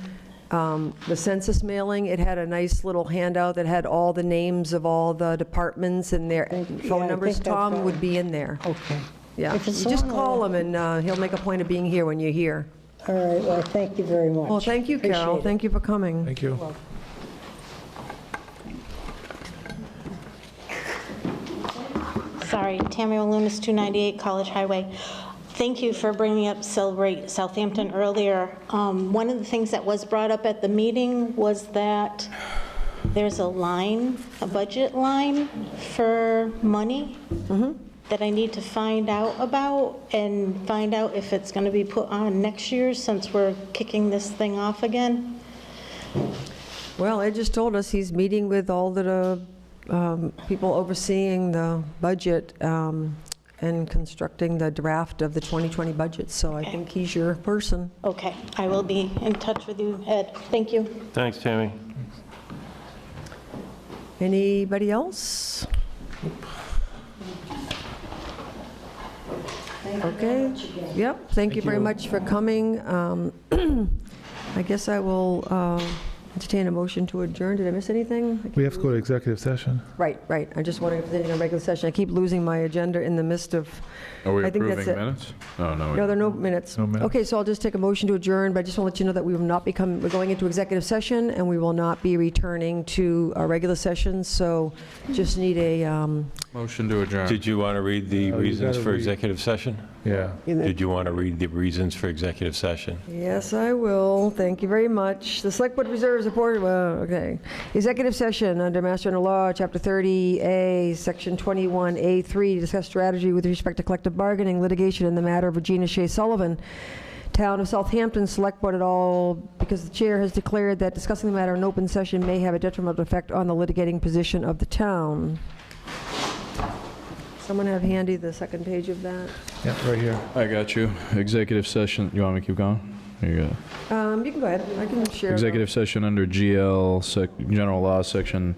The census mailing? It had a nice little handout that had all the names of all the departments and their Yeah, phone I numbers. think I've Tom got would it. be in there. Okay. Yeah, If you it's just on call there- him and he'll make a point of being here when you're here. All right, well, thank you very much. Well, thank you, Carol. Appreciate it. Thank you for coming. thank you. Sorry, Tammy Malunas, 298 College Highway. Thank you for bringing up Celebrate Southampton earlier. One of the things that was brought up at the meeting was that there's a line, a budget line for money that I need to find out about and find out if it's going to be put on next year since we're kicking this thing off again. Well, Ed just told us he's meeting with all the people overseeing the budget and constructing the draft of the 2020 budget, so I think he's your person. Okay, I will be in touch with you, Ed. Thank you. Thanks, Tammy. Anybody else? Okay, yep, thank you very much for coming. I guess I will entertain a motion to adjourn. Did I miss anything? We have to go to executive session. Right, right. I'm just wondering if there's anything in a regular session. I keep losing my agenda in the midst of, Are we I think that's approving it. minutes? Oh, no. No, there are no minutes. No minutes. Okay, so I'll just take a motion to adjourn, but I just want to let you know that we will not we're going into executive session, and we will not be returning to our regular session, so just need a, Motion to adjourn. Did you want to read the No, you reasons gotta for read. executive session? Yeah. Did you want to read the reasons for executive session? yes, I will. Thank you very much. The Select Board reserves report, okay. Executive session under Mass General Law, Chapter 30A, Section 21A3, to discuss strategy with respect to collective bargaining, litigation in the matter of Regina Shea Sullivan, Town of Southampton Select Board et al., because the chair has declared that discussing the matter in open session may have a detrimental effect on the litigating position of the town. Someone have handy the second page of that? Yeah, right here. I got you. Executive session. You want me to keep going? Here you go. You can go ahead. I can share. Executive session under General Law, Section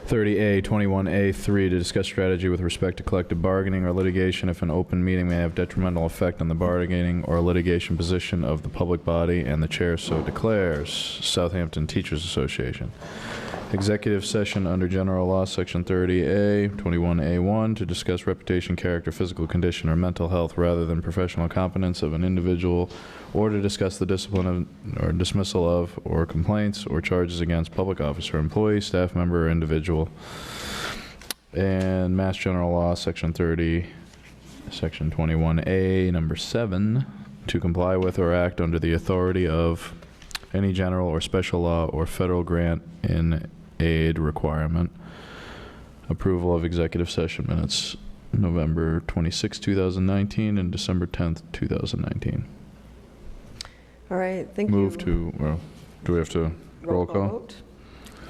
30A, 21A3, to discuss strategy with respect to collective bargaining or litigation if an open meeting may have detrimental effect on the bargaining or litigation position of the public body, and the chair so declares. Southampton Teachers Association. executive session under general law, section 30A, 21A1, to discuss reputation, character, physical condition, or mental health rather than professional competence of an individual, or to discuss the discipline of, or dismissal of, or complaints or charges against public officer, employee, staff member, or individual. And Mass General Law, section 30, section 21A, number 7, to comply with or act under the authority of any general or special law or federal grant in aid requirement. Approval of executive session minutes, November 26, 2019, and December 10th, 2019. All right, thank you. Move to, well, do we have to roll call?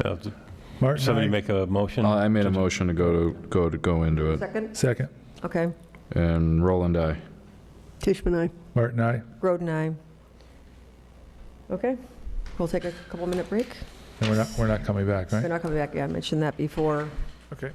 Vote. Martin, Somebody aye. make a motion? I made a motion to go into it. Second? Second. Okay. And Roland, aye. Tishman, aye. Martin, aye. Groden, aye. Okay, we'll take a couple-minute break. And we're not coming back, We're right? not coming back, yeah, I mentioned that before. Okay.